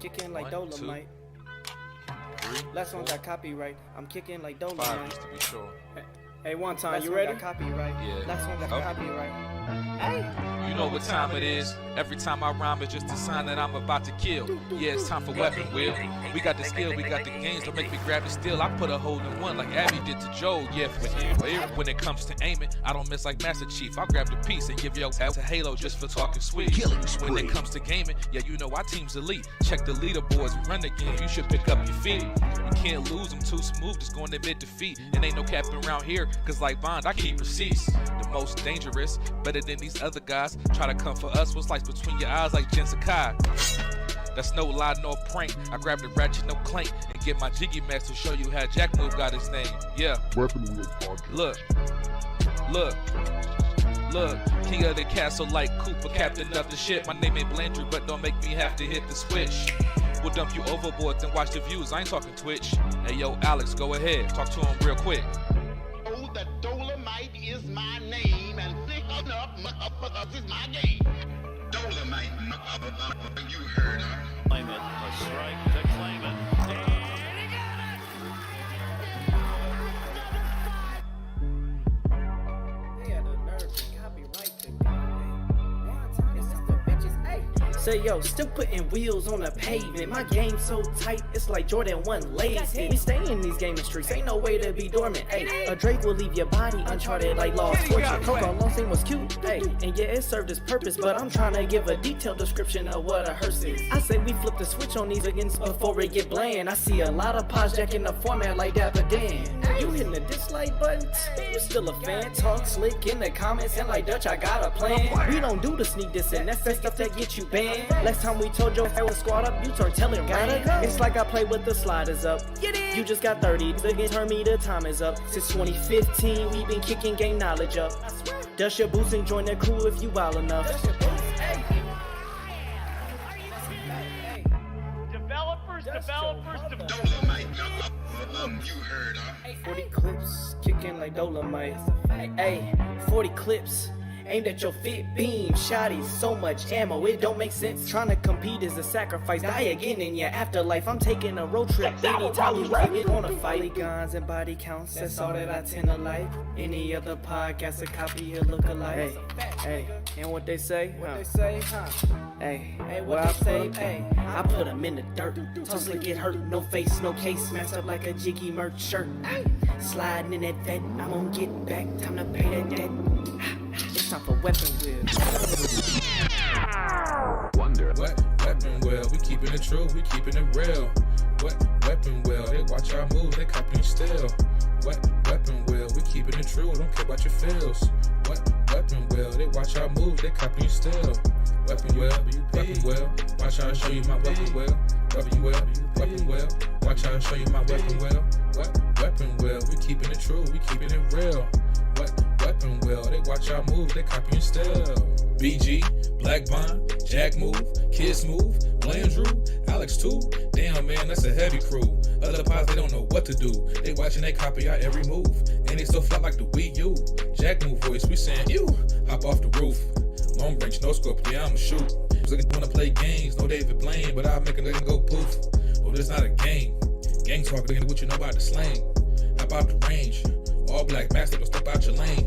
kicking like 1, 2, Dolomite. 3, Last one 4, got copyright. I'm kicking like 5 Dolomite. just to be sure. Hey, one time, Last you one ready? got Copyright. Yeah. Last one got Okay. copyright. Hey. You know what time it is. Every time I rhyme, it's just a sign that I'm about to kill. Yeah, it's time for weapon wheel. We got the skill, we got the games. Don't make me grab it still. I put a hole in one like Abby did to Joe. Yeah, when it comes to aiming, I don't miss like Master Chief. I'll grab the piece and give your ass a halo just for talking sweet. When it comes to gaming, yeah, you know our team's elite. Check the leaderboards, run the game. You should pick up your feet. You can't lose them too smooth, just going to admit defeat. And ain't no capping around here, cause like Bond, I keep receipts. The most dangerous, better than these other guys. Try to come for us, what's like between your eyes like Jen Sakai. That's no lie, no prank. I grab the ratchet, no clank, and get my jiggy mask to show you how Jack Move got his name. Yeah. Weapon Wheel Podcast. Look. King of the castle like Cooper, captain of the ship. My name ain't Blandry, but don't make me have to hit the switch. We'll dump you overboard, then watch the views. I ain't talking Twitch. Hey, yo, Alex, go ahead. Talk to him real quick. Oh, the Dolomite is my name, and thick enough is my game. Dolomite, you heard her. Claim it, a strike to claim it. They had the nerve to copyright the game. It's just the bitches. Hey. Say yo, still putting wheels on the pavement. My game so tight, it's like Jordan 1 lazy. We stay in these gaming streets, ain't no way to be dormant. Hey, a Drake will leave your body uncharted like Lost Fortune. Coco Long thing was cute, hey, and yeah, it served its purpose. But I'm trying to give a detailed description of what a hearse is. I say we flip the switch on these against before it get bland. I see a lot of pods jacking the format like Dapper Dan. You hitting the dislike button? You still a fan? Talk slick in the comments and like Dutch, I got a plan. We don't do the sneak diss and that's that stuff that get you banned. Last time we told your was squad up, you turned telling gotta go. It's like I play with the sliders up. You just got 30, again turn me, the time is up. Since 2015, we been kicking game knowledge up. Dust your boots and join the crew if you wild enough. Developers. Dolomite, you heard her. 40 clips, kicking like Dolomite. Hey, 40 clips. Aimed at your fit beam, shotties, so much ammo, it don't make sense. Trying to compete is a sacrifice, die again in your afterlife. I'm taking a road trip, anytime you get on a fight. Guns and body counts, that's all that I tend to like. Any other podcast, a copy or look alike. Hey, and what they say? Hey, what I say? Hey, I put them in the dirt, tussle get hurt, no face, no case, messed up like a jiggy merch shirt. Sliding in that vet, I'm gonna get back, time to pay that debt. It's time for weapon wheel. Wonder. What weapon wheel? We keeping it true, we keeping it real. What weapon wheel? They watch our moves, they copying still. What weapon wheel? We keeping it true, don't care about your feels. What weapon wheel? They watch our moves, they copying still. Weapon wheel, watch how I show you my weapon wheel. Weapon wheel, watch how I show you my weapon wheel. What weapon wheel? We keeping it true, we keeping it real. What weapon wheel? They watch our moves, they copying still. BG, Black Bond, Jack Move, Kids Move, Blandrew, Alex too. Damn man, that's a heavy crew. Other pods, they don't know what to do. They watching, they copy our every move. And they still fly like the Wii U. Jack Move voice, we saying you. Hop off the roof. Long range, no scope, yeah, I'ma shoot. Looking wanna play games, no David Blaine, but I'll make a nigga go poof. Oh, this not a game. Gang talk, looking at what you know about the slang. Hop out the range. All black master, don't step out your lane.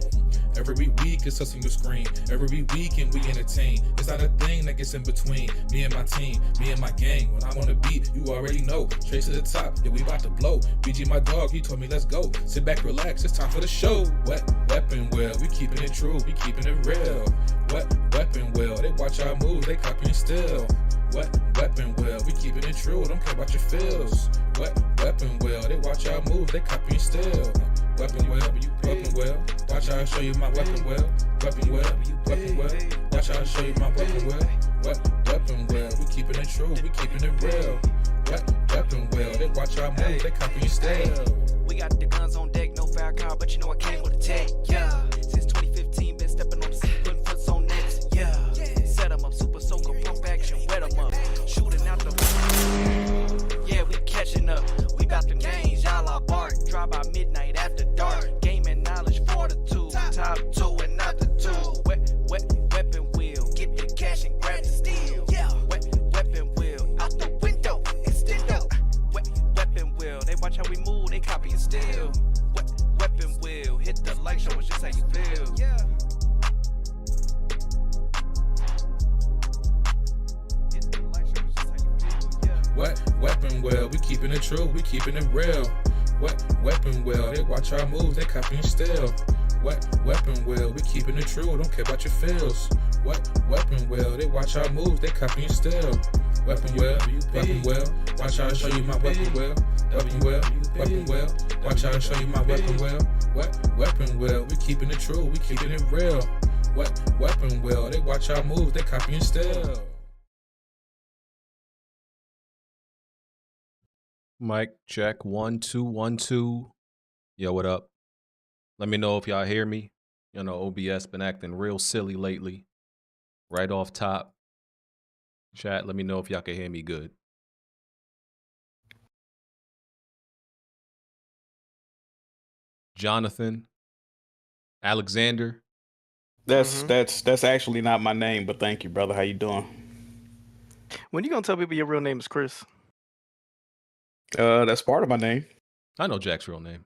Every week it's us on your screen. Every weekend we entertain. It's not a thing that gets in between me and my team, me and my gang. When I'm on the beat, you already know. Straight to the top, yeah, we about to blow. BG my dog, he told me let's go. Sit back, relax, it's time for the show. What weapon wheel? We keeping it true, we keeping it real. What weapon wheel? They watch our moves, they copying still. What weapon wheel? We keeping it true, don't care about your feels. What weapon wheel? They watch our moves, they copying still. Weapon wheel, watch how I show you my weapon wheel. Weapon wheel, watch how I show you my weapon wheel. What weapon wheel? We keeping it true, we keeping it real. What weapon wheel? They watch our moves, they copying still. We got the guns on deck, no fire car, but you know I came with a tech. Yeah, since 2015, been stepping on the scene, putting foots on necks. Yeah, set 'em up, super soaker, pump action, wet 'em up, shooting out the. Yeah, we catching up. We got them games, y'all are bark. Drive by midnight after dark. Gaming knowledge, fortitude. Top two and not the two. Weapon wheel. Get the cash and grab the steel. Weapon wheel. Out the window. weapon well, we keeping it true, we keeping it real. What weapon well, they watch our moves, they copying still. What weapon well, we keeping it true, don't care about your feels. What weapon well, they watch our moves, they copying still. Weapon well, watch how I show you my weapon well. Weapon well, watch how I show you my weapon well. What weapon well, we keeping it true, we keeping it real. What weapon well, they watch our moves, they copying still. Mic check 1 2 1 2. Yo, what up? Let me know if y'all hear me. You know, OBS been acting real silly lately. Right off top. Chat, let me know if y'all can hear me good. Jonathan, Alexander. That's actually not my name, but thank you, brother. How you doing? When you gonna tell people your real name is Chris? That's part of my name. I know Jack's real name.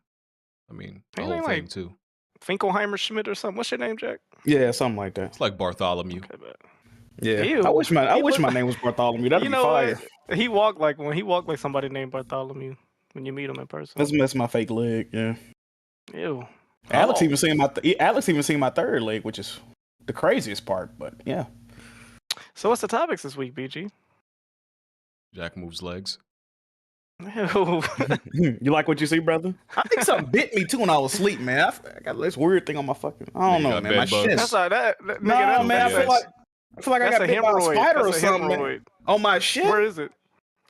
I mean, the Ain't whole it thing like too. Finkelheimer Schmidt or something. What's your name, Jack? Yeah, something like that. It's like Bartholomew. Okay, bet. Yeah, Ew. I wish my He look name was Bartholomew. That'd You be know fire. what? He walked like somebody named Bartholomew when you meet him in person. That's my fake leg. Yeah. Ew. Alex even seen my third leg, which is the craziest part. But yeah. So what's the topics this week, BG? Jack moves legs. Ew. You like what you see, brother? I think something bit me too when I was asleep, man. I got this weird thing on my fucking. I don't Nigga know, got man. My bed bugs. shit. That's like that. Nigga, No, that's, man. I that's, feel like I that's got a bit by a hemorrhoid. spider or That's a something man. hemorrhoid. On my shin. Where is it?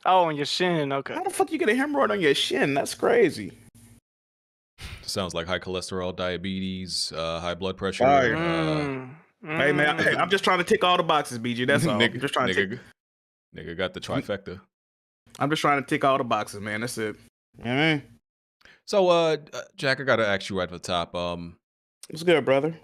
Oh, on your shin. Okay. How the fuck you get a hemorrhoid on your shin? That's crazy. Sounds like high cholesterol, diabetes, high blood pressure. Fire. Hey Hey man, I'm just trying to tick all the boxes, BG. That's all. Nigga, I'm just trying to tick. nigga got the trifecta. I'm just trying to tick all the boxes, man. That's it. Yeah. So, Jack, I gotta ask you right at the top. What's good, brother?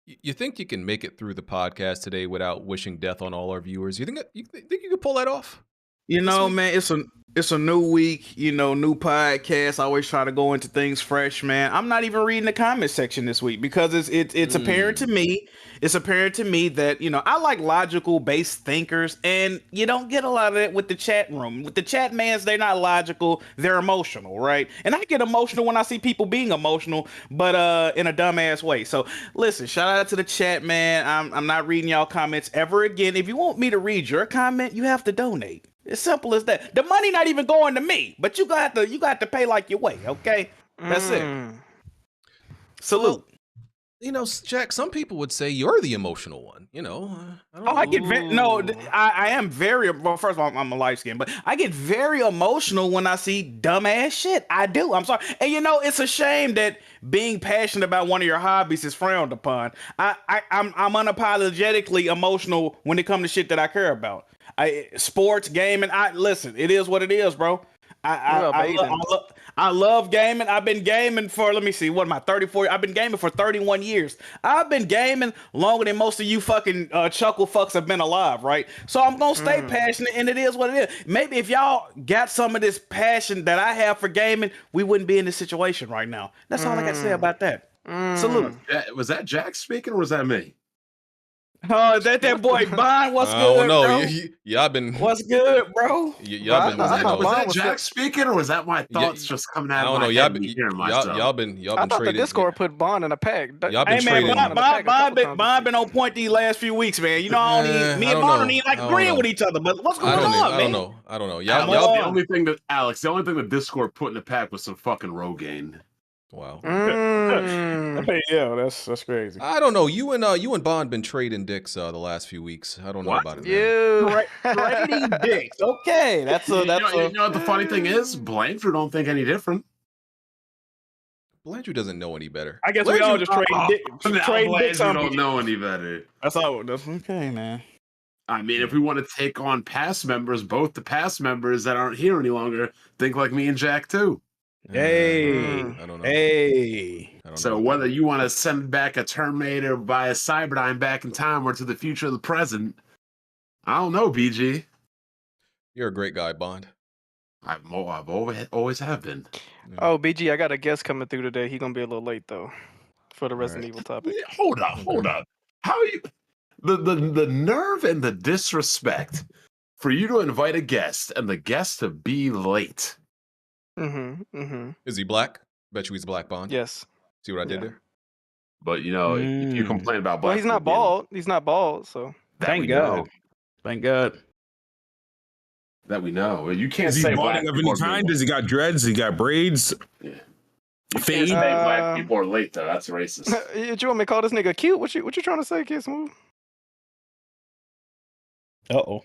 You think you can make it through the podcast today without wishing death on all our viewers? You think you could pull that off? You know, man, it's a new week, you know, new podcast. I always try to go into things fresh, man. I'm not even reading the comment section this week because it's apparent to me. It's apparent to me that, you know, I like logical based thinkers, and you don't get a lot of that with the chat room. With the chat mans, they're not logical, they're emotional, right? And I get emotional when I see people being emotional, but in a dumbass way. So listen, shout out to the chat, man. I'm not reading y'all comments ever again. If you want me to read your comment, you have to donate. It's simple as that. The money not even going to me, but you got to pay like your way, okay? That's it. Salute. Well, you know, Jack, some people would say you're the emotional one. You know, I get I am very well. First of all, I'm a light skin, but I get very emotional when I see dumbass shit. I do. I'm sorry, and you know, it's a shame that being passionate about one of your hobbies is frowned upon. I'm unapologetically emotional when it comes to shit that I care about. Sports, gaming. Listen. It is what it is, bro. I love gaming. I've been gaming for, let me see, what am I, 34? I've been gaming for 31 years. I've been gaming longer than most of you fucking chuckle fucks have been alive, right? So I'm gonna stay passionate, and it is what it is. Maybe if y'all got some of this passion that I have for gaming, we wouldn't be in this situation right now. That's all I got to say about that. Salute. Was that Jack speaking, or was that me? Oh, that boy Bond? What's good, bro? Y'all been. What's good, bro? Y'all been. Was that Jack speaking, or was that my thoughts just coming out? I don't know. Y'all been I thought the Discord put Bond in a pack. Y'all been trading. Bond been on point these last few weeks, man. You know, me and Bond don't even like agreeing with each other. But what's going on, man? I don't know. Y'all. The only thing that Discord put in the pack was some fucking Rogaine. Wow. Yeah, that's crazy. I don't know. You and Bond been trading dicks the last few weeks. I don't know about it. Trading dicks. Okay, that's you know what the funny thing is? Blanford don't think any different. Blanchard doesn't know any better. I guess we all just trade dicks. Blanchard don't know any better. That's all. That's okay, man. I mean, if we want to take on past members, both the past members that aren't here any longer think like me and Jack too. Hey, I don't know. Hey. So whether you want to send back a Terminator by a Cyberdyne back in time or to the future of the present, I don't know, BG. You're a great guy, Bond. I've always have been. Oh, BG, I got a guest coming through today. He's gonna be a little late though for the Resident Evil topic. Hold up. How are you? The nerve and the disrespect for you to invite a guest and the guest to be late. Is he black? Bet you he's black, Bond. Yes. See what I did there? But if you complain about black, Well, he's not bald. He's not bald, so Thank God. Thank God. That we know. You can't Is he say balding of any kind? Does he got dreads? He got braids? Yeah. You can't say black people are late though. That's racist. You want me to call this nigga cute? What you trying to say, Kid Smoove? Uh-oh.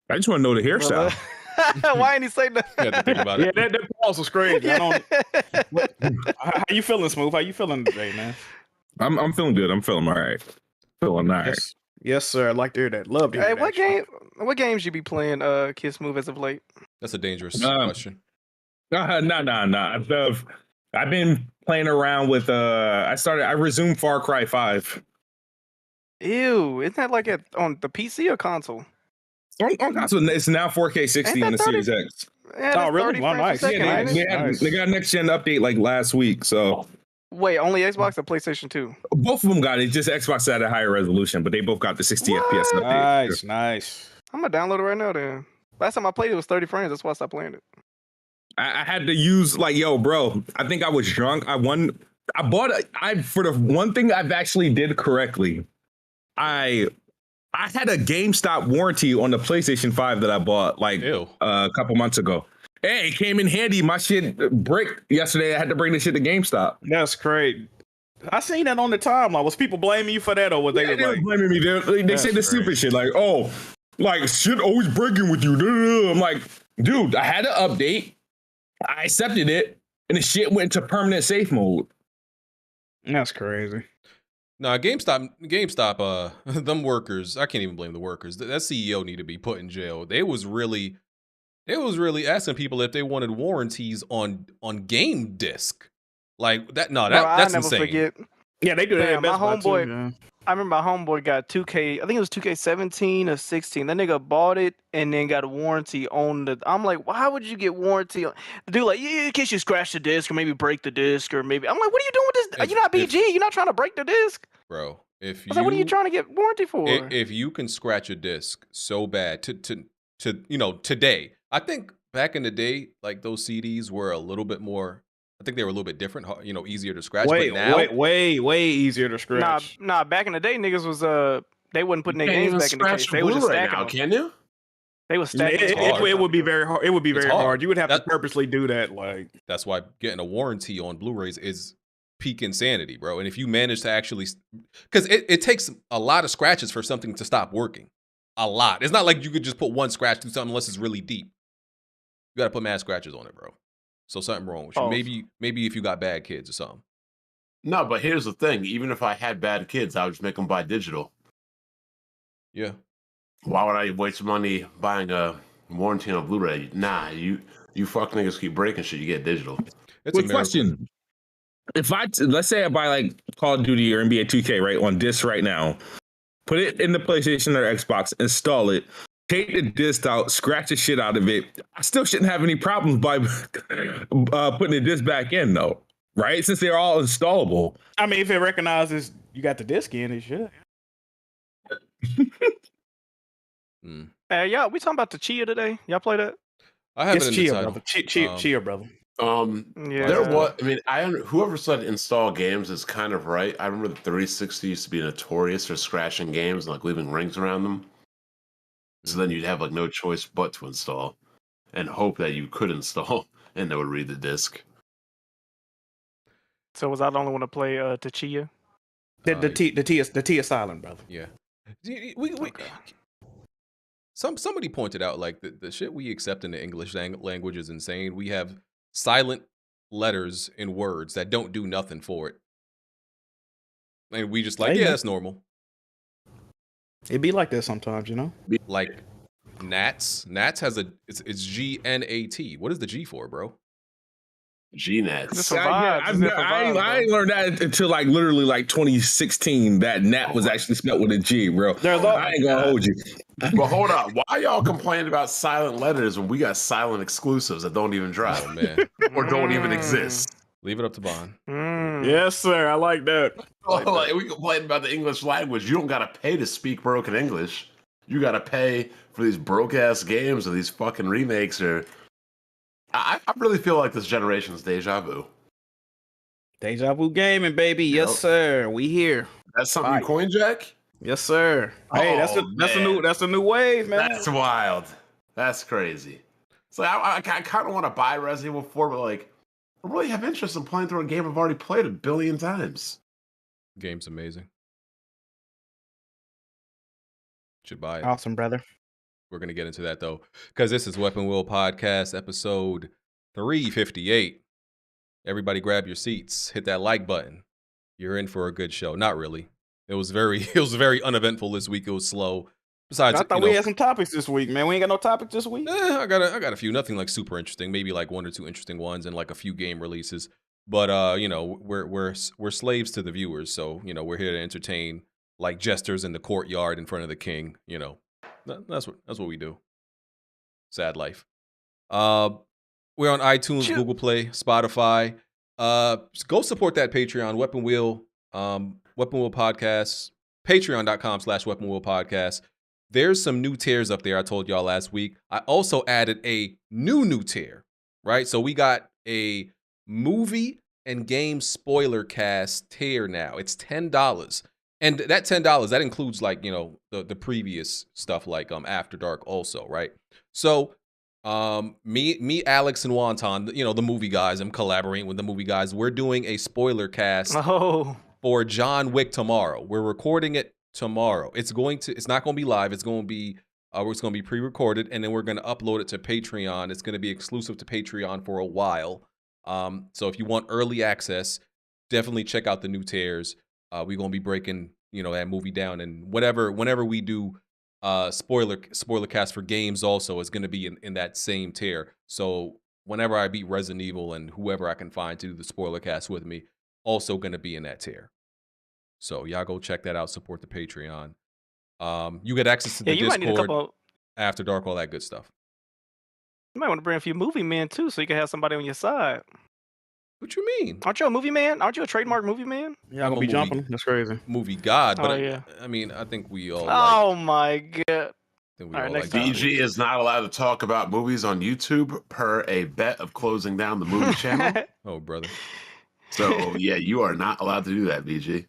I just want to know the hairstyle. Why ain't he say that? You have to think about it. Yeah, that pause was crazy. I don't... How you feeling, Smoove? How you feeling today, man? I'm feeling good. I'm feeling all right. Feeling all right. Yes, sir. I'd like to hear that. Love to hear that. What games you be playing, Kid Smoove, as of late? That's a dangerous question. Nah. I've been playing around with I resumed Far Cry 5. Ew, isn't that like on the PC or console? On console, it's now 4K 60 on the Series X. Yeah, really? Wow, nice. They got a next gen update like last week, so. Wait, only Xbox or PlayStation 2? Both of them got it. Just Xbox had a higher resolution, but they both got the 60 FPS update. Nice. I'm gonna download it right now then. Last time I played it was 30 frames. That's why I stopped playing it. I had to use bro. I think I was drunk. For the one thing I've actually did correctly, I had a GameStop warranty on the PlayStation 5 that I bought a couple months ago. Hey, it came in handy. My shit bricked yesterday. I had to bring the shit to GameStop. That's great. I seen that on the timeline. Was people blaming you for that, or was they were blaming me? They said the stupid shit shit always breaking with you. I'm like, dude, I had an update. I accepted it, and the shit went into permanent safe mode. That's crazy. Nah, GameStop, them workers, I can't even blame the workers. That CEO need to be put in jail. They was really asking people if they wanted warranties on game disc. Like that. No, that's insane. Forget. Yeah, they do that. My homeboy. I remember my homeboy got 2K. I think it was 2K17 or 16. That nigga bought it and then got a warranty on the. I'm like, why would you get warranty on? The dude in case you scratch the disc or maybe break the disc or maybe. I'm like, what are you doing with this? You're not BG. You're not trying to break the disc, bro. If what are you trying to get warranty for? If you can scratch a disc so bad to today, I think back in the day, like those CDs were a little bit more. I think they were a little bit different, easier to scratch. But now, way easier to scratch. Nah. Back in the day, niggas was they wasn't putting their games back in the case. They were just stacking them. Can you? They was stacking. It would be very hard. It would be very hard. You would have to purposely do that. That's why getting a warranty on Blu-rays is peak insanity, bro. And if you manage to actually, because it takes a lot of scratches for something to stop working. A lot. It's not like you could just put one scratch through something unless it's really deep. You got to put mad scratches on it, bro. So something wrong with you. Maybe if you got bad kids or something. No, but here's the thing. Even if I had bad kids, I would just make them buy digital. Yeah. Why would I waste money buying a warranty on a Blu-ray? Nah, you fuck niggas keep breaking shit. You get digital. Quick question. If let's say I buy like Call of Duty or NBA 2K right on disc right now, put it in the PlayStation or Xbox, install it. Take the disc out, scratch the shit out of it. I still shouldn't have any problems by putting the disc back in, though, right? Since they're all installable. I mean, if it recognizes you got the disc in, it should. Yeah, we talking about the Tchia today. Y'all play that? I haven't. It's Tchia, brother. Tchia, brother. Yeah. There was. I mean, whoever said install games is kind of right. I remember the 360 used to be notorious for scratching games and like leaving rings around them. So then you'd have like no choice but to install and hope that you could install and they would read the disc. So was I the only one to play Tchia? The T is silent, brother. Yeah. Somebody pointed out like the shit we accept in the English language is insane. We have silent letters in words that don't do nothing for it. And we just like, yeah, that's normal. It be like that sometimes, you know? Like Nats. Nats has it's GNAT. What is the G for, bro? GNAT. I ain't learned that until like literally like 2016 that Nat was actually spelled with a G, bro. I ain't gonna hold you. But hold on. Why y'all complaining about silent letters when we got silent exclusives that don't even drop? Oh, man. Or don't even exist? Leave it up to Bond. Yes, sir. I like that. We complain about the English language. You don't gotta pay to speak broken English. you got to pay for these broke ass games or these fucking remakes. Or I really feel like this generation's deja vu. Deja vu gaming, baby. Yes, Yep. sir. We here. That's something you coin, Jack? Yes, sir. Hey, that's a new wave, man. That's wild. That's crazy. It's like I kind of want to buy Resident Evil 4, but like I really have interest in playing through a game I've already played 1 billion times. Game's amazing. Should buy it. Awesome, brother. We're gonna get into that though, because this is Weapon Wheel Podcast episode 358. Everybody, grab your seats. Hit that like button. You're in for a good show. Not really. It was very uneventful this week. It was slow. Besides, I thought we had some topics this week, man. We ain't got no topics this week. I got a few. Nothing like super interesting. Maybe like 1 or 2 interesting ones and like a few game releases. But you know, we're slaves to the viewers, so you know we're here to entertain like jesters in the courtyard in front of the king. You know, that's what we do. Sad life. We're on iTunes, Google Play, Spotify. Go support that Patreon, Weapon Wheel Podcast, patreon.com/Weapon Wheel Podcast. There's some new tiers up there. I told y'all last week. I also added a new tier, right? So we got a movie and game spoiler cast tier now. It's $10. And that $10, that includes like, you know, the previous stuff like After Dark also, right? So me, Alex, and Wonton, you know, the movie guys, I'm collaborating with the movie guys. We're doing a spoiler cast for John Wick tomorrow. We're recording it tomorrow. It's not going to be live. It's going to be pre-recorded, and then we're going to upload it to Patreon. It's going to be exclusive to Patreon for a while. So if you want early access, definitely check out the new tiers. We're going to be breaking, you know, that movie down, and whenever we do spoiler cast for games also is going to be in that same tier. So whenever I beat Resident Evil and whoever I can find to do the spoiler cast with me, also going to be in that tier. So y'all go check that out. Support the Patreon. You get access to the Discord, After Dark, all that good stuff. You might want to bring a few movie men too, so you can have somebody on your side. What you mean? Aren't you a movie man? Aren't you a trademark movie man? Y'all gonna be jumping? That's crazy. Movie god, but yeah. I mean, I think we all. Oh my god! All right, next BG is not allowed to talk about movies on YouTube per a bet of closing down the movie channel. Oh, brother. So yeah, you are not allowed to do that, BG.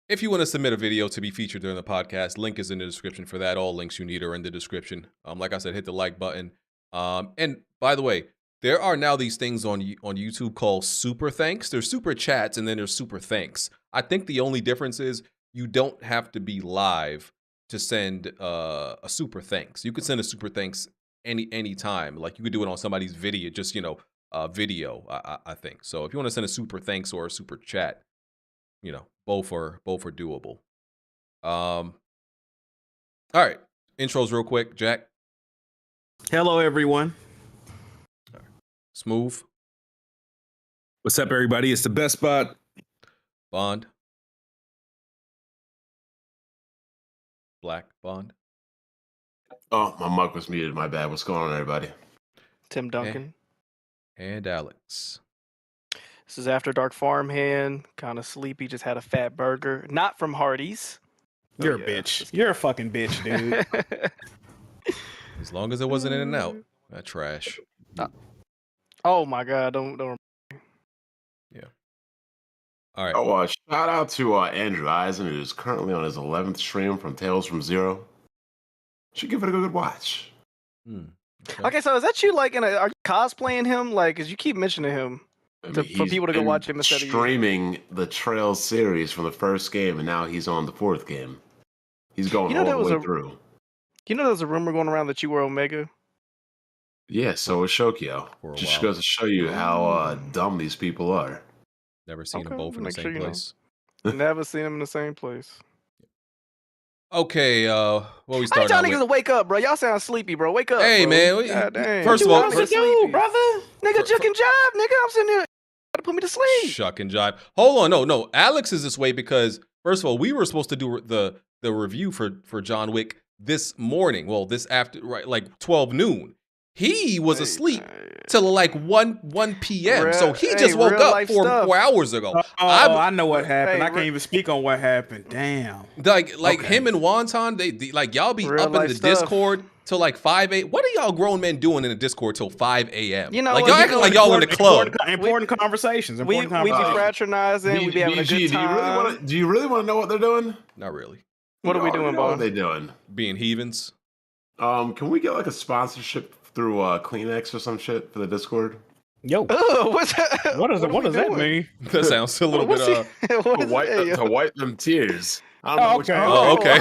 If you want to submit a video to be featured during the podcast, link is in the description for that. All links you need are in the description. Like I said, hit the like button. And by the way, there are now these things on YouTube called super thanks. There's super chats and then there's super thanks. I think the only difference is you don't have to be live to send a super thanks. You could send a super thanks any time. Like you could do it on somebody's video, just, you know, video, I think. So if you want to send a super thanks or a super chat, you know, both are doable. All right, intros real quick, Jack. Hello, everyone. All right. Smoove. What's up, everybody? It's the best spot. Bond. Black Bond. Oh, my mic was muted. My bad. What's going on, everybody? Tim Duncan. And Alex. This is After Dark Farmhand. Kind of sleepy. Just had a fat burger. Not from Hardee's. You're a bitch. You're a fucking bitch, dude. As long as it wasn't In and Out. That trash. Oh my god! Don't. Yeah. All right. Oh, shout out to Andrew Eisen, who's currently on his 11th stream from Tales from Zero. Should give it a good watch. Okay, so is that you like are you cosplaying him? Like, cause you keep mentioning him for people to go watch him instead of you. Streaming the Trails series from the first game, and now he's on the 4th game. He's going all the way through. You know, there's a rumor going around that you were Omega. Yeah, so is Shokyo. Just goes to show you how dumb these people are. Never seen them both in the same place. Never seen them in the same place. Okay, what we I need starting y'all with? niggas to wake up, bro. Y'all sound sleepy, bro. Wake up. Hey, bro. man. First of all, brother. Nigga, juke and jive, nigga. I'm sitting here. Gotta put me to sleep. Shuck and jive. Hold on, no. Alex is this way because first of all, we were supposed to do the review for John Wick this morning. Well, this after, right, like 12 noon. He was asleep till like 1 p.m. So he just woke up 4 hours ago. I know what happened. Hey, I can't even speak on what happened. Damn. Like him and Wonton, they like y'all be up in the Discord till like 5 a.m. What are y'all grown men doing in the Discord till 5 a.m.? You know, like y'all acting like y'all in the club. Important conversations. We be fraternizing. We be having a good time. Do you really want to know what they're doing? Not really. What are we doing, What are Bob? they doing? Being heathens. Can we get like a sponsorship through Kleenex or some shit for the Discord? Yo, what's that? what does that mean? That sounds a little bit. To wipe them tears. I don't know what okay.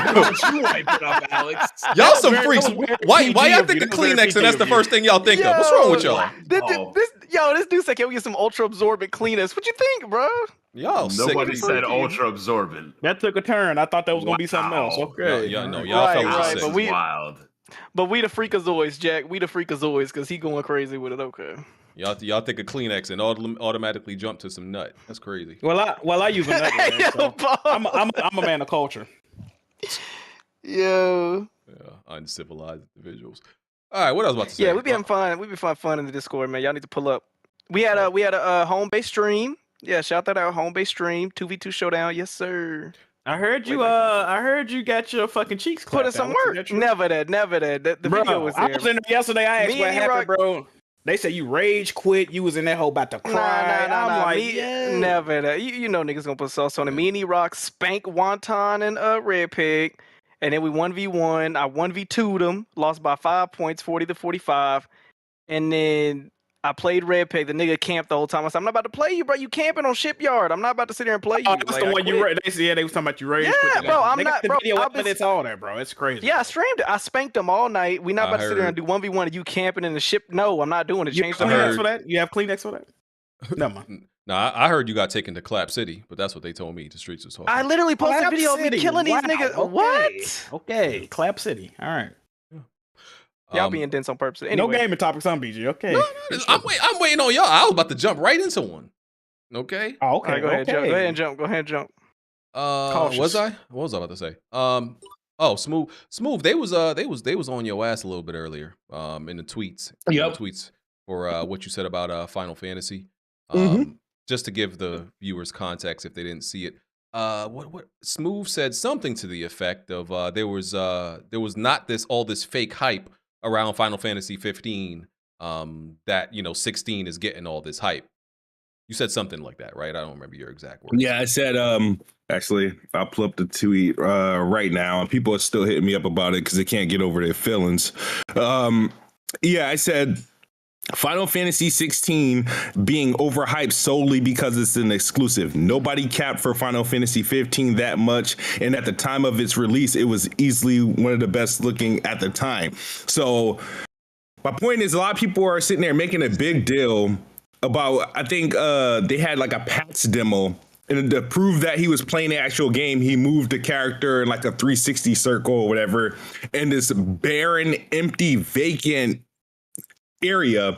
you wipe it up, Alex. Y'all some freaks. Why y'all think of Kleenex and that's the first thing y'all think of? What's wrong with y'all? This dude said, "Can we get some ultra absorbent Kleenex?" What you think, bro? Y'all Nobody said ultra absorbent. That took a turn. I thought that was gonna be something else. Okay. Y'all Right, fellas are sick. but we wild. But we the freakazoids, Jack. We the freakazoids because he going crazy with it. Okay. Y'all think of Kleenex and automatically jump to some nut. That's crazy. Well, I use a nut. Man, so I'm a man of culture. Yeah, uncivilized individuals. All right, what else about to say? Yeah, we be having fun. We be fun in the Discord, man. Y'all need to pull up. We had a home base stream. Yeah, shout that out. Home base stream. 2v2 showdown. Yes, sir. I heard you got your fucking cheeks clapped. Put in some work. Never that. The Bro, video was there. I was in there yesterday. I asked Me what and happened, E-Rock- bro. They said you rage quit. You was in that hole about to cry. Nah. I'm like, Never that. You know niggas gonna put sauce on it. Me and E-Rock spank Wonton and Red Pig, and then we 1v1. I 1v2'd them, lost by 5 points, 40-45, and then I played Red Pig. The nigga camped the whole time. I said, I'm not about to play you, bro. You camping on Shipyard. I'm not about to sit here and play you. that's the one you rage. They was talking about you rage. Yeah, bro. I'm they not, got the bro. video up, but it's all there, bro. It's crazy. Yeah, I streamed it. I spanked them all night. We not about to sit there and do 1v1 and you camping in the ship. No, I'm not doing it. Change the Kleenex for that? You have Kleenex for that? No, man. Nah, I heard you got taken to Clap City, but that's what they told me. The streets was talking. I literally posted a video of me killing these niggas. Okay. What? Okay, Clap City. All right. Y'all being dense on purpose. Anyway. No gaming topics on BG. Okay. No, I'm waiting on y'all. I was about to jump right into one. Okay. Oh, okay. Right, go ahead, jump. Go ahead and jump. Was I? What was I about to say? Smoove. They was on your ass a little bit earlier. In the tweets. Yep. Tweets for what you said about Final Fantasy. Just to give the viewers context if they didn't see it. What Smoove said something to the effect of there was not all this fake hype around Final Fantasy 15 that 16 is getting all this hype. You said something like that, right? I don't remember your exact words. Yeah, I said actually I'll pull up the tweet right now, and people are still hitting me up about it because they can't get over their feelings. Yeah, I said Final Fantasy 16 being overhyped solely because it's an exclusive. Nobody capped for Final Fantasy 15 that much, and at the time of its release, it was easily one of the best looking at the time. So my point is, a lot of people are sitting there making a big deal about, I think they had like a PAX demo, and to prove that he was playing the actual game, he moved the character in like a 360 circle or whatever, and this barren, empty, vacant area.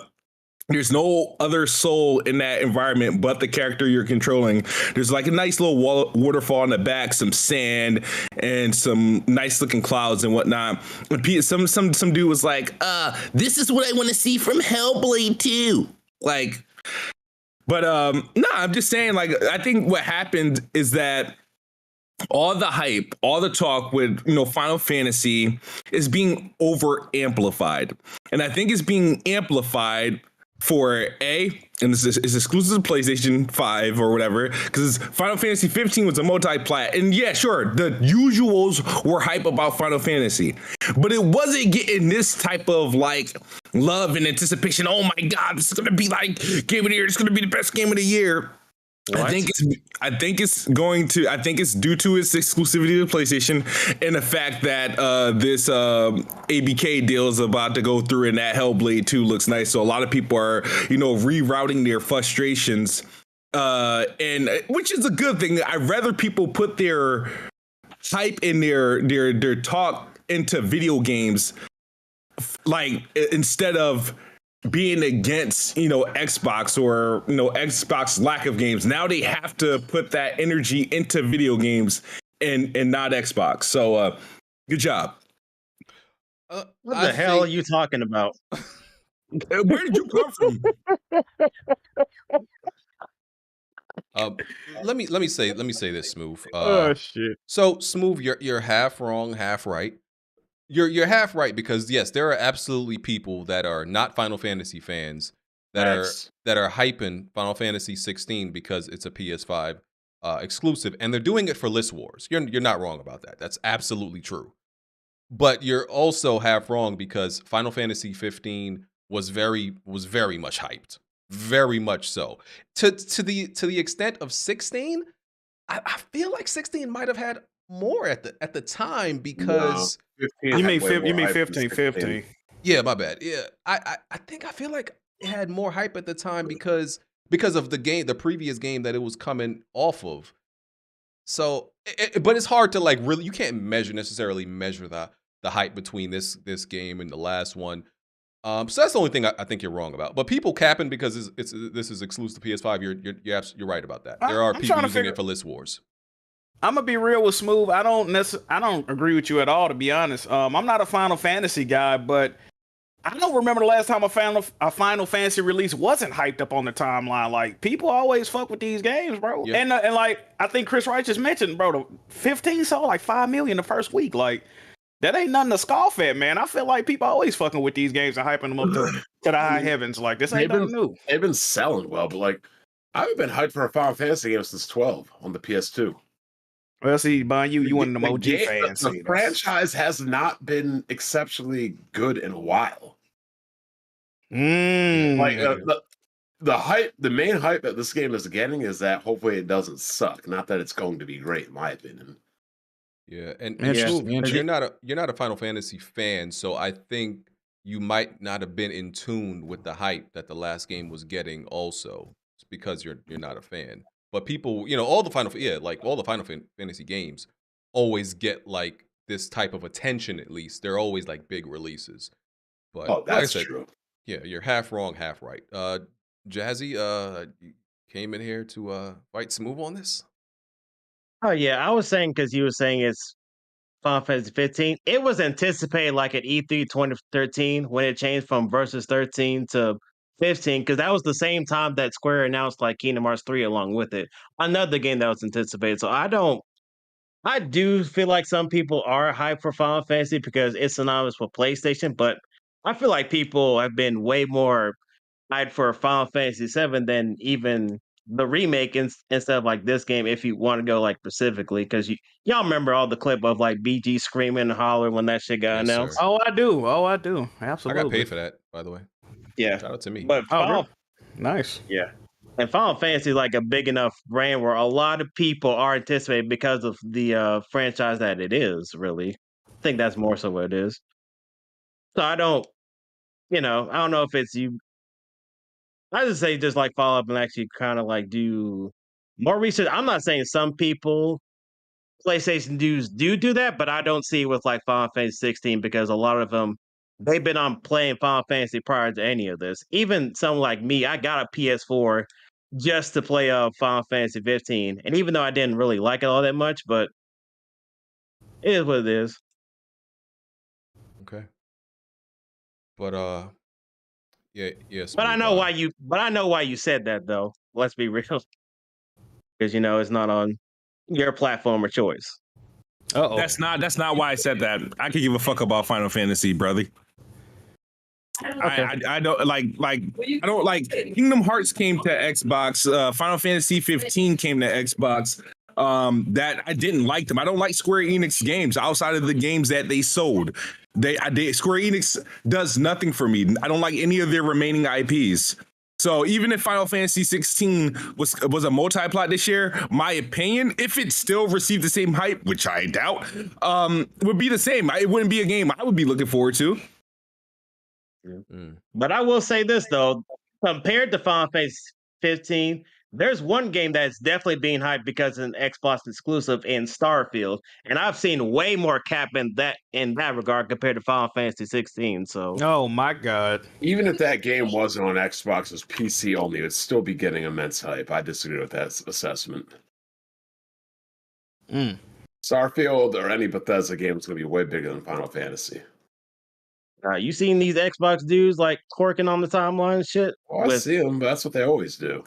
There's no other soul in that environment but the character you're controlling. There's like a nice little waterfall in the back, some sand, and some nice looking clouds and whatnot. And some dude was like, this is what I want to see from Hellblade 2. Like, but no, I'm just saying, like, I think what happened is that all the hype, all the talk with, Final Fantasy is being over amplified. And I think it's being amplified for and it's exclusive to PlayStation 5 or whatever, because Final Fantasy 15 was a multi-plat. And yeah, sure, the usuals were hype about Final Fantasy, but it wasn't getting this type of like love and anticipation. Oh my God, this is gonna be like Game of the Year. It's gonna be the best game of the year. What? I think it's due to its exclusivity to PlayStation and the fact that this ABK deal is about to go through and that Hellblade 2 looks nice. So a lot of people are, rerouting their frustrations, and which is a good thing. I'd rather people put their hype in their talk into video games, like instead of being against, Xbox or, Xbox lack of games. Now they have to put that energy into video games and not Xbox. So good job. What the hell are you talking about? Where did you come from? Let me say this, Smoove. Oh shit. So Smoove, you're half wrong, half right. You're half right because yes, there are absolutely people that are not Final Fantasy fans that are hyping Final Fantasy 16 because it's a PS5 exclusive, and they're doing it for list wars. You're not wrong about that. That's absolutely true. But you're also half wrong because Final Fantasy 15 was very much hyped, very much so. To the extent of 16, I feel like 16 might have had more at the time because you mean 15. Yeah, my bad. Yeah, I feel like it had more hype at the time because of the previous game that it was coming off of. So, but it's hard to like really, you can't necessarily measure the hype between this game and the last one. So that's the only thing I think you're wrong about. But people capping because this is exclusive to PS5. You're right about that. There are people using it for list wars. I'm gonna be real with Smoove. I don't agree with you at all, to be honest. I'm not a Final Fantasy guy, but I don't remember the last time a Final Fantasy release wasn't hyped up on the timeline. Like, people always fuck with these games, bro. Yeah. And like, I think Chris Wright just mentioned, bro, the 15 sold like 5 million the first week. Like, that ain't nothing to scoff at, man. I feel like people always fucking with these games and hyping them up to the high heavens. Like, this ain't nothing new. They've been selling well, but like, I haven't been hyped for a Final Fantasy game since 12 on the PS2. Well, see, Bon, you one of them OG fans. The franchise has not been exceptionally good in a while. Like the hype, the main hype that this game is getting is that hopefully it doesn't suck. Not that it's going to be great, in my opinion. Yeah, and you're not a Final Fantasy fan, so I think you might not have been in tune with the hype that the last game was getting. Also, it's because you're not a fan. But people, all the Final Fantasy games always get like this type of attention. At least they're always like big releases. But that's true. Yeah, you're half wrong, half right. Jazzy, you came in here to fight Smoove on this. Oh yeah, I was saying because you were saying it's Final Fantasy 15. It was anticipated like at E3 2013 when it changed from Versus 13 to 15, because that was the same time that Square announced like Kingdom Hearts 3 along with it. Another game that was anticipated. So I do feel like some people are hyped for Final Fantasy because it's synonymous with PlayStation, but I feel like people have been way more hyped for Final Fantasy 7 than even the remake instead of like this game, if you want to go like specifically, because y'all remember all the clip of like BG screaming and hollering when that shit got announced. Sir. Oh, I do. Absolutely. I got paid for that, by the way. Yeah. Shout out to me. But nice. Yeah. And Final Fantasy is like a big enough brand where a lot of people are anticipating because of the franchise that it is, really. I think that's more so what it is. So I don't know if it's you. I just say just like follow up and actually kind of like do more research. I'm not saying some people, PlayStation do that, but I don't see with like Final Fantasy 16 because a lot of them, they've been on playing Final Fantasy prior to any of this. Even someone like me, I got a PS4 just to play Final Fantasy 15, and even though I didn't really like it all that much, but it is what it is. Okay. But yes. But I know why you said that though. Let's be real, because it's not on your platform or choice. Uh-oh. That's not why I said that. I could give a fuck about Final Fantasy, brother. Okay. I don't like Kingdom Hearts came to Xbox. Final Fantasy 15 came to Xbox. That I didn't like them. I don't like Square Enix games outside of the games that they sold. Square Enix does nothing for me. I don't like any of their remaining IPs. So even if Final Fantasy 16 was a multi-plot this year, my opinion, if it still received the same hype, which I doubt, would be the same. It wouldn't be a game I would be looking forward to. But I will say this though, compared to Final Fantasy 15, there's one game that's definitely being hyped because it's an Xbox exclusive in Starfield, and I've seen way more cap in that regard compared to Final Fantasy 16. So, oh my god! Even if that game wasn't on Xbox, as PC only, it would still be getting immense hype. I disagree with that assessment. Starfield or any Bethesda game is going to be way bigger than Final Fantasy. You seen these Xbox dudes like twerking on the timeline and shit? Oh, I see them, but that's what they always do.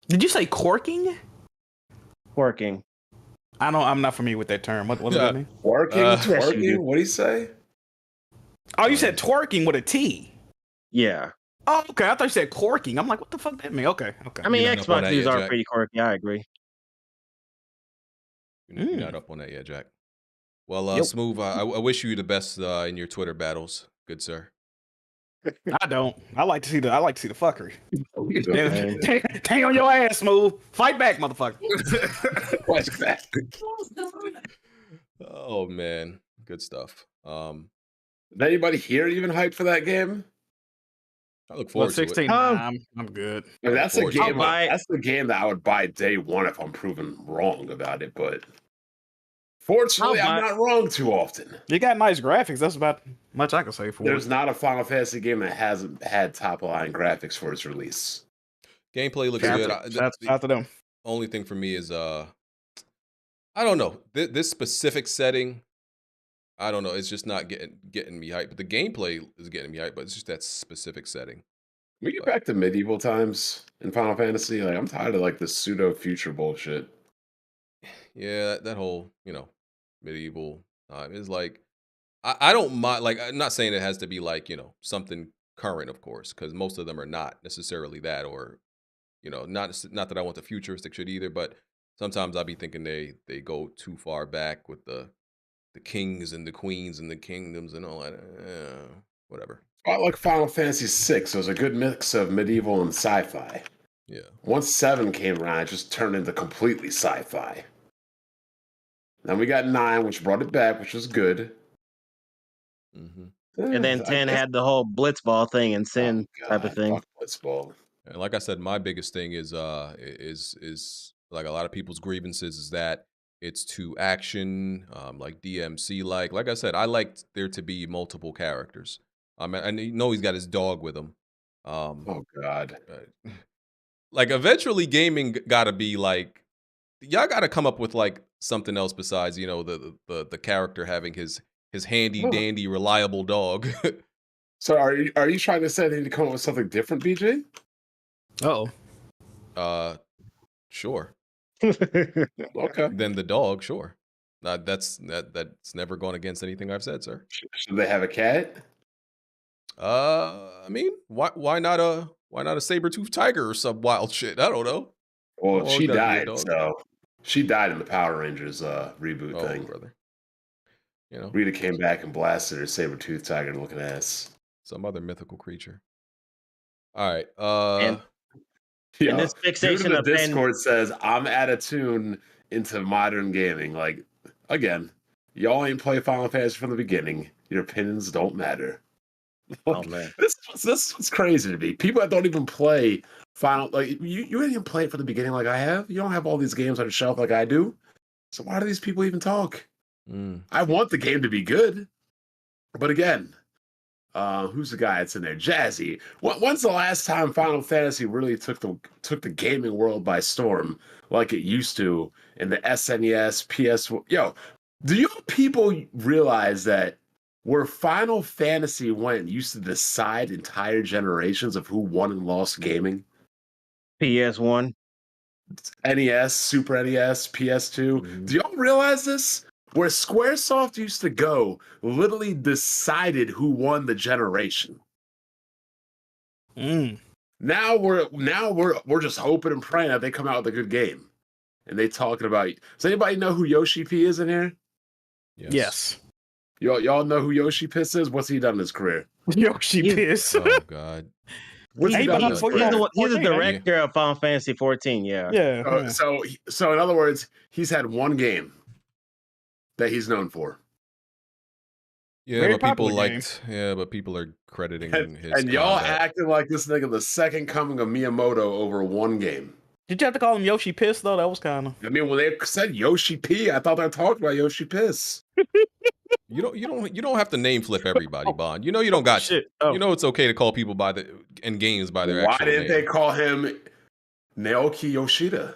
Did you say corking? Twerking. I'm not familiar with that term. What does that mean? Working, twerking. What do you say? Oh, you said twerking with a T. Yeah. Oh, okay. I thought you said corking. I'm like, what the fuck that mean? Okay. I mean, Xbox dudes are pretty quirky. I agree. You're not up on that yet, Jack. Well, Yep. Smoove, I wish you the best in your Twitter battles, good sir. I don't. I like to see the fuckery. Hang on your ass, Smoove. Fight back, motherfucker. Fight back. Oh man, good stuff. Did anybody here even hyped for that game? I look forward 16. to it. I'm good. I mean, that's a game. That's the game that I would buy day one if I'm proven wrong about it. But fortunately, I'm not wrong too often. You got nice graphics. That's about much I can say for There's it. not a Final Fantasy game that hasn't had top line graphics for its release. Gameplay looks good. That's after them. Only thing for me is I don't know. This specific setting, I don't know. It's just not getting me hyped. But the gameplay is getting me hyped. But it's just that specific setting. We get back to medieval times in Final Fantasy. Like I'm tired of like this pseudo future bullshit. Yeah, that whole medieval time is like I don't mind. Like I'm not saying it has to be like something current, of course, because most of them are not necessarily that, or not that I want the futuristic shit either. But sometimes I'll be thinking they go too far back with the kings and the queens and the kingdoms and all that. Whatever. About like Final Fantasy VI, it was a good mix of medieval and sci-fi. Yeah. Once 7 came around, it just turned into completely sci-fi. Then we got 9, which brought it back, which was good. And then 10 had the whole blitzball thing and sin type of thing. Blitzball. And like I said, my biggest thing is like a lot of people's grievances is that it's too action, like DMC like. Like I said, I liked there to be multiple characters. I know he's got his dog with him. Oh God. Like eventually gaming gotta be like, y'all gotta come up with like something else besides, the character having his handy dandy reliable dog. So are you trying to say they need to come up with something different, BJ? Sure. Okay. Then the dog, sure. That's never gone against anything I've said, sir. Should they have a cat? I mean, why not a saber-toothed tiger or some wild shit? I don't know. Well, she died, so she died in the Power Rangers reboot thing. Brother. Rita came back and blasted her saber-toothed tiger looking ass. Some other mythical creature. All right. And this fixation the of Discord says I'm out of tune into modern gaming. Like, again, y'all ain't play Final Fantasy from the beginning. Your opinions don't matter. Oh man, this is crazy to me. People that don't even play Final, like you didn't even play it from the beginning like I have. You don't have all these games on the shelf like I do. So why do these people even talk? I want the game to be good, but again, who's the guy that's in there? Jazzy. When's the last time Final Fantasy really took the gaming world by storm like it used to in the SNES, PS? Yo, do you people realize that where Final Fantasy went used to decide entire generations of who won and lost gaming? PS1, NES, Super NES, PS2. Do y'all realize this? Where Squaresoft used to go, literally decided who won the generation. Now we're just hoping and praying that they come out with a good game. And they talking about. Does anybody know who Yoshi P is in here? Yes. Y'all know who Yoshi Piss is? What's he done in his career? Yoshi Piss. Oh God. What's he done in his career? He's the director of Final Fantasy 14. Yeah. Yeah. So in other words, he's had one game that he's known for. Yeah, but people are crediting his. And y'all acting like this nigga the second coming of Miyamoto over one game. Did you have to call him Yoshi Piss though? That was kind of. I mean, when they said Yoshi P, I thought they talked about Yoshi Piss. You don't have to name flip everybody, Bond. You don't got shit. You know it's okay to call people in games by their actual name. Why didn't they call him Naoki Yoshida?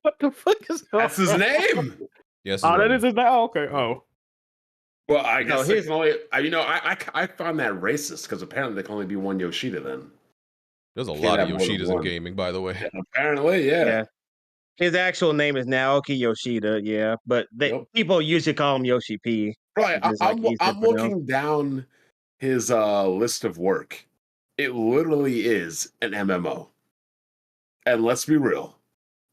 What the fuck is that? That's his name. Yes. Oh, that is his name. Oh, okay. Oh. Well, I guess here's- I found that racist because apparently there can only be one Yoshida then. There's a Can't lot of have more than Yoshidas in one. gaming, by the way. Yeah, apparently, yeah. His actual name is Naoki Yoshida, yeah, but people usually call him Yoshi P. Right. It's like easier I'm to pronounce. looking down his list of work. It literally is an MMO. And let's be real,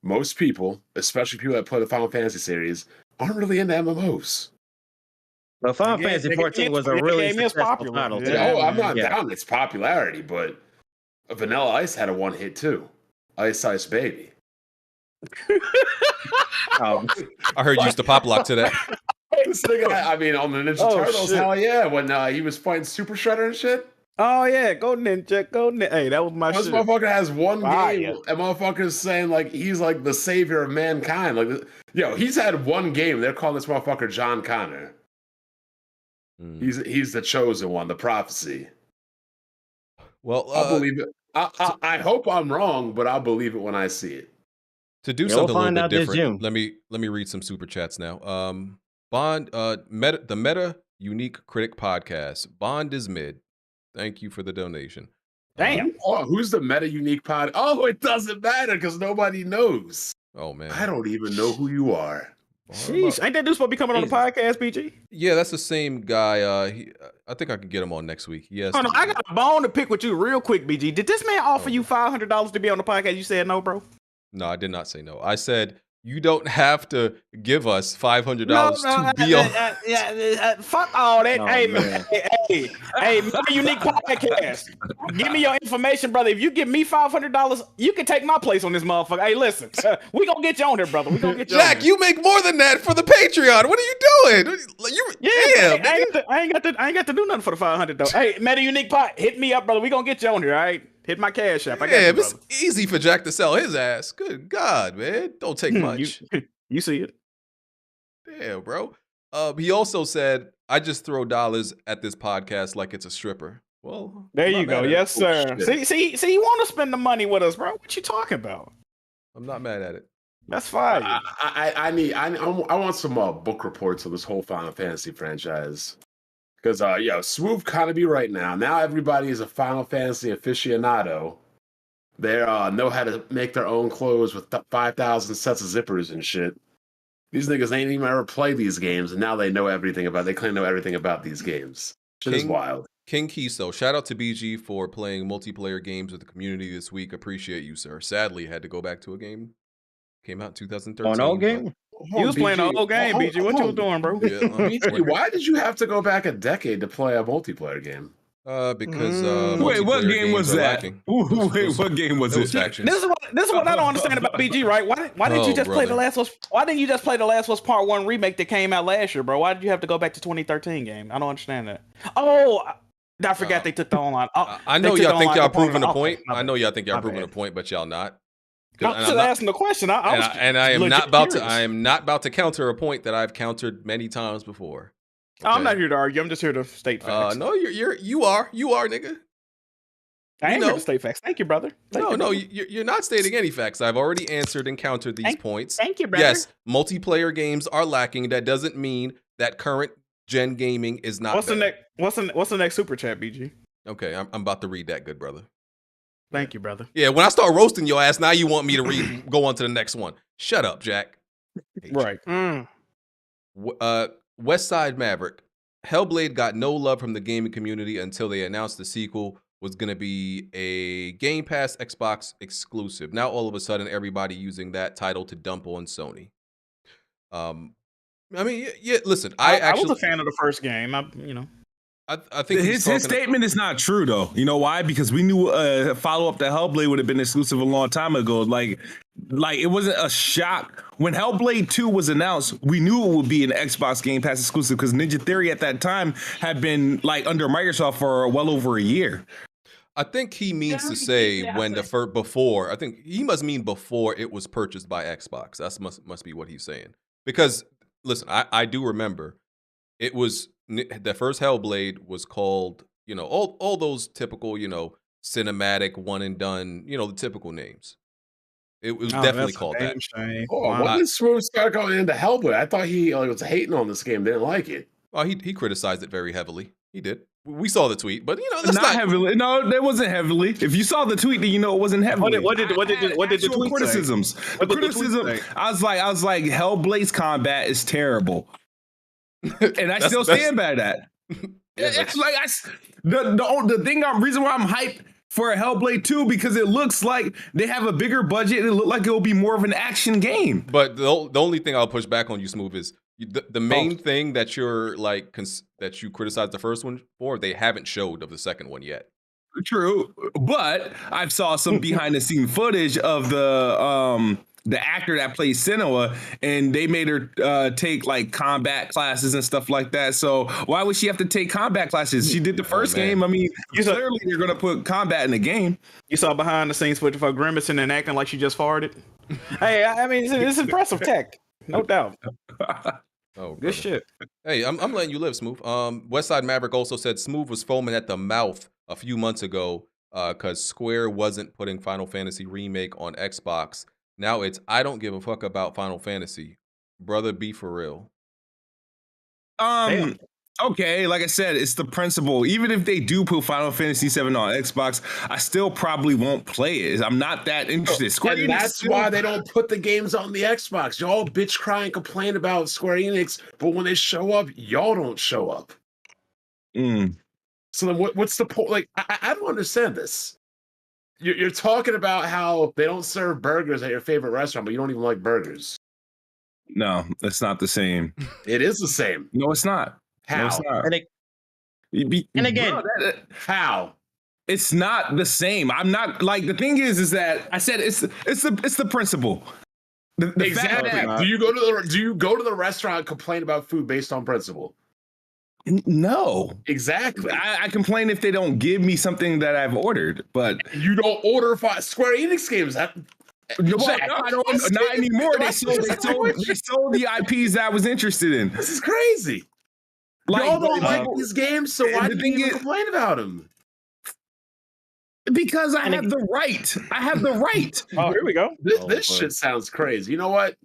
most people, especially people that play the Final Fantasy series, aren't really into MMOs. But Final Fantasy 14 was a really successful title. too. I'm not down its popularity, but Vanilla Ice had a one hit too. Ice Ice Baby. I heard you used to pop lock to that. This nigga, I mean, on the Ninja Turtles, shit. hell yeah, when he was fighting Super Shredder and shit. Oh yeah, go Ninja, go Ninja. Hey, that was my This shit. motherfucker has one Fire. game, and motherfucker's saying like he's like the savior of mankind. Like, he's had one game. They're calling this motherfucker John Connor. He's the chosen one, the prophecy. Well, I'll believe it. I hope I'm wrong, but I'll believe it when I see it. To do we'll something a find little out bit this different, June. let me read some super chats now. Bond, the Meta Unique Critic Podcast. Bond is mid. Thank you for the donation. Damn. Who's the Meta Unique Pod? Oh, it doesn't matter because nobody knows. Oh man, I don't even know who you are. Sheesh, ain't that dude supposed to be coming on the podcast, BG? Yeah, that's the same guy. I think I can get him on next week. Yes. Oh, no, I got a bone to pick with you real quick, BG. Did this man offer you $500 to be on the podcast? You said no, bro. No, I did not say no. I said you don't have to give us $500 No, to be on. Fuck all that. Oh, hey, man. hey, Meta Unique Podcast. Give me your information, brother. If you give me $500, you can take my place on this motherfucker. Hey, listen, we gonna get you on here, brother. We gonna get you. Jack, on you make more than that for the Patreon. What are you doing? Damn, I ain't got to do nothing for the 500 though. Hey, Meta Unique Pod, hit me up, brother. We gonna get you on here. All right, hit my cash app. I got you, it's brother. easy for Jack to sell his ass. Good God, man. Don't take much. You see it. Damn, bro. He also said, I just throw dollars at this podcast like it's a stripper. Well, There I'm you not go. mad at Yes, it. sir. See, you want to spend the money with us, bro? What you talking about? I'm not mad at it. That's fine. I want some book reports on this whole Final Fantasy franchise. Because Smoove kind of be right now. Now everybody is a Final Fantasy aficionado. They know how to make their own clothes with 5,000 sets of zippers and shit. These niggas ain't even ever played these games, and now they know everything about. They claim to know everything about these games. Shit is wild. King Kiso, shout out to BG for playing multiplayer games with the community this week. Appreciate you, sir. Sadly, had to go back to a game. Came out in 2013. An old game? You was playing an old game, BG. What you was doing, bro? BG, why did you have to go back a decade to play a multiplayer game? Because wait, what multiplayer game was games are that? lacking. Wait, what game was Those it? factions. This is what I don't understand about BG, right? Why didn't you just play the Last of Us? Why didn't you just play the Last of Us Part 1 remake that came out last year, bro? Why did you have to go back to 2013 game? I don't understand that. Oh, I forgot they took the online. I know y'all think y'all proving a point. My I know y'all think y'all My proving a bad. point, but y'all not. I'm just asking the question. I am not about to. I am not about to counter a point that I've countered many times before. I'm not here to argue. I'm just here to state facts. No, you are, nigga. I ain't here to state facts. Thank you, brother. You're not stating any facts. I've already answered and countered these points. Thank you, brother. Yes, multiplayer games are lacking. That doesn't mean that current gen gaming is not. What's the next super chat, BG? Okay, I'm about to read that, good brother. Thank you, brother. Yeah, when I start roasting your ass, now you want me to go on to the next one. Shut up, Jack. Right. West Side Maverick. Hellblade got no love from the gaming community until they announced the sequel was going to be a Game Pass Xbox exclusive. Now, all of a sudden, everybody using that title to dump on Sony. I mean, yeah, listen, I was a fan of the first game. I think his statement is not true though. You know why? Because we knew follow up to Hellblade would have been exclusive a long time ago. Like it wasn't a shock when Hellblade 2 was announced. We knew it would be an Xbox Game Pass exclusive because Ninja Theory at that time had been like under Microsoft for well over a year. I think he means to say when the before. I think he must mean before it was purchased by Xbox. That must be what he's saying. Because listen, I do remember it was. The first Hellblade was called, all those typical, cinematic, one and done, the typical names. It was definitely called that. When did Smoove start going into Hellblade? I thought he was hating on this game, didn't like it. Oh, he criticized it very heavily. He did. We saw the tweet, but that's not heavily. No, that wasn't heavily. If you saw the tweet, then you know it wasn't heavily. What did the tweet criticisms? say? What did the tweet say? I was like, Hellblade's combat is terrible, and I still stand by that. It's like the reason why I'm hyped for a Hellblade 2 because it looks like they have a bigger budget and it looked like it will be more of an action game. But the only thing I'll push back on you, Smoove, is the main thing that you're like that you criticized the first one for, they haven't showed of the second one yet. True, but I saw some behind the scene footage of the actor that plays Senua, and they made her take like combat classes and stuff like that. So why would she have to take combat classes? She did the first game. I mean, clearly they're gonna put combat in the game. You saw behind the scenes footage of her grimacing and acting like she just farted. Hey, I mean, it's impressive tech, no doubt. Oh, good shit. Hey, I'm letting you live, Smoove. Westside Maverick also said Smoove was foaming at the mouth a few months ago because Square wasn't putting Final Fantasy Remake on Xbox. Now it's I don't give a fuck about Final Fantasy. Brother, be for real. Okay, like I said, it's the principle. Even if they do put Final Fantasy VII on Xbox, I still probably won't play it. I'm not that interested. Square and Enix that's still... why they don't put the games on the Xbox. Y'all bitch cry and complain about Square Enix, but when they show up, y'all don't show up. So then what's the point? Like, I don't understand this. You're talking about how they don't serve burgers at your favorite restaurant, but you don't even like burgers. No, it's not the same. It is the same. No, it's not. How? No, it's not. And again, how? It's not the same. I'm not like the thing is that I said it's the principle. The exactly. Do you go to the restaurant and complain about food based on principle? No. Exactly. I complain if they don't give me something that I've ordered, but you don't order Square Enix games. I don't. Not anymore. They sold the IPs that I was interested in. This is crazy. Y'all don't like these games, so why do you complain about them? Because I have the right. I have the right. Oh, here we go. This shit sounds crazy. You know what?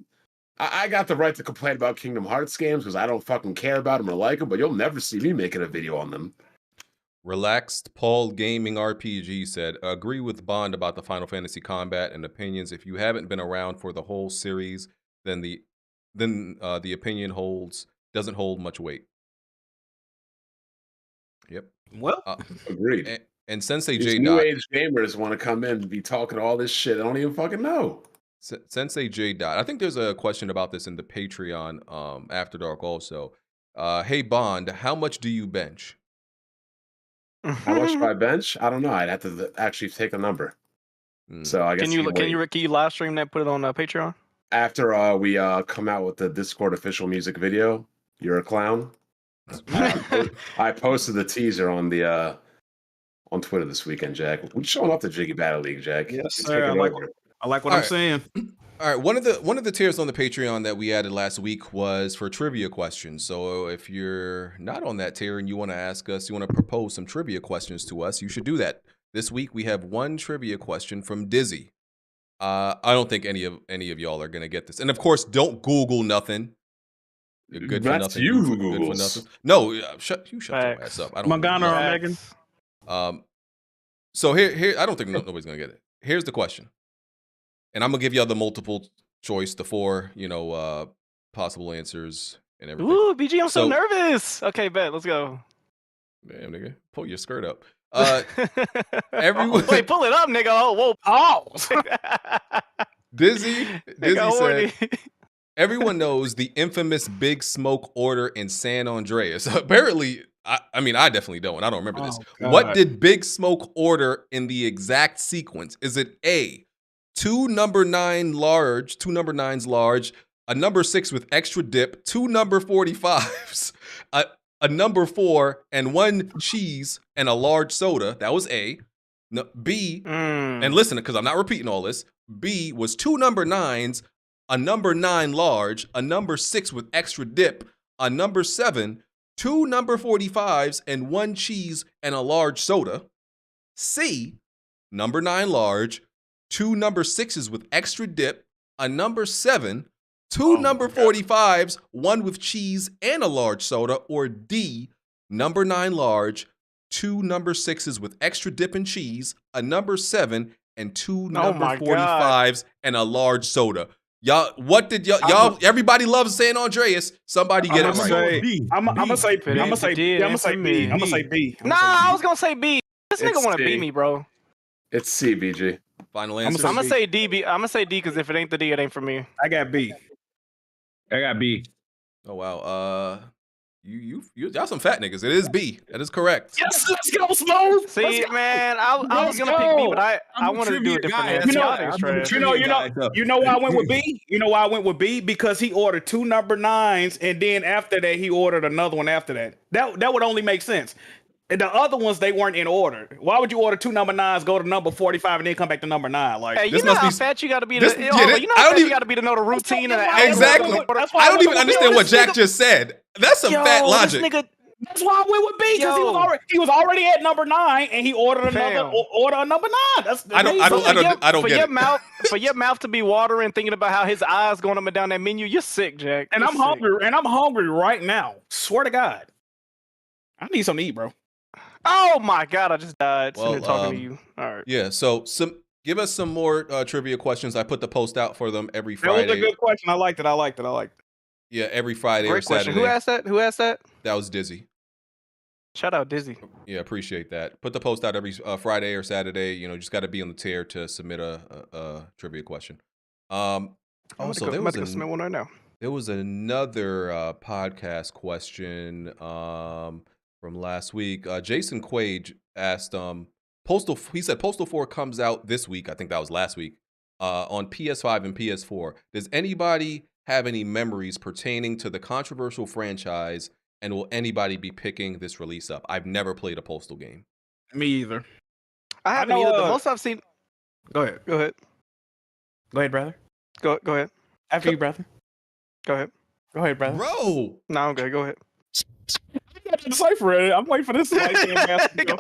I got the right to complain about Kingdom Hearts games because I don't fucking care about them or like them, but you'll never see me making a video on them. Relaxed Paul Gaming RPG said, agree with Bond about the Final Fantasy combat and opinions. If you haven't been around for the whole series, then the opinion doesn't hold much weight. Yep. Well, agreed. And Sensei These J. new age gamers want to come in and be talking all this shit. I don't even fucking know. Sensei J. I think there's a question about this in the Patreon After Dark also. Hey Bond, how much do you bench? How much do I bench? I don't know. I'd have to actually take a number. So I guess can you live stream that? Put it on Patreon after we come out with the Discord official music video. You're a clown. I posted the teaser on the on Twitter this weekend, Jack. We're showing off the Jiggy Battle League, Jack. Yes, sir. I like what I'm saying. All right, one of the tiers on the Patreon that we added last week was for trivia questions. So if you're not on that tier and you want to ask us, you want to propose some trivia questions to us, you should do that. This week we have one trivia question from Dizzy. I don't think any of y'all are gonna get this, and of course, don't Google nothing. You're good for nothing. You who good for Googles. nothing. No, shut your ass up. I don't. Magana or Megan. So here, I don't think nobody's gonna get it. Here's the question. And I'm gonna give y'all the multiple choice, the 4, possible answers and everything. Ooh, BG, I'm so nervous. Okay, bet. Let's go. Damn, nigga, pull your skirt up. Everyone, wait, pull it up, nigga. Oh, whoa, pause. Dizzy said, everyone knows the infamous Big Smoke order in San Andreas. Apparently, I mean, I definitely don't. I don't remember this. What did Big Smoke order in the exact sequence? Is it A, 2 number 9s large, a number 6 with extra dip, 2 number 45s, a number 4, and 1 cheese and a large soda? That was A. No, B, and listen, because I'm not repeating all this. B was 2 number 9s, a number 9 large, a number 6 with extra dip, a number 7, 2 number 45s, and 1 cheese and a large soda. C, number 9 large, 2 number 6s with extra dip, a number 7, 2 number 45s, 1 with cheese and a large soda, or D, number 9 large, 2 number 6s with extra dip and cheese, a number 7, and 2 number 45s and a large soda. Y'all, what did y'all? Everybody loves San Andreas. Somebody get it right. I'm gonna say B. I'm gonna say B. Nah, I was gonna say B. This nigga want to beat me, bro. It's C, BG. Final answer. I'm gonna say D. I'm gonna say D because if it ain't the D, it ain't for me. I got B. I got B. Oh wow. Y'all some fat niggas. It is B. That is correct. Yes, let's go, Smoove. See, man, I was gonna pick B, but I wanted to do a different answer. You know why I went with B? You know why I went with B? Because he ordered 2 number 9s, and then after that, he ordered another one after that. That would only make sense. And the other ones, they weren't in order. Why would you order 2 number 9s, go to number 45, and then come back to number 9? Like, hey, you know how fat you got to be to know the routine and the exactly. I don't even understand what Jack just said. That's some fat logic. That's why I went with B, because he was already at number 9, and he ordered a number 9. I don't get it. For your mouth to be watering, thinking about how his eyes going up and down that menu, you're sick, Jack. And I'm hungry right now. Swear to God, I need something to eat, bro. Oh my God, I just died Well, talking to you. All right. Yeah, so give us some more trivia questions. I put the post out for them every Friday. That was a good question. I liked it. Yeah, every Friday Great or Saturday. question. Who asked that? That was Dizzy. Shout out Dizzy. Yeah, appreciate that. Put the post out every Friday or Saturday. You know, just got to be on the tier to submit a trivia question. Also, there was submit one right now. There was another podcast question from last week. Jason Quage asked, he said Postal 4 comes out this week. I think that was last week on PS5 and PS4. Does anybody have any memories pertaining to the controversial franchise, and will anybody be picking this release up? I've never played a Postal game. Me either. I haven't either. The most I've seen. Go ahead. Go ahead, brother. Go ahead. After you, brother. Go ahead. Go ahead, brother. Bro. No, I'm good. Go ahead. I got to decipher it. I'm waiting for this. Go ahead, nigga.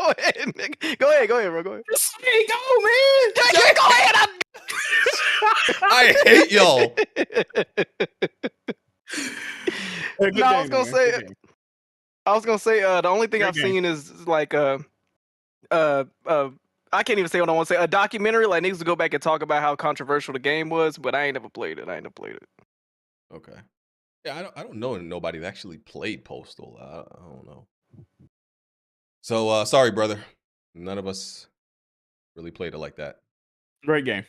Go ahead, bro. Go ahead. Just say go, man. Go ahead. I hate y'all. No, I was gonna say the only thing I've seen is like I can't even say what I want to say. A documentary, like niggas to go back and talk about how controversial the game was, but I ain't never played it. Okay. Yeah, I don't know nobody that actually played Postal. I don't know. So sorry, brother. None of us really played it like that. Great game.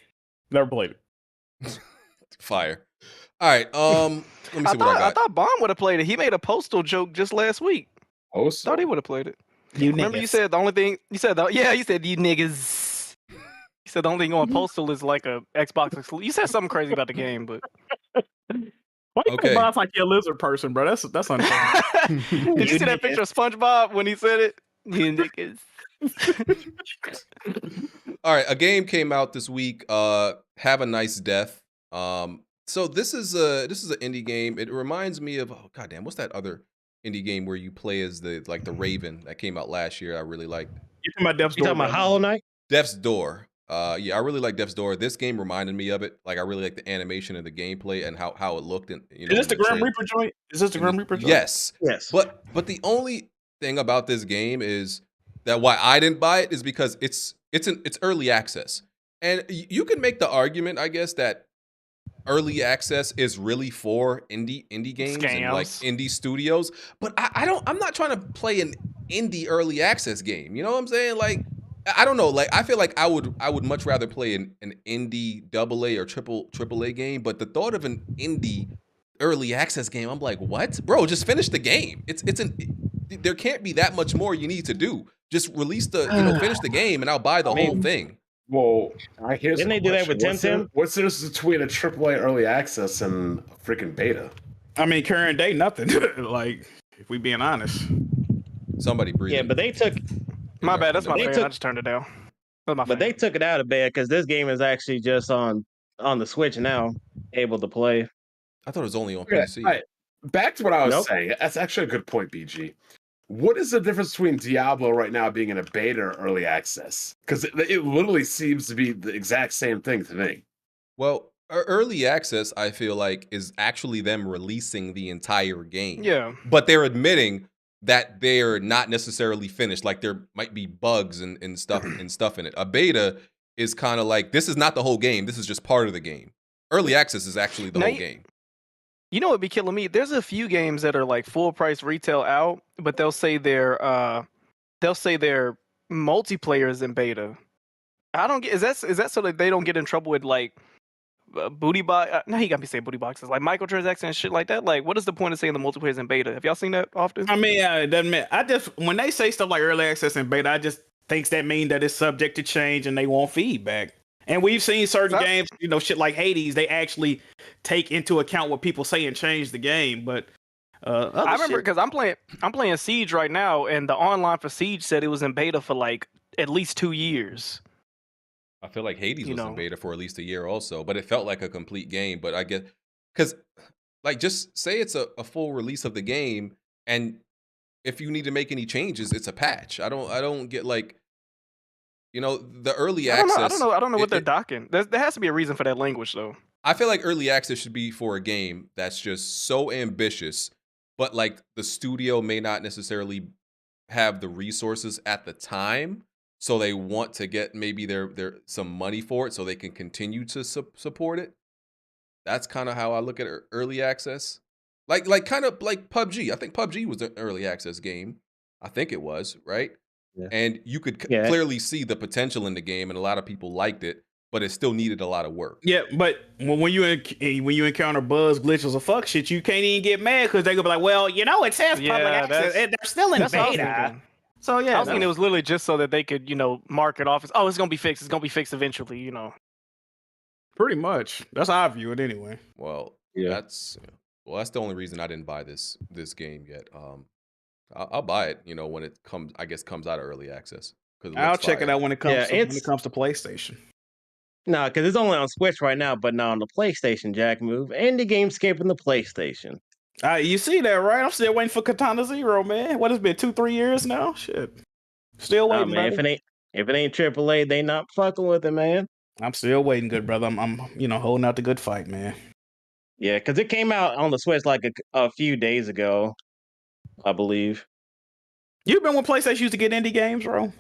Never played it. Fire. All right. Let me see what I got. I thought Bond would have played it. He made a Postal joke just last week. Postal? Thought he would have played it. You Remember niggas. you said the only thing you said you niggas. You said the only thing on Postal is like a Xbox exclusive. You said something crazy about the game, but why you Okay. boss like you're a lizard person, bro? That's unfair. did you see that picture of SpongeBob when he said it? You niggas. All right, a game came out this week. Have a Nice Death. So this is an indie game. It reminds me of goddamn, what's that other indie game where you play as the Raven that came out last year? I really liked. You talking about Death's Door? You talking about Hollow Knight? Death's Door. Yeah, I really like Death's Door. This game reminded me of it. Like I really like the animation and the gameplay and how it looked. And Is this the Grim Reaper joint? Is this the Grim Reaper joint? Yes. Yes. But the only thing about this game is that why I didn't buy it is because it's early access. And you can make the argument, I guess, that early access is really for indie games and like indie studios. But I'm not trying to play an indie early access game. You know what I'm saying? Like, I don't know. Like, I feel like I would much rather play an indie AA or triple A game. But the thought of an indie early access game, I'm like, what, bro? Just finish the game. There can't be that much more you need to do. Just release finish the game, and I'll buy the whole thing. Well, here's Didn't they do that with Temtem? What's the difference between a AAA early access and a freaking beta? I mean, current day, nothing. Like, if we being honest. Somebody breathe. Yeah, but they took. My bad. That's my bad. I just turned it down. But they took it out of bed because this game is actually just on the Switch now, able to play. I thought it was only on PC. All right. Back to what I was saying. That's actually a good point, BG. What is the difference between Diablo right now being in a beta or early access? Because it literally seems to be the exact same thing to me. Well, early access, I feel like, is actually them releasing the entire game. Yeah. But they're admitting that they're not necessarily finished. Like there might be bugs and stuff in it. A beta is kind of like, this is not the whole game. This is just part of the game. Early access is actually the whole game. You know what'd be killing me? There's a few games that are like full price retail out, but they'll say their multiplayer is in beta. I don't get. Is that so that they don't get in trouble with like booty box? No, he got me saying booty boxes, like microtransactions and shit like that. Like, what is the point of saying the multiplayer is in beta? Have y'all seen that often? I mean, it doesn't mean. I just when they say stuff like early access and beta, I just thinks that mean that it's subject to change and they want feedback. And we've seen certain games, shit like Hades, they actually take into account what people say and change the game. But I remember because I'm playing Siege right now, and the online for Siege said it was in beta for like at least 2 years. I feel like Hades was in beta for at least a year also, but it felt like a complete game. But I get, because like just say it's a full release of the game, and if you need to make any changes, it's a patch. I don't get like, the early access. I don't know what they're docking. There has to be a reason for that language though. I feel like early access should be for a game that's just so ambitious, but like the studio may not necessarily have the resources at the time, so they want to get maybe their some money for it so they can continue to support it. That's kind of how I look at early access. Like kind of like PUBG. I think PUBG was an early access game. I think it was, right? Yeah. And you could clearly see the potential in the game, and a lot of people liked it, but it still needed a lot of work. Yeah, but when you encounter bugs, glitches, or fuck shit, you can't even get mad because they're gonna be like, well, it says public access, and they're still in beta. So yeah, I was thinking it was literally just so that they could, mark it off as, oh, it's gonna be fixed. It's gonna be fixed eventually, Pretty much. That's how I view it anyway. Well, that's the only reason I didn't buy this game yet. I'll buy it, when it comes out of early access. I'll check it out when it comes to PlayStation. No, because it's only on Switch right now, but not on the PlayStation, Jack Move. Indie Gamescape in the PlayStation. You see that, right? I'm still waiting for Katana Zero, man. What has it been 2-3 years now? Shit. Still waiting, man. If it ain't AAA, they not fucking with it, man. I'm still waiting, good brother. I'm holding out the good fight, man. Yeah, because it came out on the Switch like a few days ago, I believe. You've been when PlayStation used to get indie games, bro?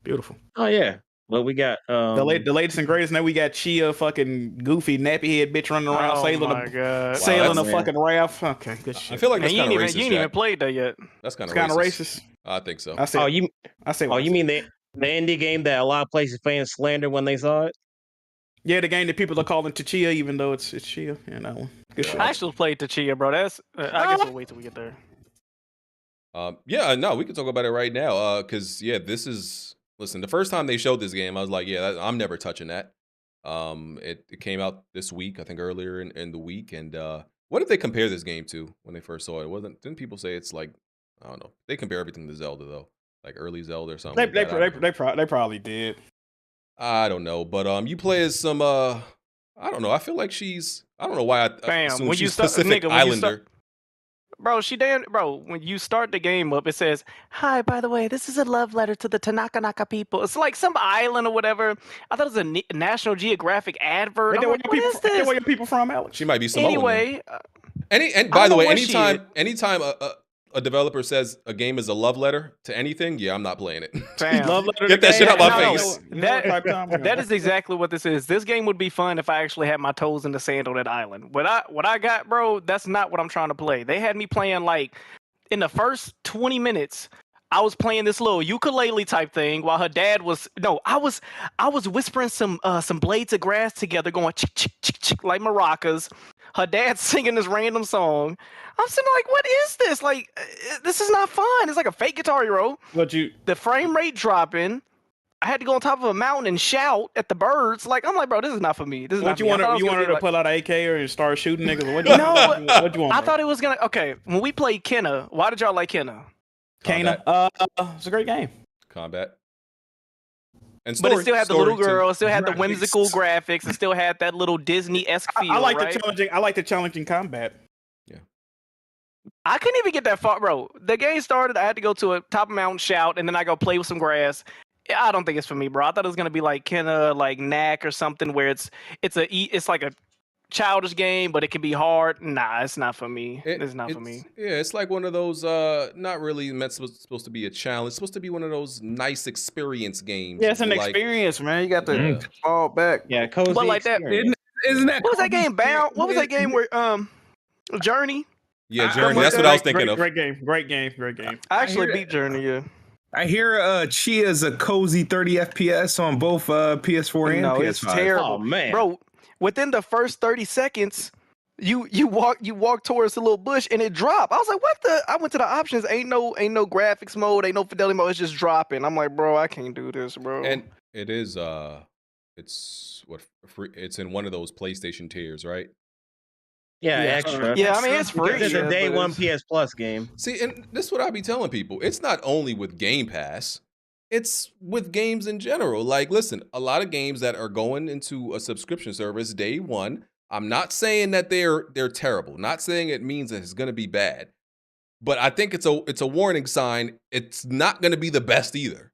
Beautiful. Oh yeah. Well, we got the latest and greatest. Now we got Tchia, fucking goofy nappy head bitch running around sailing a fucking raft. Okay, good shit. I feel like that's kind of racist. You ain't even played that yet. That's kind of racist. I think so. You mean the indie game that a lot of PlayStation fans slandered when they saw it? Yeah, the game that people are calling Tchia, even though it's Tchia. Yeah, that one. Good shit. I actually played Tchia, bro. That's I guess we'll wait till we get there. We can talk about it right now. Because this is. Listen, the first time they showed this game, I was like, I'm never touching that. It came out this week, I think earlier in the week. And what did they compare this game to when they first saw it? Didn't people say it's like, I don't know. They compare everything to Zelda, though. Like early Zelda or something. They probably did. I don't know. But you play as some, I don't know. I feel like I don't know why I assume she's Pacific Islander. Bro, when you start the game up, it says, hi, by the way, this is a love letter to the Tanaka people. It's like some island or whatever. I thought it was a National Geographic advert. Where your people from, Alex? She might be Samoan. Anyway. And by the way, anytime a developer says a game is a love letter to anything, I'm not playing it. Get that shit out my face. That is exactly what this is. This game would be fun if I actually had my toes in the sand on that island. What I got, bro, that's not what I'm trying to play. They had me playing like in the first 20 minutes. I was playing this little ukulele type thing while her dad was I was whispering some blades of grass together, going chick chick chick chick like maracas. Her dad's singing this random song. I'm sitting like, what is this? Like, this is not fun. It's like a fake Guitar Hero. The frame rate dropping. I had to go on top of a mountain and shout at the birds. Like, I'm like, bro, this is not for me. This is not you wanted to pull out an AK or start shooting niggas? What you want? I thought it was gonna. Okay, when we played Kenna, why did y'all like Kenna? It's a great game. Combat. And but it still had the little girl, it still had the whimsical graphics, it still had that little Disney-esque feel. I like the challenging combat. Yeah. I couldn't even get that far, bro. The game started, I had to go to a top of mountain, shout, and then I go play with some grass. I don't think it's for me, bro. I thought it was gonna be like Kenna, like Knack or something, where it's like a childish game, but it can be hard. Nah, it's not for me. It's not for me. Yeah, it's like one of those not really supposed to be a challenge. It's supposed to be one of those nice experience games. Yeah, it's an like, experience, man. You got to fall back. Yeah, cozy. But like that, Isn't that what was that game? Bound? What was that game where Journey? Yeah, Journey. That's what I was thinking of. Great game. I actually beat Journey. Yeah. I hear Tchia is a cozy 30 FPS on both PS4 and No, PS5. it's terrible, Oh man, bro. Within the first 30 seconds, you walk towards the little bush and it dropped. I was like, what the? I went to the options. Ain't no graphics mode. Ain't no fidelity mode. It's just dropping. I'm like, bro, I can't do this, bro. And it is it's free. It's in one of those PlayStation tiers, right? yeah, extra. Yeah, I mean it's free. It's a day but one it's- PS Plus game. See, and this is what I be telling people. It's not only with Game Pass, it's with games in general. Like, listen, a lot of games that are going into a subscription service day one, I'm not saying that they're terrible. Not saying it means that it's going to be bad. But I think it's a warning sign. It's not going to be the best either.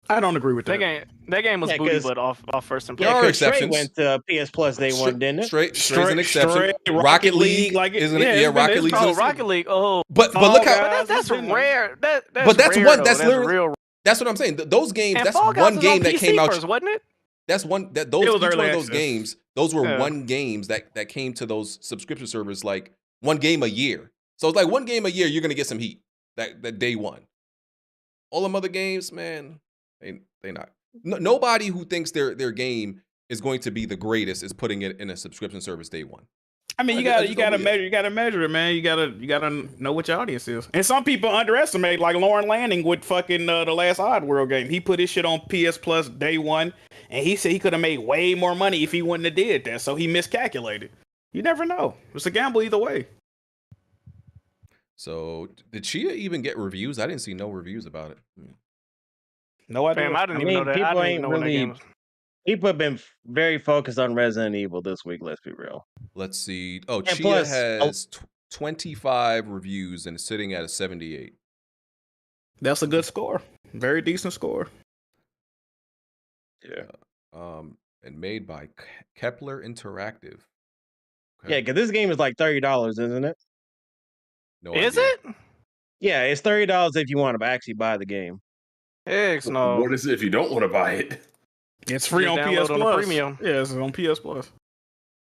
I don't agree with that. That game was Yeah, booty, 'cause- but off first There impression. are Yeah, 'cause Stray exceptions. went to PS Plus day one, didn't it? Stray's an exception. Straight, Rocket League, like isn't it? Yeah, Rocket League. Oh, Rocket League. Oh, But look how. but that's rare. That's But that's rare, one. though. That's literally. real. That's what I'm saying. Those games. And That's Fall Guys one was game on that PC came out. first, wasn't it? That's one that those It was each one early of those access. games. Those were Yeah. one games that came to those subscription servers like one game a year. So it's like one game a year. You're gonna get some heat that day one. All them other games, man, they not. Nobody who thinks their game is going to be the greatest is putting it in a subscription service day one. I mean, you gotta measure it, man. You gotta know what your audience is. And some people underestimate, like Lauren Lanning with fucking the last Oddworld game. He put his shit on PS Plus day one, and he said he could have made way more money if he wouldn't have did that. So he miscalculated. You never know. It's a gamble either way. So did Tchia even get reviews? I didn't see no reviews about it. No idea. Damn, I didn't even know that. I People didn't even ain't know when that really. game was. People have been very focused on Resident Evil this week. Let's be real. Let's see. Oh, And Tchia plus- has 25 reviews and is sitting at a 78. That's a good score. Very decent score. Yeah. And made by Kepler Interactive. Yeah, because this game is like $30, isn't it? No Is idea. it? Yeah, it's $30 if you want to actually buy the game. X no. What is it if you don't want to buy it? It's free Just on download PS on the Plus. premium. Yeah, it's on PS Plus.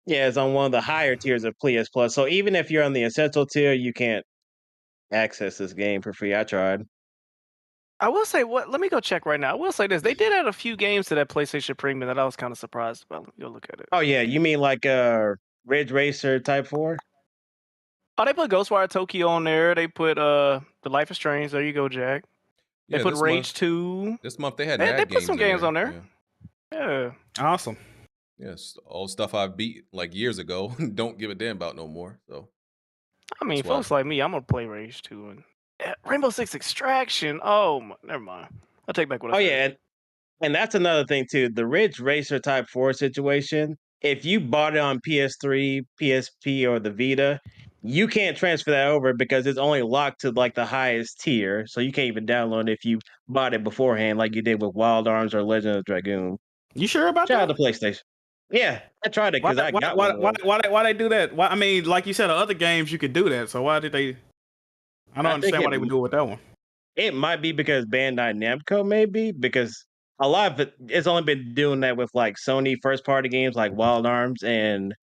Yeah, it's on one of the higher tiers of PS Plus. So even if you're on the essential tier, you can't access this game for free. I tried. I will say what. Let me go check right now. I will say this: they did add a few games to that PlayStation Premium that I was kind of surprised about. Let me go look at it. Oh yeah, you mean like Ridge Racer Type 4? Oh, they put Ghostwire Tokyo on there. They put The Life is Strange. There you go, Jack. They Yeah, put this Rage month- 2. This month they had They mad put some in games on there. Yeah. Yeah. Awesome. Yes, all stuff I beat like years ago. Don't give a damn about no more. So I mean, That's why. folks like me, I'm gonna play Rage 2 and Rainbow Six Extraction. Oh, never mind. I'll take back what I Oh said. yeah, and that's another thing too. The Ridge Racer Type 4 situation. If you bought it on PS3, PSP, or the Vita, you can't transfer that over because it's only locked to like the highest tier. So you can't even download it if you bought it beforehand, like you did with Wild Arms or Legend of Dragoon. You sure about Shout that? out to PlayStation. Yeah, I tried it because I got one. of those. Why they do that? Why, I mean, like you said, other games you could do that. So why did they? I don't I understand think why they would do it with that one. It might be because Bandai Namco, maybe because a lot of it's only been doing that with like Sony first party games like Wild Arms and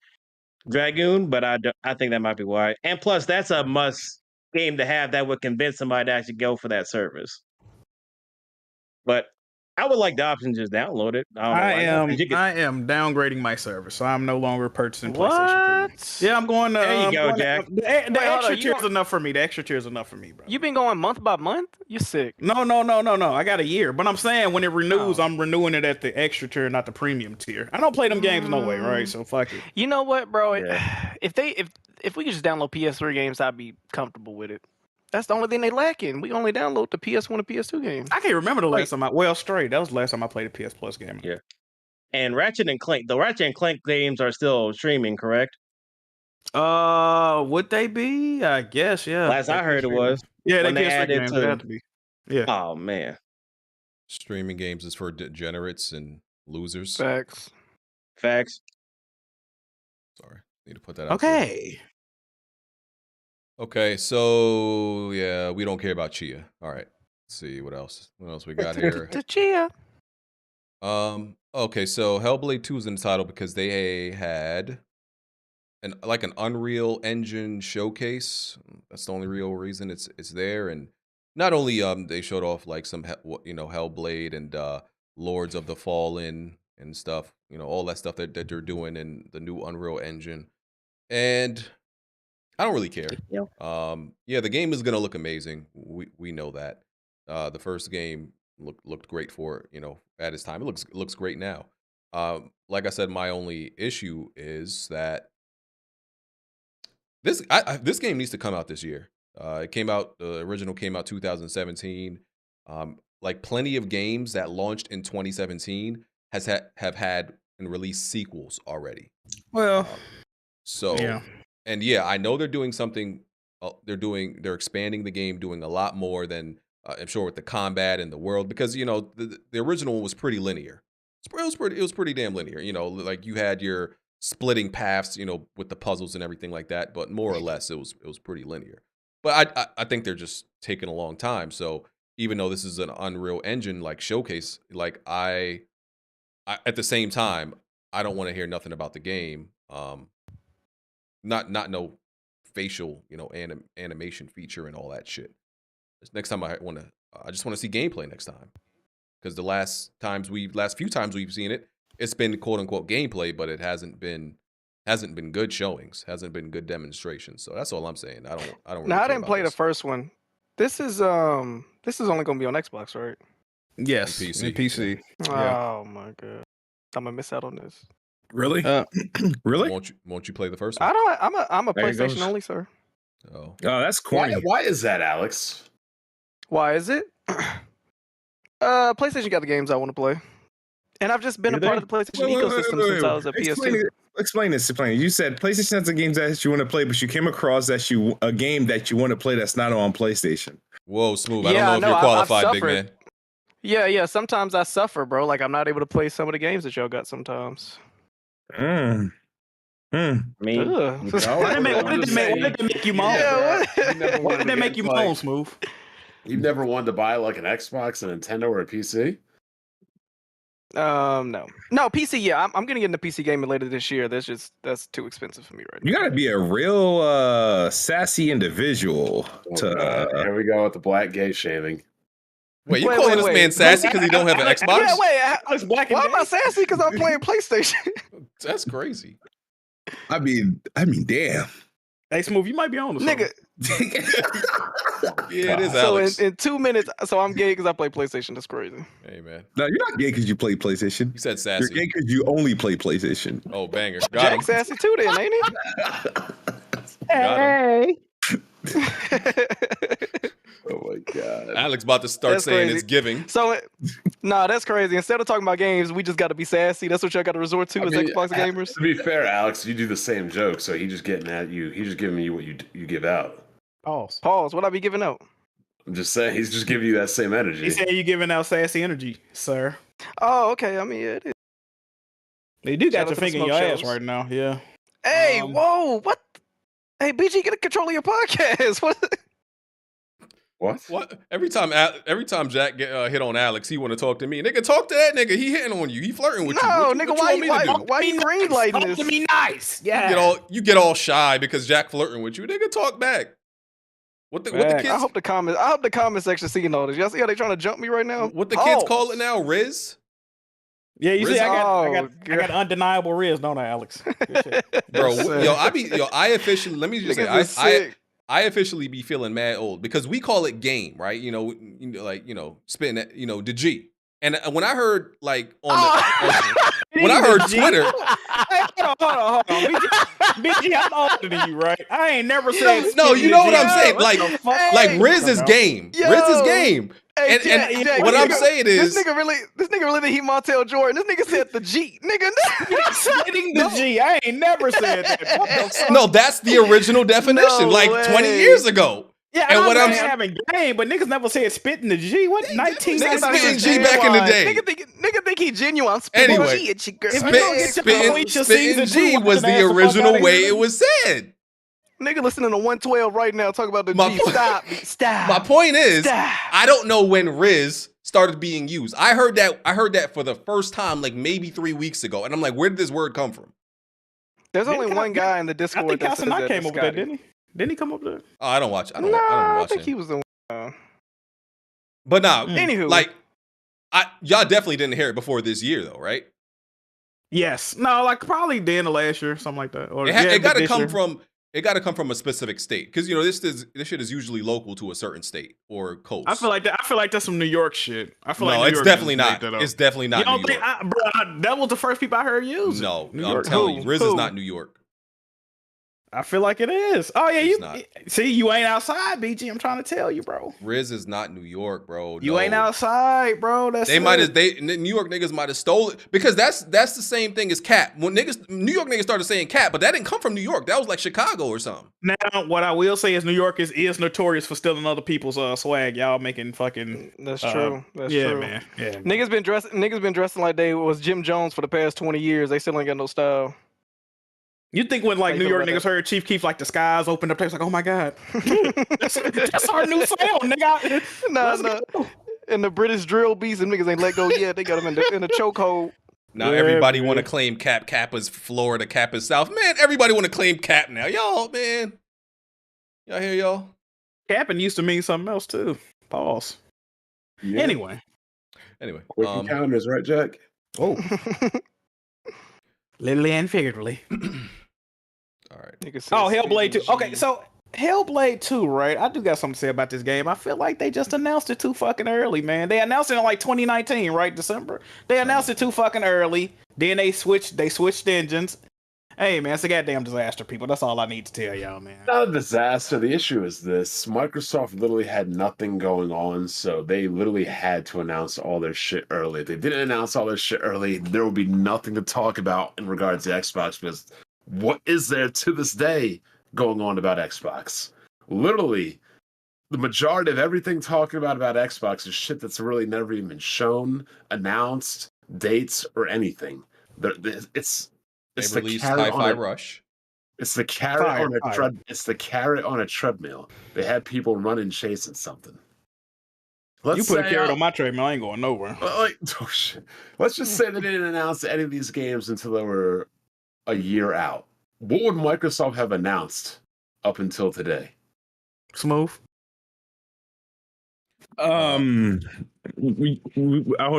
Dragoon, but I think that might be why. And plus, that's a must game to have that would convince somebody to actually go for that service. But I would like the option to just download it. I don't know why not, 'cause you can- I am downgrading my service, so I'm no longer purchasing PlayStation Premium. What? Yeah, I'm going to. There you I'm go, going to- Jack. The Wait, hold extra on, you tier is don't- enough for me. The extra tier is enough for me, bro. You been going month by month? You sick? No. I got a year, but I'm saying when it renews, I'm renewing it at the extra tier, not the premium tier. I don't play them games no way, right? So fuck it. You know what, bro? Yeah. If we could just download PS3 games, I'd be comfortable with it. That's the only thing they lacking. We only download the PS1 and PS2 games. I can't remember the last time Stray. That was the last time I played a PS Plus game. Yeah. And Ratchet and Clank, the Ratchet and Clank games are still streaming, correct? Would they be? I guess, yeah. Last I heard it was. Yeah, when they they PS3 added games. to- They have to be. Yeah. Oh man. Streaming games is for degenerates and losers. Facts. Sorry, need to put that out there. Okay, so yeah, we don't care about Tchia. All right, let's see what else. What else we got here? Tchia. Okay, so Hellblade 2 is in the title because they had an Unreal Engine showcase. That's the only real reason it's there. And not only they showed off like some Hellblade and Lords of the Fallen and stuff, all that stuff that they're doing in the new Unreal Engine. And I don't really care. Yeah, the game is gonna look amazing. We know that. The first game looked great for at its time. It looks great now. Like I said, my only issue is that this game needs to come out this year. The original came out 2017. Like plenty of games that launched in 2017 have had and released sequels already. Well, yeah. And yeah, I know they're doing something. They're expanding the game, doing a lot more than I'm sure with the combat and the world, because the original one was pretty linear. It was pretty damn linear. Like you had your splitting paths, with the puzzles and everything like that. But more or less, it was pretty linear. But I think they're just taking a long time. So even though this is an Unreal Engine like showcase, like I at the same time, I don't want to hear nothing about the game. Not no facial, animation feature and all that shit. Next time I just want to see gameplay next time, because the last few times we've seen it, it's been quote unquote gameplay, but it hasn't been good showings, hasn't been good demonstrations. So that's all I'm saying. I don't. Really No, I didn't play the first one. This is only gonna be on Xbox, right? Yes, and PC. Oh my god, I'm gonna miss out on this. Really? Really? Won't you play the first one? I'm a PlayStation only, sir. Oh, that's corny. Why is that, Alex? Why is it? PlayStation got the games I want to play, and I've just been a part of the PlayStation ecosystem since I was a PS2. Explain this. You said PlayStation has the games that you want to play, but you came across a game that you want to play that's not on PlayStation. Whoa, Smoove! I don't know if you're qualified, big man. Yeah. Sometimes I suffer, bro. Like I'm not able to play some of the games that y'all got sometimes. Me. What did they make you moan? What did they make you moan, Smoove? You've never wanted to buy like an Xbox, a Nintendo, or a PC? No PC. Yeah, I'm gonna get into PC gaming later this year. That's too expensive for me right now. You gotta be a real sassy individual. Here we go with the black gay shaming. Wait, you calling this man sassy because he don't have an Xbox? Yeah, wait. Why am I sassy? Because I'm playing PlayStation. That's crazy. I mean, damn. Hey, Smoove, you might be on the nigga. Yeah, it is Alex. So in 2 minutes, so I'm gay because I play PlayStation. That's crazy. Hey, man. No, you're not gay because you play PlayStation. You said sassy. You're gay because you only play PlayStation. Oh, banger. Got him. Sassy too, then, ain't he? Hey. Oh my god. Alex about to start saying it's giving. So, that's crazy. Instead of talking about games, we just got to be sassy. That's what y'all got to resort to as Xbox gamers. To be fair, Alex, you do the same joke, so he's just getting at you. He's just giving you what you give out. Pause. What I be giving out? I'm just saying, he's just giving you that same energy. He said you giving out sassy energy, sir. Oh, okay. I mean, yeah, it is. They do got your finger in your ass right now. Yeah. Hey, whoa! What? Hey, BG, get a control of your podcast. What? Every time Jack hit on Alex, he want to talk to me. Nigga, talk to that nigga. He hitting on you. He flirting with you. No, nigga, why you greenlighting this? Talk to me nice. Yeah. You get all shy because Jack flirting with you. Nigga, talk back. What the kids? I hope the comment section seeing all this. Y'all see how they trying to jump me right now? What the kids call it now? Riz? Yeah, you see, I got undeniable Riz, don't I, Alex? Bro, I officially, let me just say, I officially be feeling mad old because we call it game, right? Spitting that, the G. And when I heard when I heard Twitter, hold on, BG, I'm older than you, right? I ain't never said. No, you know what I'm saying. Like Riz is game. Riz is game. Hey, and what I'm saying is, this nigga really think he Montel Jordan. This nigga said the G, nigga. Hitting the G. I ain't never said that. No, that's the original definition, 20 years ago. Yeah, And and what I'm having game, but niggas never said spitting the G. What? spitting 1990 G back in the day. Nigga think he genuine. I'm spitting Anyway, G at your girl. If you don't get your Felicia spitting season G 2, was the original way it was said. Nigga listening to 112 right now talk about the My G. point- Stop. My point is, Stop. I don't know when Riz started being used. I heard that for the first time like maybe 3 weeks ago, and I'm like, where did this word come from? There's only one guy in the I Discord think that says Casanat that. came up with that, didn't he? Didn't he come up with that? Oh, I don't watch. I don't I watch think it. he was the But nah, Anywho. like, y'all definitely didn't hear it before this year, though, right? Yes. No, like probably the end of last year, something like that. Or It got to come from. It got to come from a specific state, because you know this shit is usually local to a certain state or coast. I feel like that's some New York shit. I feel no, like New it's York definitely niggas not. made that up. It's definitely not You don't New think, York. that was the first people I heard use it. No, New I'm York. telling you, Who? Riz is Who? not New York. I feel like it is. Oh yeah, It's you not. see, you ain't outside, BG. I'm trying to tell you, bro. Riz is not New York, bro. You No. ain't outside, bro. That's They it. might have. New York niggas might have stole it, because that's the same thing as Cap. When New York niggas started saying Cap, but that didn't come from New York. That was like Chicago or something. Now, what I will say is New York is notorious for stealing other people's swag. Y'all making fucking. That's true. That's yeah, true. man. Yeah, man. Niggas been dressing like they was Jim Jones for the past 20 years. They still ain't got no style. You think when like How you New feel York about niggas heard Chief Keef, like the skies opened up, they was like, oh my god, that's our new sound, nigga. No. And the British drill beats, them niggas ain't let go yet. They got them in the chokehold. Now Yeah, everybody man. want to claim Cap. Cap is Florida. Cap is South. Man, everybody want to claim Cap now. Y'all, man. Y'all hear y'all? Capping used to mean something else too. Pause. Yeah. Anyway, Quick encounters, right, Jack? oh, literally and figuratively. All right. Oh, Hellblade 2. Okay, so Hellblade 2, right? I do got something to say about this game. I feel like they just announced it too fucking early, man. They announced it in like 2019, right? December. They announced it too fucking early. Then they switched engines. Hey, man, it's a goddamn disaster, people. That's all I need to tell y'all, man. Not a disaster. The issue is this: Microsoft literally had nothing going on, so they literally had to announce all their shit early. If they didn't announce all their shit early, there would be nothing to talk about in regards to Xbox, because what is there to this day going on about Xbox? Literally, the majority of everything talking about Xbox is shit that's really never even been shown, announced, dates, or anything. They the released carrot Hi-Fi on Rush. It's the carrot Fire, on a fire. It's the carrot on a treadmill. They had people running chasing something. Let's You put a say, carrot on my treadmill, I ain't going nowhere. oh, shit. Let's just say they didn't announce any of these games until they were a year out. What would Microsoft have announced up until today? Smoove. Hold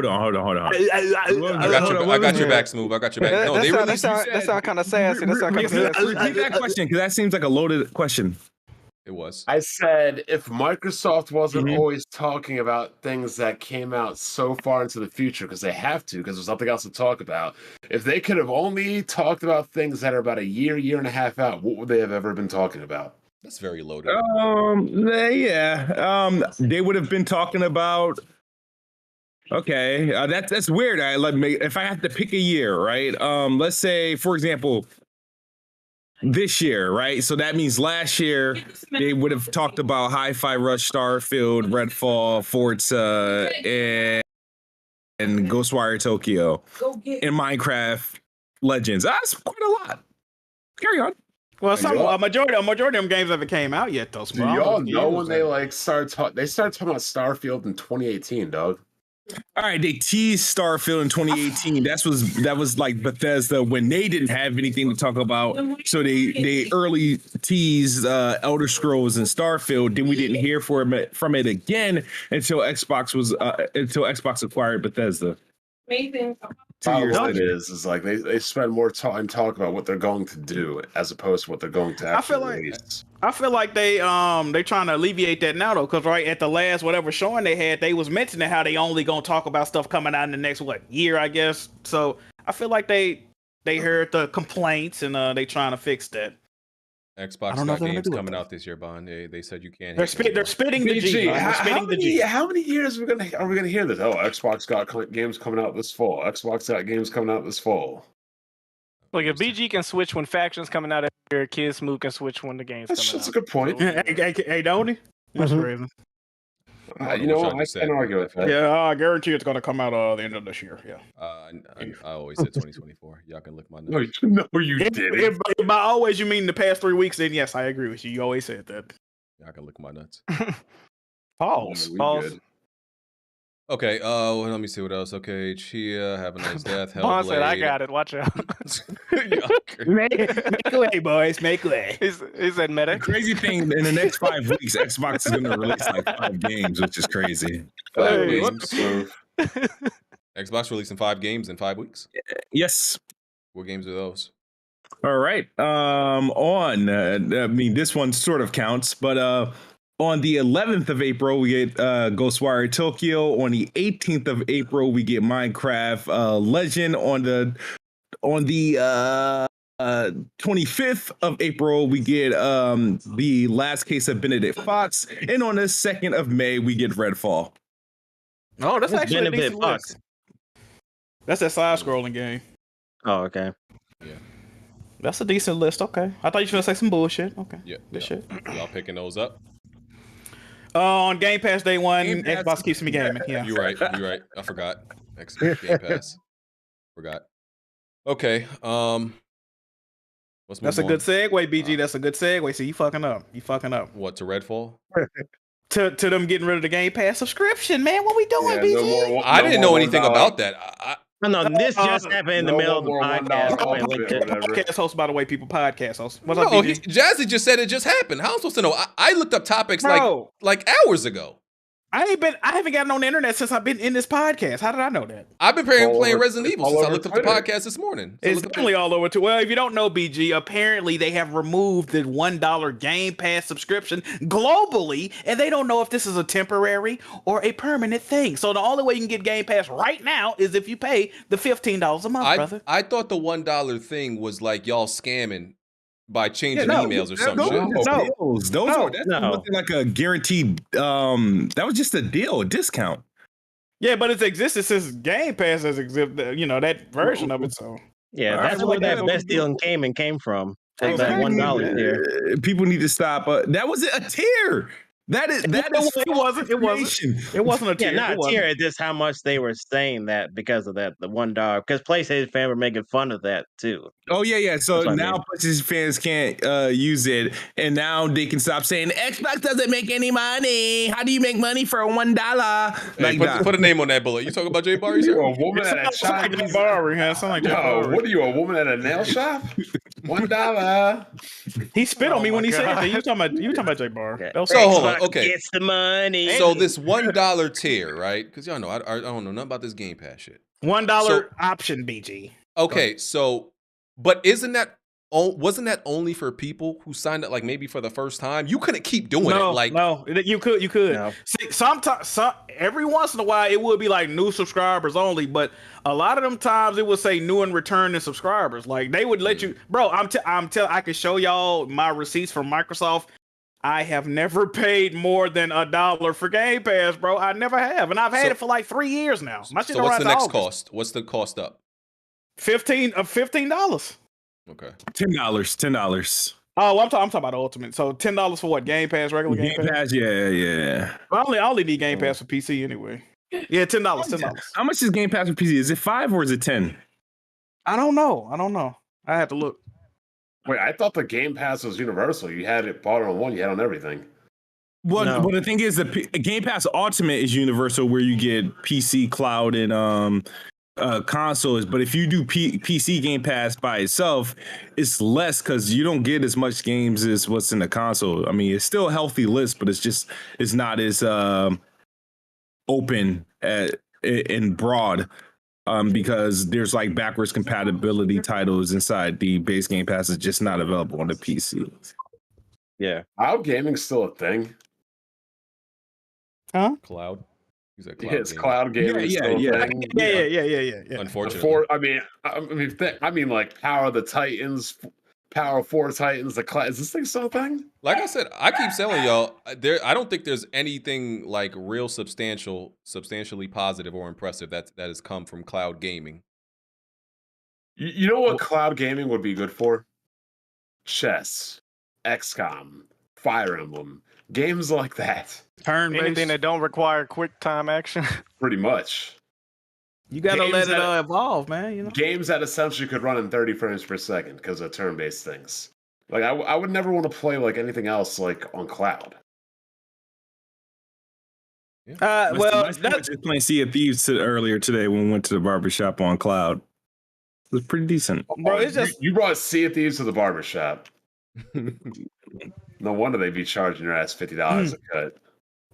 on. I got your back, Smoove. I got your back. No, they released. That sound kind of sassy. That sound kind of sassy. Repeat that question, because that seems like a loaded question. It was. I said if Microsoft wasn't always talking about things that came out so far into the future, because they have to, because there's nothing else to talk about. If they could have only talked about things that are about a year and a half out, what would they have ever been talking about? That's very loaded. They would have been talking about. Okay, that's weird. If I have to pick a year, right? Let's say, for example, this year, right? So that means last year they would have talked about Hi-Fi Rush, Starfield, Redfall, Forza, and Ghostwire Tokyo, and Minecraft Legends. That's quite a lot. Carry on. Well, a majority of them games haven't came out yet, though. Do y'all know when they started talking about Starfield in 2018, dog? All right, they teased Starfield in 2018. That was like Bethesda when they didn't have anything to talk about. So they early teased Elder Scrolls and Starfield. Then we didn't hear from it again until Xbox acquired Bethesda. Amazing. 2 years What it later. is like they spend more time talking about what they're going to do as opposed to what they're going to actually release. I feel like they trying to alleviate that now though, because right at the last whatever showing they had, they was mentioning how they only gonna talk about stuff coming out in the next year, I guess. So I feel like they heard the complaints and they trying to fix that. Xbox got games coming out this year, Bond. They said you can't. They're spitting the G. How many years are we gonna hear this? Oh, Xbox got games coming out this fall. Xbox got games coming out this fall. Like if BG can switch when factions coming out every year, Kid Smoove can switch when the games coming out. That's a good point. Hey, don't he? That's crazy. You know what? I can't argue with that. Yeah, I guarantee it's gonna come out the end of this year. Yeah. I always said 2024. Y'all can lick my No, nuts. you didn't. If by always you mean the past 3 weeks, then yes, I agree with you. You always said that. Y'all can lick my nuts. Pause. We Pause. good. Okay, well, let me see what else. Okay, Tchia, have a nice death. Vaughn said, "I Hellblade. got it. Watch out." Make way, boys. Make way. He said, The "Medic." crazy thing, in the next 5 weeks, Xbox is going to release like 5 games, which is crazy. 5 Hey, games. Xbox releasing 5 games in 5 weeks. Yes. What games are those? All right. I mean, this one sort of counts, but on the 11th of April, we get Ghostwire Tokyo. On the 18th of April, we get Minecraft Legend. On the 25th of April, we get The Last Case of Benedict Fox. And on the 2nd of May, we get Redfall. Oh, that's What's actually a Benedict decent Fox? list. That's that side-scrolling game. Oh, okay. Yeah. That's a decent list. Okay. I thought you were gonna say some bullshit. Okay. Yeah. Good shit. Y'all picking those up? On Game Pass day one, Game Pass. Xbox keeps me gaming. Yeah. You're right. You're right. I forgot. Game Pass. Forgot. Okay. Let's That's a move good on. segue, BG. That's a good segue. See, you fucking up. You fucking up. What, to Redfall? To them getting rid of the Game Pass subscription, man. What we doing, BG? I didn't know anything about that. No, this just happened in the middle of the podcast. I went and looked at it. Podcast host, by the way, people. Podcast host. What's up, No, BG? Jazzy just said it just happened. How am I supposed to know? I looked up topics Bro. like hours ago. I haven't gotten on the internet since I've been in this podcast. How did I know that? I've been playing Resident Evil since I over looked up the Twitter. podcast this morning. So It's look up definitely all over. Well, if you don't know, BG, apparently they have removed the $1 Game Pass subscription globally, and they don't know if this is a temporary or a permanent thing. So the only way you can get Game Pass right now is if you pay the $15 a month, brother. I thought the $1 thing was like y'all scamming by changing emails or some those shit. were deals. That's wasn't like a guaranteed. That was just a deal, a discount. Yeah, but it's existed since Game Pass has existed. You know that version of it. So Yeah, All that's right, where well, that best deal came from. That Exactly. $1 tier. People need to stop. That was a tier. That is It wasn't a Yeah, tier. not It a wasn't. tier. It's just how much they were saying that because of that, the $1. Because PlayStation fans were making fun of that too. Oh yeah. So That's what I now mean. PlayStation fans can't use it, and now they can stop saying Xbox doesn't make any money. How do you make money for $1? Hey, put a name on that bullet. You talking about Jay Barry? You a woman at a shop? What are you, a woman at a nail shop? $1. He spit on me when he said that. You talking about Jay Barr? Okay. That was- So hold on. Xbox Okay. gets the money. So this $1 tier, right? Because y'all know I don't know nothing about this Game Pass shit. $1 So- option, BG. Okay, so but wasn't that only for people who signed up like maybe for the first time? You couldn't keep doing it. Like no, you could. No. See, sometimes, every once in a while, it would be like new subscribers only, but a lot of them times it would say new and returning subscribers. Like they would let you, bro. I can show y'all my receipts from Microsoft. I have never paid more than $1 for Game Pass, bro. I never have, and I've had it for like 3 years now. My shit so what's the next August. cost? What's the cost up? $15. Okay. $10. Oh, I'm talking about Ultimate. So $10 for what? Game Pass, regular Game Pass. Yeah. I only need Game Pass for PC anyway. Yeah, $10. How much is Game Pass for PC? Is it 5 or is it 10? I don't know. I have to look. Wait, I thought the Game Pass was universal. You had it bought on one, you had on everything. Well, No. the thing is, the Game Pass Ultimate is universal, where you get PC, cloud, and consoles. But if you do PC Game Pass by itself, it's less because you don't get as much games as what's in the console. I mean, it's still a healthy list, but it's not as open and broad. Because there's like backwards compatibility titles inside the base Game Pass is just not available on the PC. Yeah. Cloud gaming's still a thing. Huh? Cloud. You said Yeah, it's cloud gaming. Yeah. Thing. Unfortunately. I mean, like Power of the Titans, Power of 4 Titans. Is this thing still a thing? Like I said, I keep telling y'all, I don't think there's anything like real substantially positive or impressive that has come from cloud gaming. You know what cloud gaming would be good for? Chess, XCOM, Fire Emblem. Games like that. Turn Anything based. that don't require quick time action. Pretty much. You gotta Games let it that- evolve, man. You know. Games that essentially could run in 30 frames per second because of turn-based things. Like I would never want to play like anything else like on cloud. Well, I was just playing Sea of Thieves earlier today when we went to the barbershop on cloud. It was pretty decent. bro, it's just You brought Sea of Thieves to the barbershop. No wonder they be charging your ass $50 a cut.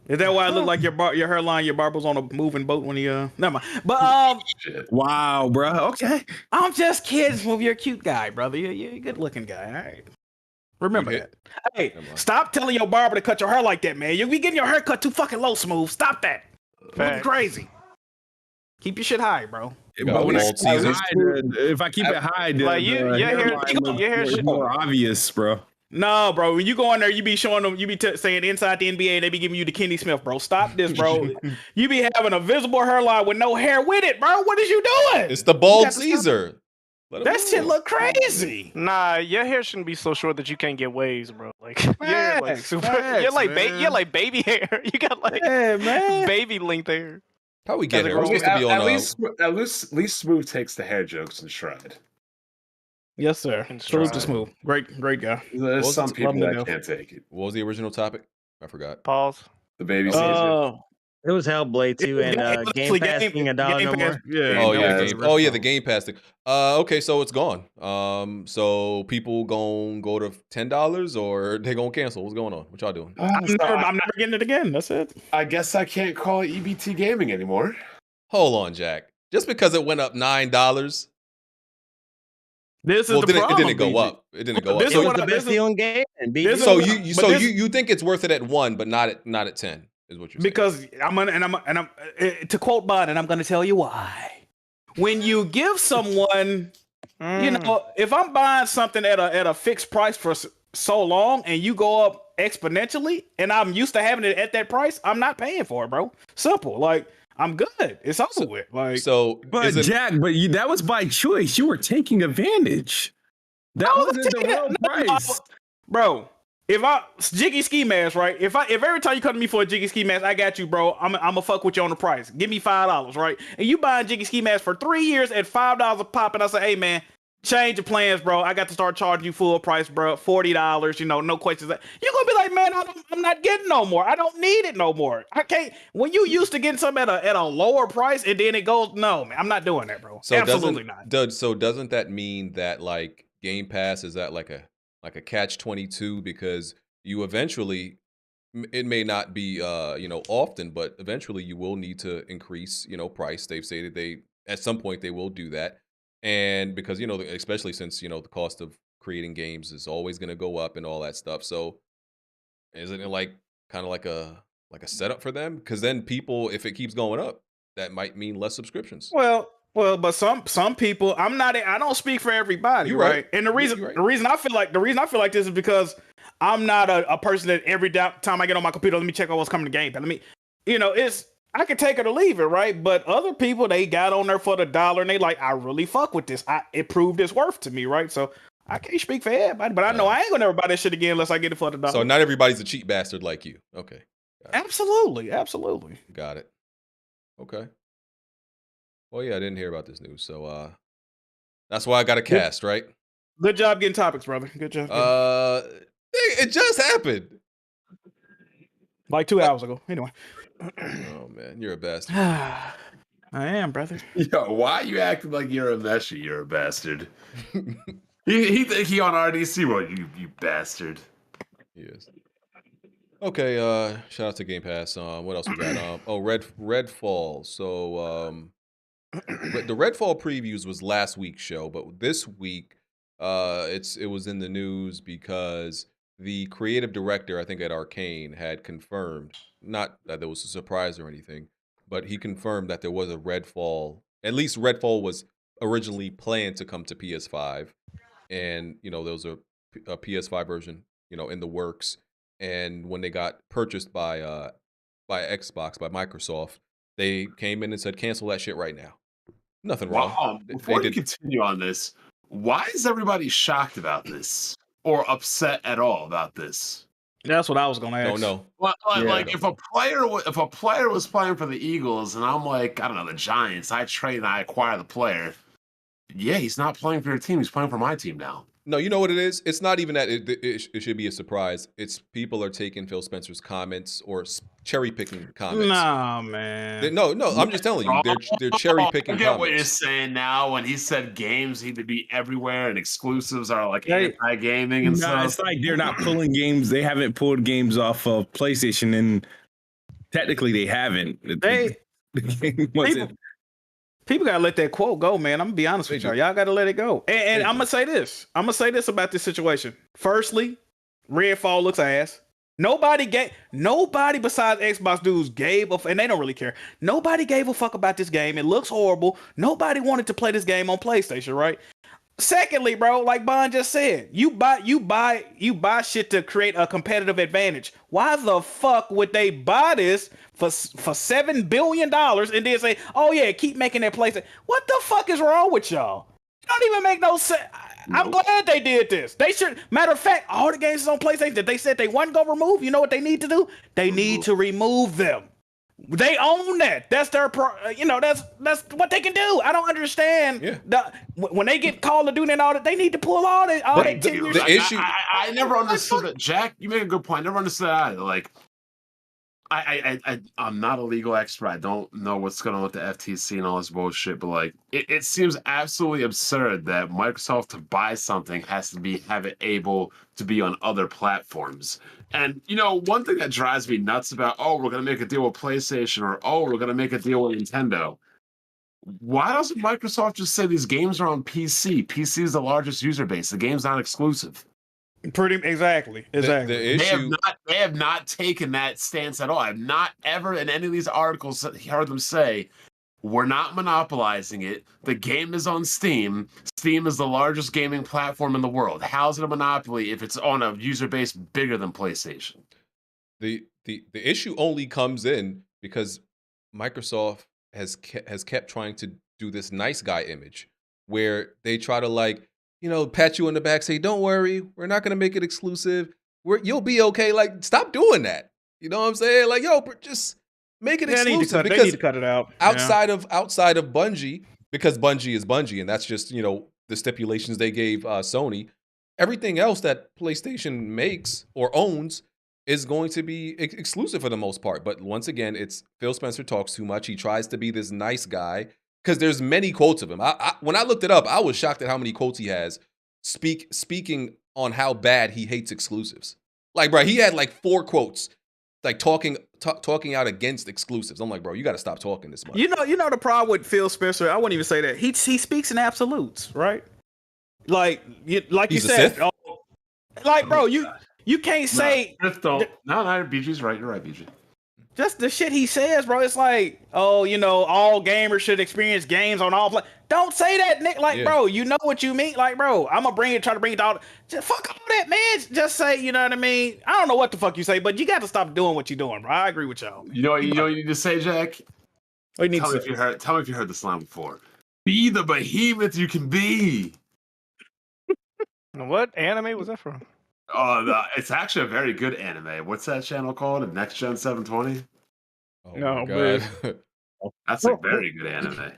is that why it looked like your hairline, your barber's on a moving boat when he never mind. But Shit. Wow, bro. Okay. I'm just kidding. Smooth, you're a cute guy, brother. You're a good looking guy. All right. Remember that. Hey, stop telling your barber to cut your hair like that, man. You'll be getting your hair cut too fucking low, Smooth. Stop that. You're crazy. Keep your shit high, bro. But when if I keep it high, Like, your hair is should- more obvious, bro. No, bro. When you go in there, you be showing them. You be saying inside the NBA, they be giving you the Kenny Smith, bro. Stop this, bro. You be having a visible hairline with no hair with it, bro. What is you doing? It's the bald Caesar. That shit look crazy. Nah, your hair shouldn't be so short that you can't get waves, bro. Like you're like Facts, super. facts, You're like man. you're like baby hair. You got like man. baby length hair. How we get here? We're At, supposed to be on at least Smoove takes the hair jokes in stride. Yes, sir. Salute to Smooth. Great guy. There's some people Love to that know. can't take it. What was the original topic? I forgot. Pause. The baby Caesar. It was Hellblade too, and Game Pass being $1 no more. The Game Pass thing. Okay, so it's gone. So people gonna go to $10 or they gonna cancel? What's going on? What y'all doing? I'm never getting it again. That's it. I guess I can't call it EBT gaming anymore. Hold on, Jack. Just because it went up $9. This is the it problem. didn't go up. It didn't go up. This is the best deal in game. So you think it's worth it at 1, but not at 10, is what you're saying. Because I'm to quote Bud, and I'm gonna tell you why. When you give someone, you know, if I'm buying something at a fixed price for so long, and you go up exponentially, and I'm used to having it at that price, I'm not paying for it, bro. Simple. Like, I'm good. It's over with. Like, but Jack, that was by choice. You were taking advantage. That wasn't the real price, bro. If Jiggy Ski Mask, right? If every time you come to me for a Jiggy Ski Mask, I got you, bro. I'm gonna fuck with you on the price. Give me $5, right? And you buying Jiggy Ski Mask for 3 years at $5 a pop, and I say, hey man, change your plans, bro. I got to start charging you full price, bro. $40, you know, no questions. You're gonna be like, man, I'm not getting no more. I don't need it no more. I can't. When you used to getting something at a lower price and then it goes, no, man, I'm not doing that, bro. So absolutely not. So doesn't that mean that like Game Pass is at like a catch-22, because you eventually, it may not be often, but eventually you will need to increase price. They've stated at some point they will do that, and because especially since the cost of creating games is always going to go up and all that stuff. So isn't it like kind of like a setup for them? Because then people, if it keeps going up, that might mean less subscriptions. Well, but some people, I don't speak for everybody, You're right? And the reason I feel like this is because I'm not a person that every time I get on my computer, let me check out what's coming to Game Pass. I can take it or leave it, right? But other people, they got on there for the $1 and they like, I really fuck with this. It proved its worth to me, right? So I can't speak for everybody, but I know I ain't gonna never buy that shit again unless I get it for the $1. So not everybody's a cheap bastard like you. Okay. Absolutely. Got it. Okay. Well, yeah, I didn't hear about this news, so that's why I got a cast, right? Good job getting topics, brother. Good job. It just happened. Like 2 hours ago. Anyway. Oh man, you're a bastard. I am, brother. Yo, why are you acting like you're a meshy? You're a bastard. he think he on RDC world, you bastard. He is. Okay, shout out to Game Pass. What else we got? Redfall. So the Redfall previews was last week's show, but this week it was in the news because the creative director, I think at Arcane, had confirmed, not that there was a surprise or anything, but he confirmed that there was a Redfall. At least Redfall was originally planned to come to PS5, and there was a PS5 version, in the works. And when they got purchased by Xbox, by Microsoft, they came in and said, cancel that shit right now. Nothing wrong. Before you continue on this, why is everybody shocked about this or upset at all about this? That's what I was gonna ask. Don't know. Well, like if a player was playing for the Eagles, and I'm like, I don't know, the Giants, I trade and I acquire the player. Yeah, he's not playing for your team. He's playing for my team now. No, you know what it is? It's not even that it should be a surprise. It's people are taking Phil Spencer's comments or cherry picking comments. Nah, man. No, I'm just telling you, they're cherry picking. I get what you're saying now. When he said games need to be everywhere and exclusives are like anti-gaming and stuff. It's like they're not pulling games. They haven't pulled games off of PlayStation, and technically they haven't. The game wasn't. People gotta let that quote go, man. I'm gonna be honest with y'all. Y'all gotta let it go. And I'm gonna say this. I'm gonna say this about this situation. Firstly, Redfall looks ass. Nobody besides Xbox dudes gave a and they don't really care. Nobody gave a fuck about this game. It looks horrible. Nobody wanted to play this game on PlayStation, right? Secondly, bro, like Bond just said, you buy shit to create a competitive advantage. Why the fuck would they buy this for $7 billion and then say, oh yeah, keep making that PlayStation? What the fuck is wrong with y'all? It don't even make no sense. I'm glad they did this. They should. Matter of fact, all the games on PlayStation that they said they wasn't gonna remove, you know what they need to do? They need to remove them. They own that. That's their that's what they can do. I don't understand. Yeah. When they get Call of Duty and all that, they need to pull all that. The issue. I never understood that. Jack, you made a good point. I never understood that either. Like, I'm not a legal expert. I don't know what's going on with the FTC and all this bullshit. But like, it seems absolutely absurd that Microsoft to buy something has to have it able to be on other platforms. And, you know, one thing that drives me nuts about, oh, we're going to make a deal with PlayStation or, oh, we're going to make a deal with Nintendo. Why doesn't Microsoft just say these games are on PC? PC is the largest user base. The game's not exclusive. Exactly. The issue... They have not taken that stance at all. I've not ever in any of these articles heard them say, we're not monopolizing it. The game is on Steam. Steam is the largest gaming platform in the world. How's it a monopoly if it's on a user base bigger than PlayStation? The issue only comes in because Microsoft has kept trying to do this nice guy image where they try to pat you on the back, say, don't worry, we're not going to make it exclusive. You'll be okay. Like, stop doing that. You know what I'm saying? Like, yo, just make it exclusive. They need to cut it out. Outside of Bungie, because Bungie is Bungie, and that's just, the stipulations they gave Sony. Everything else that PlayStation makes or owns is going to be exclusive for the most part. But once again, it's Phil Spencer talks too much. He tries to be this nice guy because there's many quotes of him. When I looked it up, I was shocked at how many quotes he has speaking on how bad he hates exclusives. Like, bro, he had like 4 quotes, like talking out against exclusives. I'm like, bro, you got to stop talking this much. You know the problem with Phil Spencer. I wouldn't even say that. He speaks in absolutes, right? Like you said, bro, you can't say. No, BG's right. You're right, BG. Just the shit he says, bro. It's like, all gamers should experience games on all. Don't say that, Nick. Like, bro, you know what you mean. Like, bro, I'm gonna try to bring it all. Just fuck all that, man. Just say, you know what I mean. I don't know what the fuck you say, but you got to stop doing what you're doing, bro. I agree with y'all. You know what you need to say, Jack? What you need tell me if you heard the slam before. Be the behemoth you can be. What anime was that from? It's actually a very good anime. What's that channel called? Next Gen 720? Oh, no, God. That's a very good anime.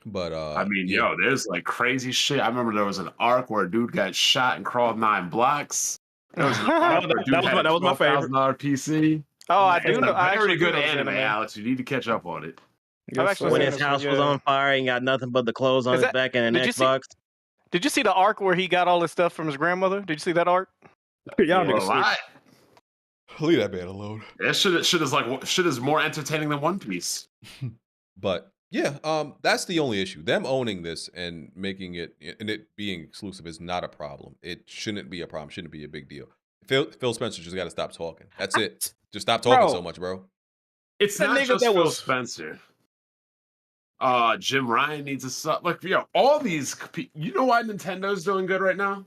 But I mean, there's like crazy shit. I remember there was an arc where a dude got shot and crawled 9 blocks. There was an arc where a dude had that was my favorite. $12,000 PC. Oh, I do know. It's a very good anime, Alex. You need to catch up on it. When his house was on fire and got nothing but the clothes on his back and an Xbox. Did you see the arc where he got all his stuff from his grandmother? Did you see that arc? Y'all niggas leave that man alone. That shit is more entertaining than One Piece. But yeah, that's the only issue. Them owning this and making it and it being exclusive is not a problem. It shouldn't be a problem. Shouldn't be a big deal. Phil Spencer just got to stop talking. That's it. Just stop talking so much, bro. It's not just Phil Spencer. Jim Ryan needs to stop. Like, all these. You know why Nintendo's doing good right now?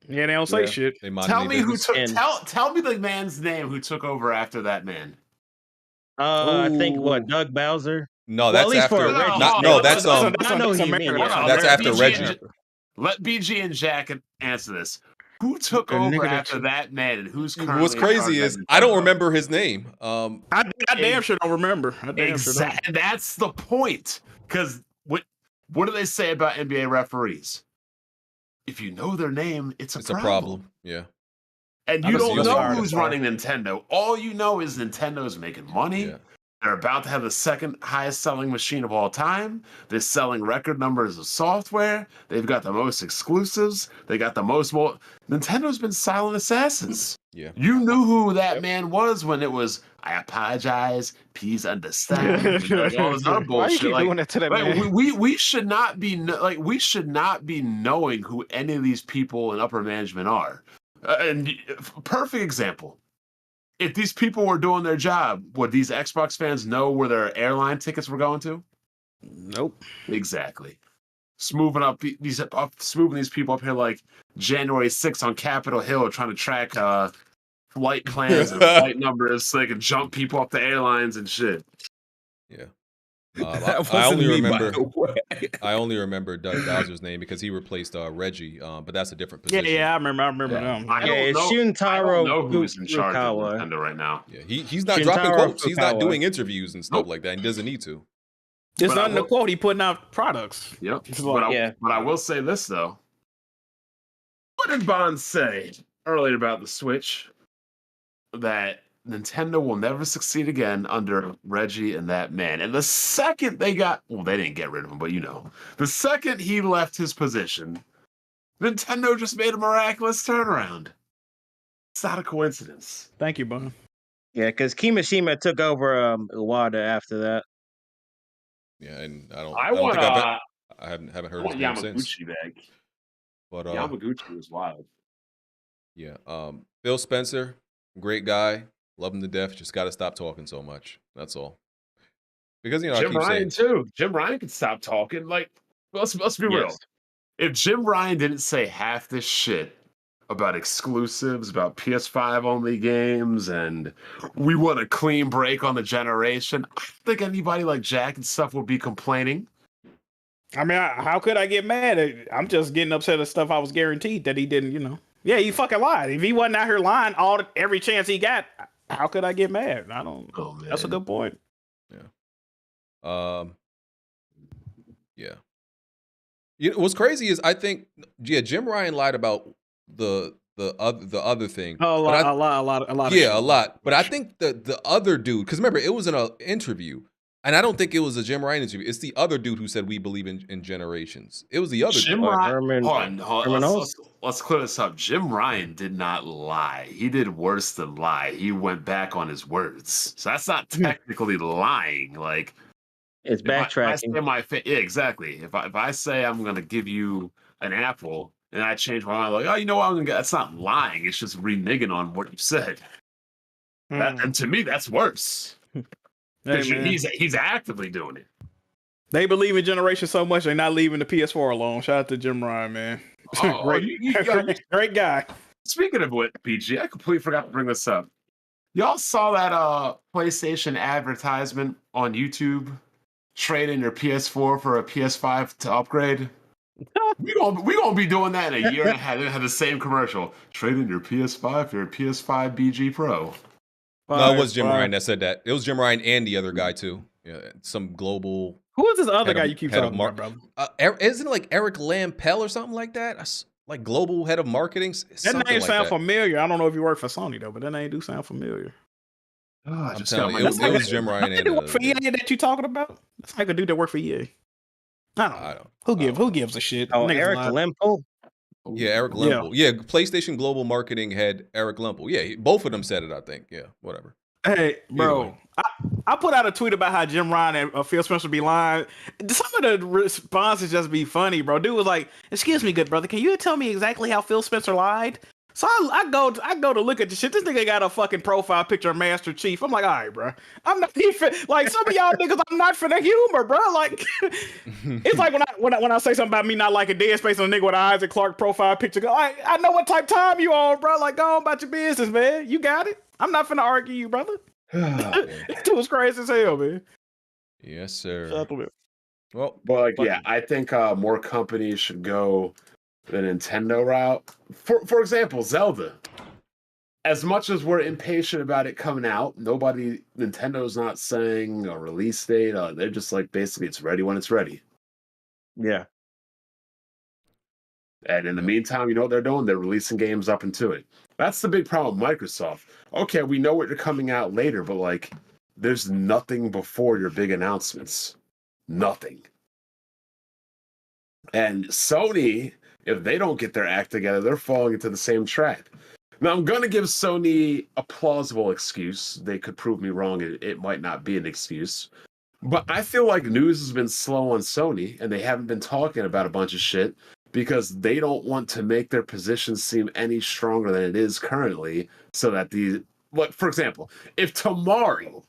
Yeah, they don't say shit. Tell me who took. Tell me the man's name who took over after that man. I think Doug Bowser. No, that's after. That's after Reggie. Let BG and Jack answer this. Who took A over nigga that after you- that man, and who's currently What's in charge crazy of is Nintendo? I don't remember his name. I damn sure don't remember. I damn sure don't. Exactly. That's the point. Because what do they say about NBA referees? If you know their name, it's a problem. Yeah. And I you was don't usually know fired who's up. running Nintendo. All you know is Nintendo's making money. Yeah. They're about to have the second highest selling machine of all time. They're selling record numbers of software. They've got the most exclusives. They got the most. Nintendo's been silent assassins. Yeah. You knew who that man was when it was, I apologize, please understand. You know, all this other Why you bullshit. keep Like, doing that to that like, man? we should not be we should not be knowing who any of these people in upper management are. And perfect example. If these people were doing their job, would these Xbox fans know where their airline tickets were going to? Nope. Exactly. Smoothing these people up here like January 6th on Capitol Hill, trying to track flight plans and flight numbers so they can jump people off the airlines and shit. Yeah. I only remember Doug Bowser's name because he replaced Reggie, but that's a different position. Yeah, I remember them. I don't know who's in charge of Nintendo right now. Yeah, he's not dropping quotes. He's not doing interviews and stuff like that. And doesn't need to. It's not in the quote. He putting out products. Yep. It's like, But I will say this though. What did Bond say earlier about the Switch? That Nintendo will never succeed again under Reggie and that man. And the second they didn't get rid of him, but the second he left his position, Nintendo just made a miraculous turnaround. It's not a coincidence. Thank you, Bun. Yeah, because Kimishima took over Iwata after that. Yeah, and I haven't heard I want his name since. Yamaguchi back. But Yamaguchi was wild. Yeah, Phil Spencer, great guy. Love him to death. Just got to stop talking so much. That's all. Because I Jim keep Ryan saying, too. Jim Ryan could stop talking. Like, let's be real. If Jim Ryan didn't say half this shit about exclusives, about PS5 only games, and we want a clean break on the generation, I don't think anybody like Jack and stuff would be complaining. I mean, how could I get mad? I'm just getting upset at stuff I was guaranteed that he didn't. Yeah, he fucking lied. If he wasn't out here lying every chance he got, how could I get mad? I don't. Oh, man. That's a good point. Yeah. Yeah. What's crazy is I think Jim Ryan lied about the other thing. Oh, a lot. Yeah, a lot. But I think the other dude, because remember it was in an interview, and I don't think it was a Jim Ryan interview. It's the other dude who said we believe in generations. It was the other Jim dude. Ryan. Hold on. Let's clear this up. Jim Ryan did not lie. He did worse than lie. He went back on his words. So that's not technically lying. Like, it's backtracking. Yeah, exactly. If I say I'm gonna give you an apple and I change my mind, like, oh, you know what, I'm gonna get. That's not lying. It's just reneging on what you said. And to me, that's worse. He's actively doing it. They believe in generation so much they're not leaving the PS4 alone. Shout out to Jim Ryan, man. Oh, great guy. Speaking of what, PG, I completely forgot to bring this up. Y'all saw that PlayStation advertisement on YouTube? Trade in your PS4 for a PS5 to upgrade. we gonna be doing that in a year and a half. They have the same commercial. Trade in your PS5 for your PS5 BG Pro. No, it was Jim Ryan that said that. It was Jim Ryan and the other guy too. Yeah, some global. Who is this other guy you keep talking about, brother? Isn't it like Eric Lampel or something like that? Like global head of marketing. That name sound familiar. I don't know if you work for Sony though, but that name do sound familiar. Oh, I'm telling you, it was Jim Ryan and work for EA that you talking about. That's like a dude that work for EA. I don't know. Who gives a shit? Oh, Eric Lempel. Yeah, Eric Lempel. Yeah, PlayStation Global Marketing Head Eric Lempel. Yeah, both of them said it, I think. Yeah, whatever. Hey, bro, I put out a tweet about how Jim Ryan and Phil Spencer be lying. Some of the responses just be funny, bro. Dude was like, "Excuse me, good brother, can you tell me exactly how Phil Spencer lied?" So I go to look at the shit. This nigga got a fucking profile picture of Master Chief. I'm like, all right, bro. I'm not even like some of y'all niggas. I'm not for the humor, bro. Like, it's like when I say something about me not liking Dead Space on a nigga with an Isaac Clarke profile picture. Go, I know what type time you on, bro. Like, go on about your business, man. You got it. I'm not finna argue you, brother. It was crazy as hell, man. Yes, sir. Shut up. Well, but yeah, I think more companies should go the Nintendo route. For example, Zelda. As much as we're impatient about it coming out, Nintendo's not saying a release date. They're just like, basically, it's ready when it's ready. Yeah. And in the meantime, you know what they're doing? They're releasing games up into it. That's the big problem with Microsoft. Okay, we know what you're coming out later, but like, there's nothing before your big announcements. Nothing. And Sony, if they don't get their act together, they're falling into the same trap. Now, I'm going to give Sony a plausible excuse. They could prove me wrong. It might not be an excuse. But I feel like news has been slow on Sony, and they haven't been talking about a bunch of shit because they don't want to make their position seem any stronger than it is currently, so that for example, if tomorrow,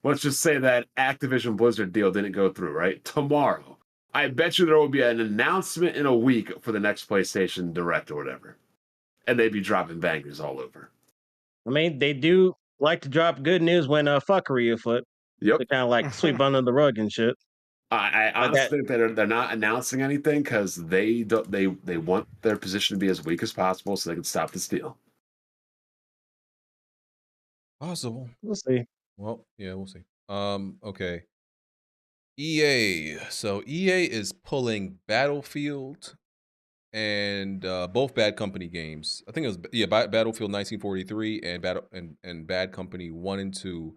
let's just say that Activision Blizzard deal didn't go through, right? Tomorrow, I bet you there will be an announcement in a week for the next PlayStation Direct or whatever. And they'd be dropping bangers all over. I mean, they do like to drop good news when fuckery afoot. Yep. They kind of like sweep under the rug and shit. I honestly think that they're not announcing anything because they want their position to be as weak as possible so they can stop this deal. Possible. We'll see. Well, yeah, we'll see. Okay. EA. So EA is pulling Battlefield and both Bad Company games. I think it was Battlefield 1943 and Bad Company 1 and 2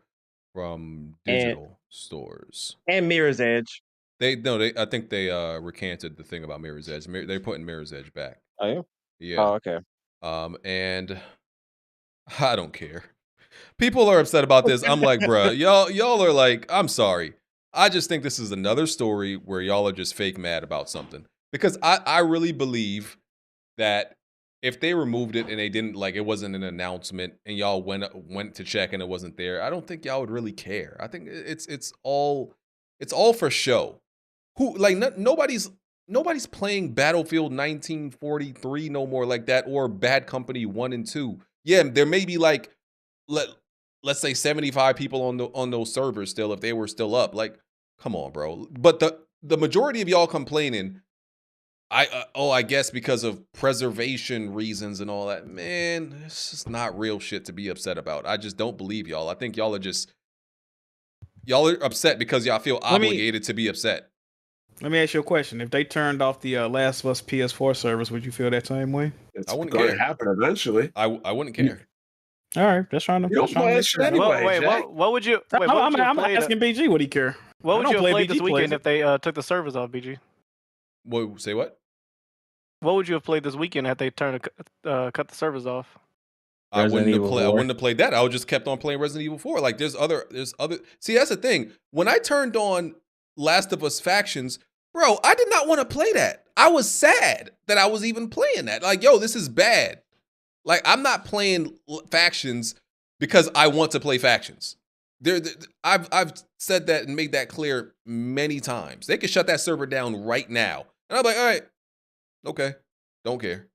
from digital stores. And Mirror's Edge. I think they recanted the thing about Mirror's Edge. They're putting Mirror's Edge back. Oh yeah? Yeah. Oh, okay. And I don't care. People are upset about this. I'm like, bruh, y'all are like, I'm sorry. I just think this is another story where y'all are just fake mad about something. Because I really believe that if they removed it and they didn't, like, it wasn't an announcement and y'all went to check and it wasn't there, I don't think y'all would really care. I think it's all for show. Who, like, nobody's playing Battlefield 1943 no more like that, or Bad Company 1 and 2. Yeah, there may be like let's say 75 people on those servers still, if they were still up. Like, come on, bro. But the majority of y'all complaining, I guess because of preservation reasons and all that. Man, it's just not real shit to be upset about. I just don't believe y'all. I think y'all are upset because y'all feel obligated to be upset. Let me ask you a question. If they turned off the Last of Us PS4 service, would you feel that same way? I wouldn't care. Happen eventually. I wouldn't care. All right, that's trying to. You don't play that shit anyway. What would you? I'm asking BG. Would he care? What would you have played this weekend if they took the servers off, BG? Say what? What would you have played this weekend if they cut the servers off? I wouldn't have played that. I would just kept on playing Resident Evil 4. Like, there's other. See, that's the thing. When I turned on Last of Us Factions, bro, I did not want to play that. I was sad that I was even playing that. Like, yo, this is bad. Like, I'm not playing Factions because I want to play Factions. I've said that and made that clear many times. They could shut that server down right now. And I'm like, all right, okay, don't care.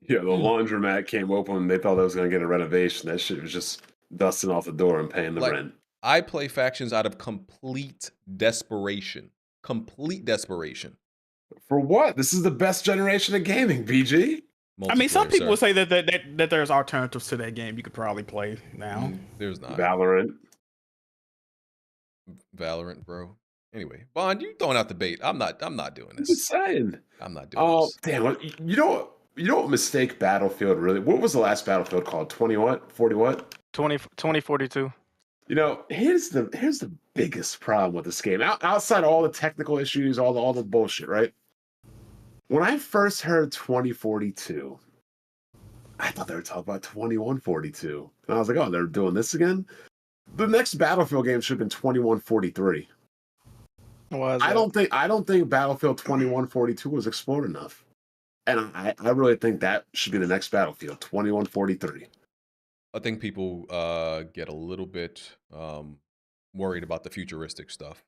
Yeah, the laundromat came open and they thought they was going to get a renovation. That shit was just dusting off the door and paying the rent. I play Factions out of complete desperation. Complete desperation. For what? This is the best generation of gaming, BG. I mean, some people would say that there's alternatives to that game you could probably play now. There's not. Valorant, bro. Anyway, Bond, you throwing out the bait. I'm not doing this. I'm just saying. I'm not doing this. Damn. You know what mistake Battlefield really? What was the last Battlefield called? 40 what? 2042. You know, here's the biggest problem with this game. Outside of all the technical issues, all the bullshit, right? When I first heard 2042, I thought they were talking about 2142. And I was like, oh, they're doing this again? The next Battlefield game should have been 2143. I don't think Battlefield 2142 was explored enough. And I really think that should be the next Battlefield, 2143. I think people get a little bit worried about the futuristic stuff.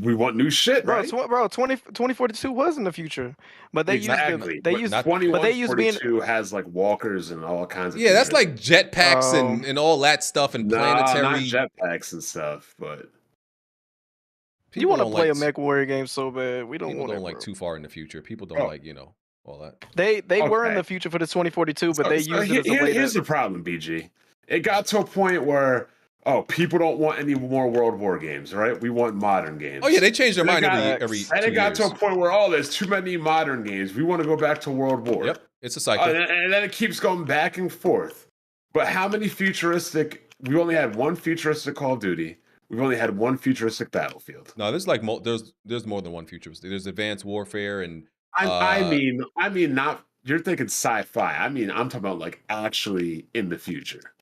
We want new shit, right? Bro, 2042 was in the future, but they used 2142 has like walkers and all kinds of. Yeah, that's like jetpacks and all that stuff and planetary. Not jetpacks and stuff, but You want to don't play like a Mech Warrior game so bad. We don't people want don't it, like bro. too far in the future. People don't like, all that. They were in Okay. the future for the 2042, but So- they so used it as a here's later. the problem, BG. It got to a point where people don't want any more World War games, right? We want modern games. Oh yeah, they change their mind And every and 2 it got years. to a point where there's too many modern games. We want to go back to World War. Yep, it's a cycle. And then it keeps going back and forth. But how many futuristic? We only had one futuristic Call of Duty. We've only had one futuristic Battlefield. No, there's there's more than one futuristic. There's Advanced Warfare and I mean, not you're thinking sci-fi. I mean, I'm talking about like actually in the future.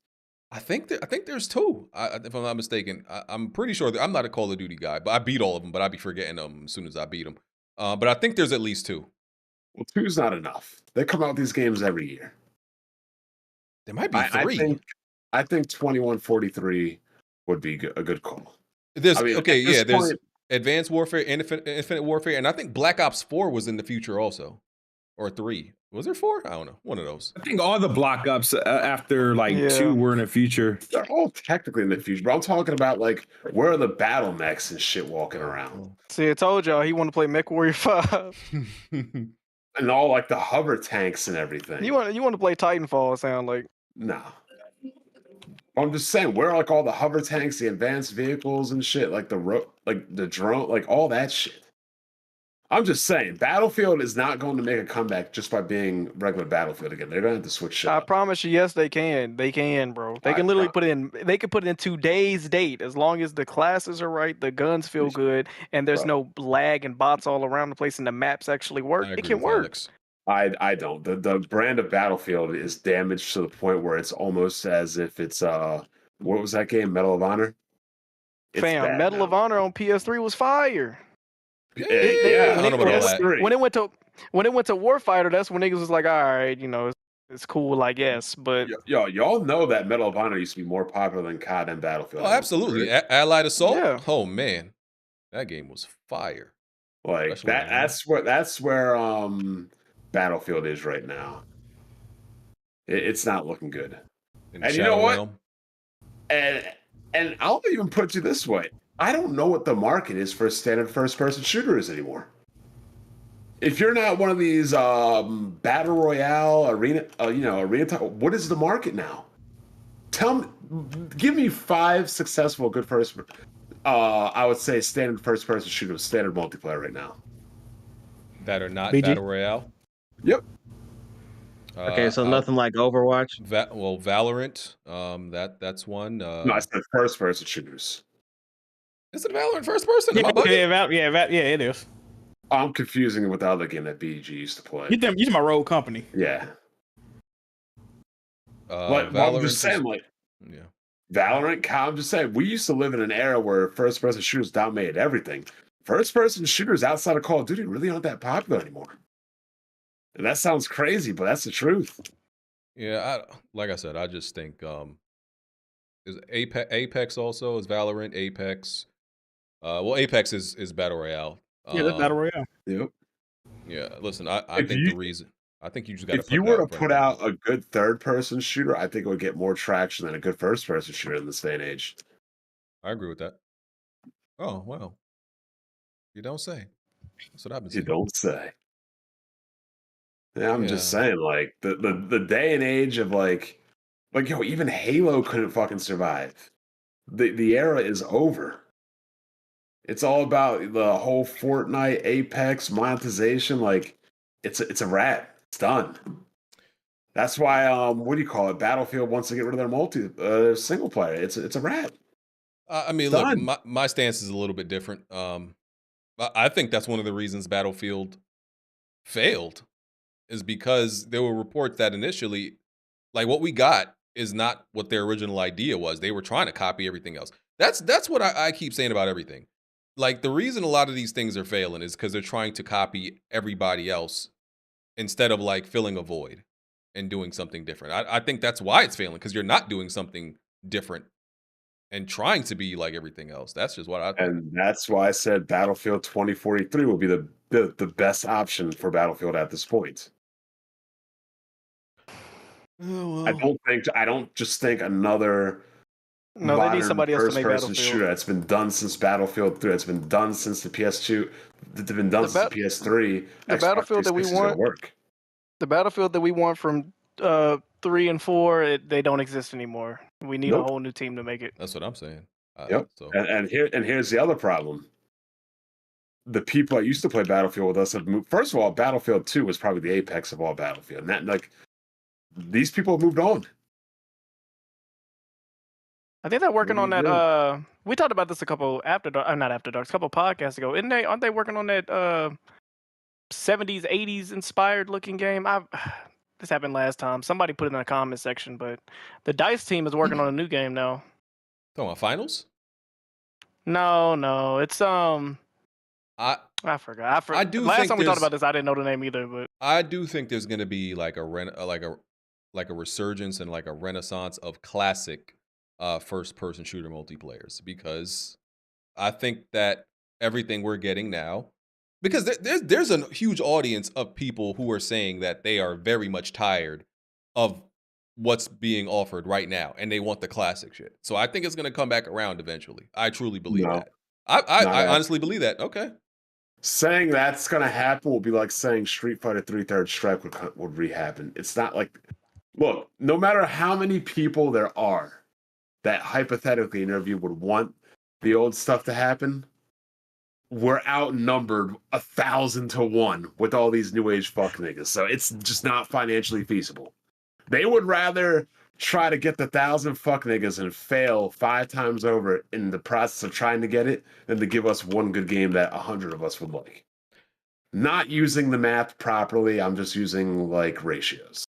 I think there's 2. If I'm not mistaken, I'm pretty sure that I'm not a Call of Duty guy, but I beat all of them. But I'd be forgetting them as soon as I beat them. But I think there's at least 2. Well, 2's not enough. They come out with these games every year. There might be 3. I think 2143 would be a good call. There's there's there's Advanced Warfare, Infinite Warfare, and I think Black Ops 4 was in the future also, or 3. Was there 4? I don't know. One of those. I think all the Black Ops after 2 were in the future. They're all technically in the future, but I'm talking about like where are the battle mechs and shit walking around? See, I told y'all he want to play Mech Warrior 5. And all like the hover tanks and everything. You want to play Titanfall? It sound like. No. I'm just saying, where are like all the hover tanks, the advanced vehicles and shit, like the drone, like all that shit. I'm just saying, Battlefield is not going to make a comeback just by being regular Battlefield again. They're going to have to switch shit I up. promise you, yes, they can. They can, bro. They can literally put in. They can put it in today's date as long as the classes are right, the guns feel good, and there's no lag and bots all around the place, and the maps actually work. It can work. I don't. The brand of Battlefield is damaged to the point where it's almost as if it's what was that game, Medal of Honor? It's Fam, Medal of Honor on PS3 was fire. When it went to Warfighter, that's when niggas was like, all right, it's cool, I guess. But y'all know that Medal of Honor used to be more popular than COD and Battlefield. Oh, absolutely. Allied Assault. Yeah. Oh man, that game was fire. Like Especially that's where Battlefield is right now. It's not looking good. And you know what? Realm. And I'll even put you this way. I don't know what the market is for standard first-person shooters anymore. If you're not one of these battle royale arena type, what is the market now? Give me 5 successful good I would say standard first-person shooters, standard multiplayer right now. That are not BG? Battle Royale. Yep. Okay, so nothing like Overwatch. Valorant. That's one. No, I said first-person shooters. Is it Valorant first person? Yeah, it is. I'm confusing it with the other game that BG used to play. You talking about Rogue Company? Yeah. I'm just saying, Valorant. I'm just saying, we used to live in an era where first-person shooters dominated everything. First-person shooters outside of Call of Duty really aren't that popular anymore. And that sounds crazy, but that's the truth. Yeah, like I said, I just think is Apex also is Valorant, Apex. Apex is Battle Royale. Yeah, that's Battle Royale. Yep. Yeah, listen, I think the reason I think you just got to. If you were to put out a good third-person shooter, I think it would get more traction than a good first-person shooter in this day and age. I agree with that. Oh wow, you don't say. That's what I've been saying. You don't say. Yeah, I'm just saying, like the day and age of like even Halo couldn't fucking survive. The era is over. It's all about the whole Fortnite, Apex monetization. Like it's a wrap. It's done. That's why what do you call it? Battlefield wants to get rid of their single player. It's a wrap. I mean, look, my stance is a little bit different. I think that's one of the reasons Battlefield failed is because there were reports that initially, like what we got is not what their original idea was. They were trying to copy everything else. That's what I keep saying about everything. Like the reason a lot of these things are failing is because they're trying to copy everybody else instead of like filling a void and doing something different. I think that's why it's failing, because you're not doing something different and trying to be like everything else. That's just what I think. And that's why I said Battlefield 2043 will be the best option for Battlefield at this point. Oh, well. I don't just think another No, they need somebody else to make first-person Battlefield. shooter that's been done since Battlefield 3. It's been done since the PS2. It's been done since the PS3. The Xbox Battlefield that we 360 is gonna want, work. the Battlefield that we want from 3 and 4, they don't exist anymore. We need a whole new team to make it. That's what I'm saying. Yep. So. And here's the other problem. The people that used to play Battlefield with us have moved. First of all, Battlefield 2 was probably the apex of all Battlefield. And that, like, these people have moved on. I think they're working on that. Really? We talked about this a couple not after dark, a couple podcasts ago. Aren't they working on that 70s, 80s inspired looking game? This happened last time. Somebody put it in the comment section, but the DICE team is working on a new game now. Talking about finals? No, it's I forgot. I do. Last think time we talked there's- about this, I didn't know the name either. But I do think there's going to be like a resurgence and like a renaissance of classic first-person shooter multiplayers, because I think that everything we're getting now, because there's a huge audience of people who are saying that they are very much tired of what's being offered right now, and they want the classic shit. So I think it's going to come back around eventually. I truly believe that. I honestly believe that. Okay. Saying that's going to happen will be like saying Street Fighter 3 Third Strike would re-happen. It's not like... Look, no matter how many people there are that hypothetically in your view would want the old stuff to happen, we're outnumbered 1,000 to 1 with all these new age fuck niggas. So it's just not financially feasible. They would rather try to get the 1,000 fuck niggas and fail 5 times over in the process of trying to get it than to give us one good game that 100 of us would like. Not using the math properly, I'm just using like ratios.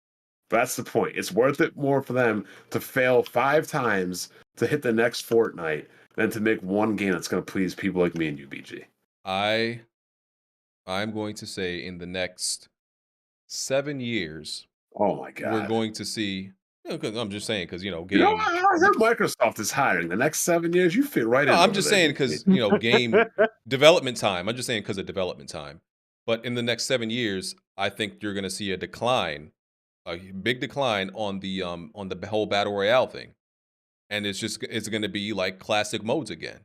That's the point. It's worth it more for them to fail 5 times to hit the next Fortnite than to make one game that's going to please people like me and you, BG. I'm going to say in the next 7 years, oh my god, we're going to see. Cause I'm just saying, because I heard Microsoft is hiring. The next 7 years, you fit right in. I'm just saying because game development time. I'm just saying because of development time. But in the next 7 years, I think you're going to see a decline, a big decline on the whole battle royale thing, and it's going to be like classic modes again,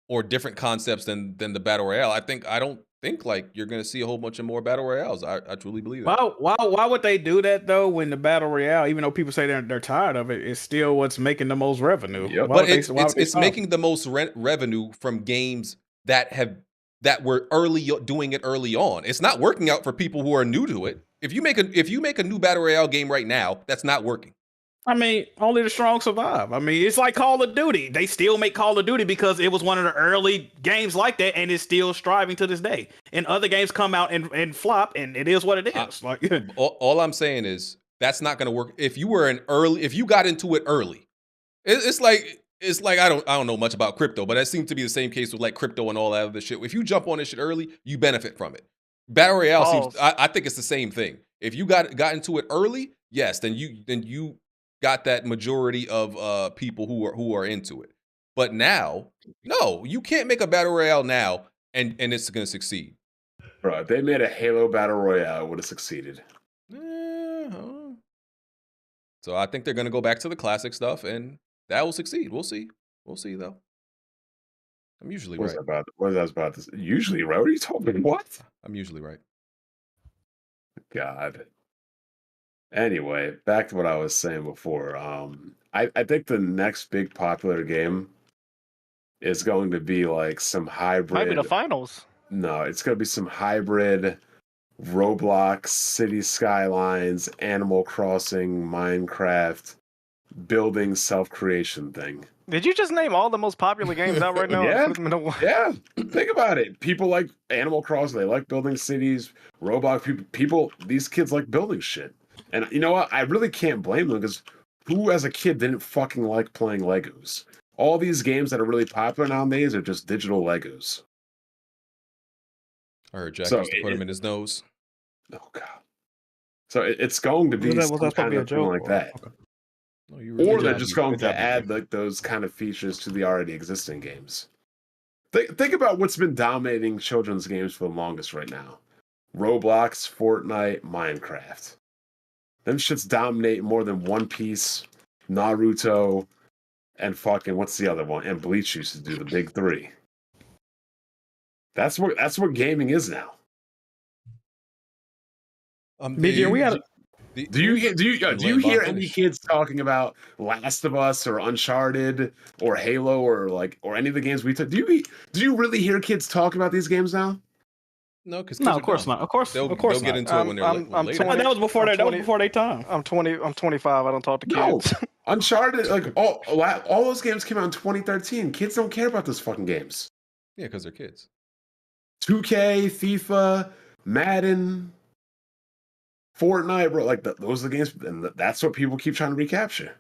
or different concepts than the battle royale. I don't think like you're going to see a whole bunch of more battle royales. I truly believe that. Why would they do that though? When the battle royale, even though people say they're tired of it, it's still what's making the most revenue. Yep. But it's making the most revenue from games that were doing it early on. It's not working out for people who are new to it. If you make a new battle royale game right now, that's not working. I mean, only the strong survive. I mean, it's like Call of Duty. They still make Call of Duty because it was one of the early games like that, and it's still striving to this day. And other games come out and flop, and it is what it is. All I'm saying is that's not going to work. If you got into it early, it's like I don't know much about crypto, but that seems to be the same case with like crypto and all that other shit. If you jump on this shit early, you benefit from it. Battle royale seems. I think it's the same thing. If you got into it early, yes, then you got that majority of people who are into it. But now, no, you can't make a battle royale now and it's going to succeed. Bro, if they made a Halo battle royale, it would have succeeded. So I think they're going to go back to the classic stuff, and that will succeed. We'll see. We'll see, though. I'm usually right. What was I about to say? Usually right? What are you talking? What? I'm usually right. God. Anyway, back to what I was saying before. I think the next big popular game is going to be like some hybrid. Might be the finals. No, it's going to be some hybrid Roblox, City Skylines, Animal Crossing, Minecraft, building self-creation thing. Did you just name all the most popular games out right now? Yeah. Think about it. People like Animal Crossing. They like building cities. Roblox people. These kids like building shit. And you know what? I really can't blame them, because who as a kid didn't fucking like playing Legos? All these games that are really popular nowadays are just digital Legos. I heard Jack used to put him in his nose. Oh, God. So it's going to be some kind of thing like that. Okay. Or they're just going to add like those kind of features to the already existing games. Think about what's been dominating children's games for the longest right now. Roblox, Fortnite, Minecraft. Them shits dominate more than One Piece, Naruto, and fucking what's the other one? And Bleach used to do the big three. That's what gaming is now. BG, we got. Do you hear any kids talking about Last of Us or Uncharted or Halo or any of the games we took? Do you really hear kids talking about these games now? No, because of course not. Of course, they'll get get into it when they're later. That was before that. That was before their time. I'm 20. I'm 25. I don't talk to No, kids. Uncharted, like all those games came out in 2013. Kids don't care about those fucking games. Yeah, because they're kids. 2K, FIFA, Madden, Fortnite, bro. Like those are the games, and that's what people keep trying to recapture.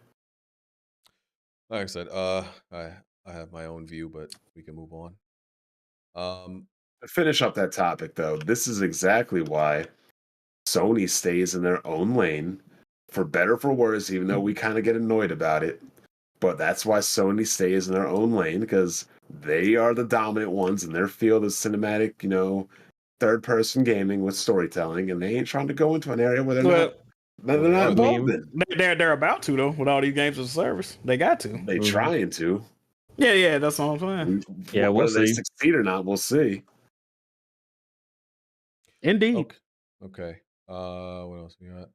Like I said, I have my own view, but we can move on. To finish up that topic, though, this is exactly why Sony stays in their own lane, for better or for worse, even though we kind of get annoyed about it. But that's why Sony stays in their own lane, because they are the dominant ones in their field of cinematic, third-person gaming with storytelling, and they ain't trying to go into an area where they're not involved in. They're about to, though, with all these games as a service. They got to. They trying to. Yeah, that's what I'm saying. Yeah, whether we'll they see. succeed or not, we'll see. Indeed. Okay. What else we got?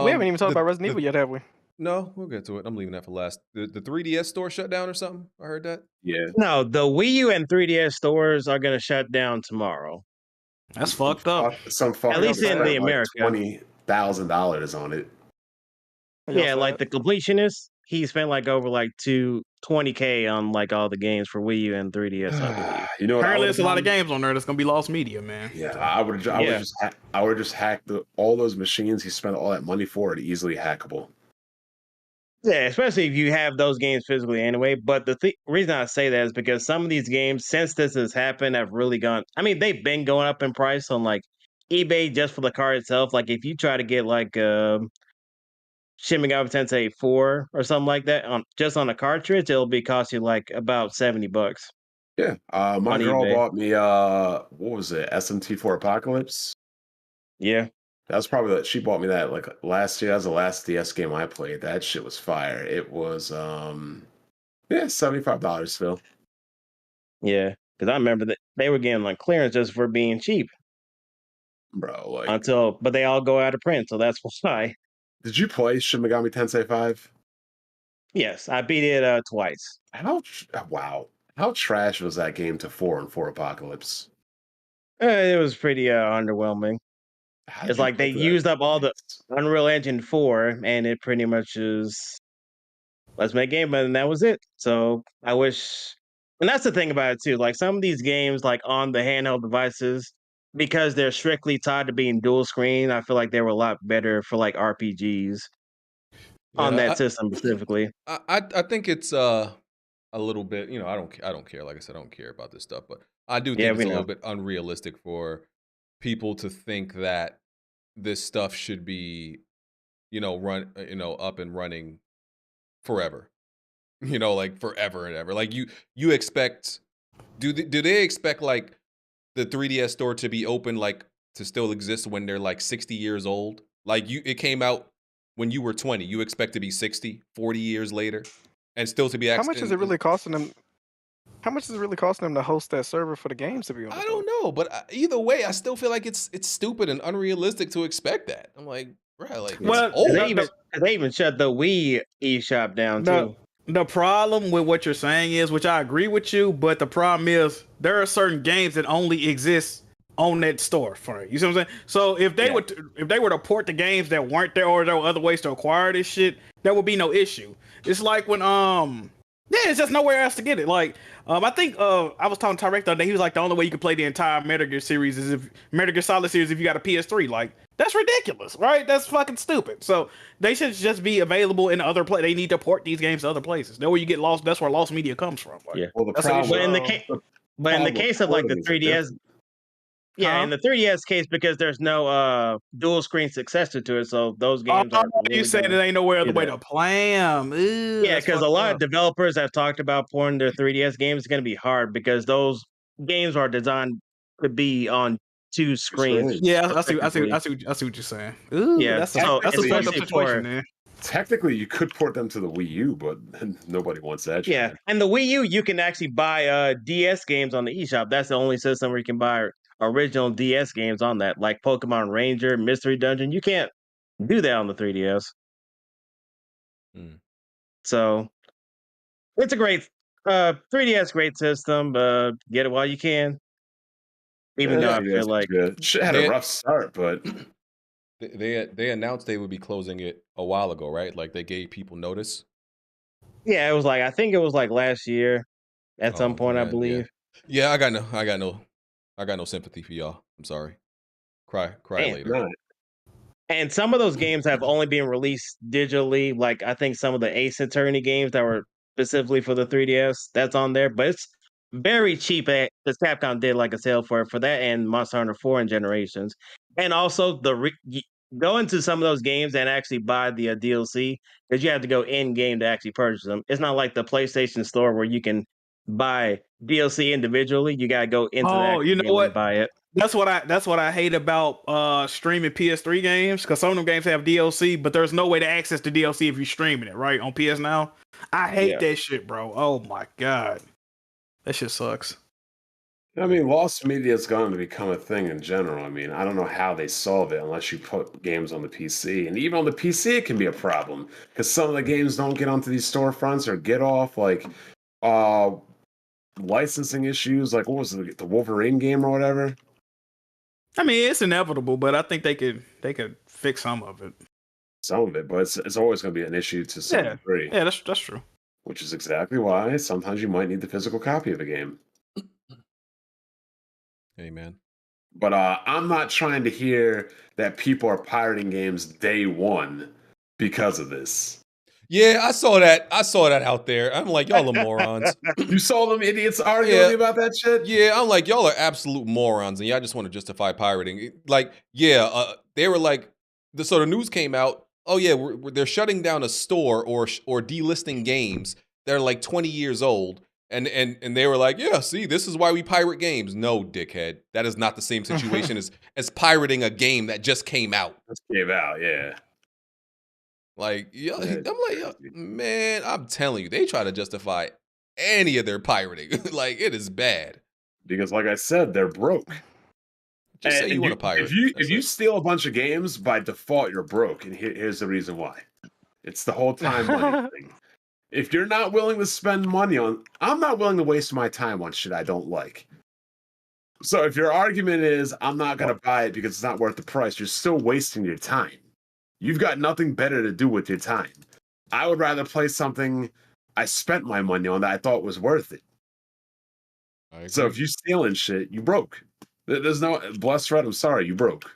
We haven't even talked about Resident Evil yet, have we? No, we'll get to it. I'm leaving that for last. The 3DS store shut down or something? I heard that. Yeah. No, the Wii U and 3DS stores are going to shut down tomorrow. That's fucked up. At least in the America. $20,000 on it. Yeah, like the completionist, he spent like over like $20K on like all the games for Wii U and 3DS. I believe. You know, apparently there's a lot of games on there that's gonna be lost media, man. Yeah, I would just hack all those machines he spent all that money for. It easily hackable. Yeah, especially if you have those games physically anyway. But the reason I say that is because some of these games, since this has happened, have really gone. I mean, they've been going up in price on like eBay just for the card itself. Like if you try to get like Shin Megami Tensei 4 or something like that on a cartridge, it'll be cost you like about $70. Yeah, my girl bought me what was it, SMT4 Apocalypse? Yeah, that was probably she bought me that like last year. That was the last DS game I played. That shit was fire. It was $75 still. Yeah, because I remember that they were getting like clearance just for being cheap, bro. Like but they all go out of print, so that's why. Did you play Shin Megami Tensei 5? Yes, I beat it twice. Wow. How trash was that game to 4 and 4 Apocalypse? It was pretty underwhelming. It's like they used up all the Unreal Engine 4, and it pretty much is let's make game, and that was it. So I wish, and that's the thing about it too. Like some of these games, like on the handheld devices, because they're strictly tied to being dual screen, I feel like they were a lot better for like RPGs on that system specifically. I think it's a little bit, I don't care. Like I said, I don't care about this stuff, but I do think it's a little bit unrealistic for people to think that this stuff should be, up and running forever. Like forever and ever. Like you expect, do they expect like the 3DS store to be open, like to still exist when they're like 60 years old? Like it came out when you were 20. You expect to be 60, 40 years later and still to be How much is it really costing them? How much is it really costing them to host that server for the games to be on? I don't know, but either way, I still feel like it's stupid and unrealistic to expect that. I'm like, right, like they even shut the Wii eShop down too. The problem with what you're saying is, which I agree with you, but the problem is there are certain games that only exist on that store for you. See what I'm saying? So if they were to port the games that weren't there, or there were other ways to acquire this shit, there would be no issue. It's like when it's just nowhere else to get it. Like I think I was talking to Tyrek the other day. He was like, the only way you can play the entire Metal Gear series is if Metal Gear Solid series if you got a PS3. Like that's ridiculous, right? That's fucking stupid. So they should just be available in other places. They need to port these games to other places. That's where you get lost. That's where lost media comes from. Like, yeah. Well, the that's problem, but in the case of like the 3DS, in the 3DS case, because there's no dual screen successor to it, so those games are. Really you said there ain't nowhere other way to play them. Yeah, because a lot of developers have talked about porting their 3DS games. It's going to be hard because those games are designed to be on two screens. Yeah, I see what you're saying. Ooh, yeah, that's so a especially situation, man. technically you could port them to the Wii U, but nobody wants that. Yeah, shit. and the Wii U, you can actually buy DS games on the eShop. That's the only system where you can buy original DS games on that, like Pokemon Ranger, Mystery Dungeon. You can't do that on the 3DS. So it's a great 3DS, great system. Get it while you can. Even though I feel like shit had a rough start, but they announced they would be closing it a while ago, right? Like they gave people notice. yeah, it was like I think it was like last year at some point, I Man, believe. Yeah, I got no sympathy for y'all. I'm sorry. Cry Damn, later. Right. And some of those games have only been released digitally. Like I think some of the Ace Attorney games that were specifically for the 3DS, that's on there, but it's very cheap. Because Capcom did like a sale for that and Monster Hunter 4 and Generations, and also go into some of those games and actually buy the DLC because you have to go in game to actually purchase them. It's not like the PlayStation Store where you can buy DLC individually. You gotta go into the You know game what? and buy it. That's what I hate about streaming PS3 games, because some of them games have DLC, but there's no way to access the DLC if you're streaming it, right? On PS Now. I hate that shit, bro. Oh my god. That shit sucks. I mean, lost media is going to become a thing in general. I mean, I don't know how they solve it unless you put games on the PC. And even on the PC, it can be a problem because some of the games don't get onto these storefronts or get off, like licensing issues. Like, what was it, the Wolverine game or whatever? I mean, it's inevitable, but I think they could fix some of it. Some of it, but it's always going to be an issue to some degree. Yeah, that's true. Which is exactly why sometimes you might need the physical copy of a game. Amen. But I'm not trying to hear that people are pirating games day one because of this. Yeah, I saw that out there. I'm like, y'all are morons. You saw them idiots arguing about that shit? Yeah, I'm like, y'all are absolute morons, and y'all just want to justify pirating. Like, they were like, so the news came out. Oh yeah, they're shutting down a store or delisting games that are like 20 years old, and they were like, yeah, see, this is why we pirate games. No, dickhead, that is not the same situation as pirating a game that just came out. Just came out, yeah. Like, I'm like, man, I'm telling you, they try to justify any of their pirating. Like, it is bad. Because, like I said, they're broke. Just say you want to pirate. If you steal a bunch of games, by default, you're broke. And here's the reason why. It's the whole time money thing. If you're not willing to spend money on... I'm not willing to waste my time on shit I don't like. So if your argument is, I'm not going to buy it because it's not worth the price, you're still wasting your time. You've got nothing better to do with your time. I would rather play something I spent my money on that I thought was worth it. So if you stealing shit, you broke. There's no blessed Red. I'm sorry, you broke.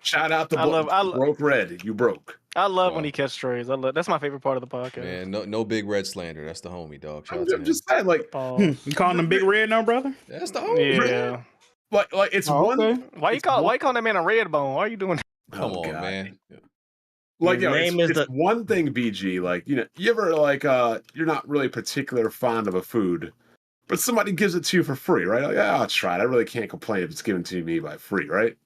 Shout out to Broke Red. You broke. I love when he catches strays. That's my favorite part of the podcast. Man, no Big Red slander. That's the homie, dog. I'm just saying, like, you calling him Big Red now, brother? That's the homie. Yeah. Like it's one. Why you calling that man a red bone? Why are you doing that? Come on, man. Like, it's one thing, BG. Like, you ever like you're not really particular fond of a food, but somebody gives it to you for free, right? Like, I'll try it. I really can't complain if it's given to me by free, right?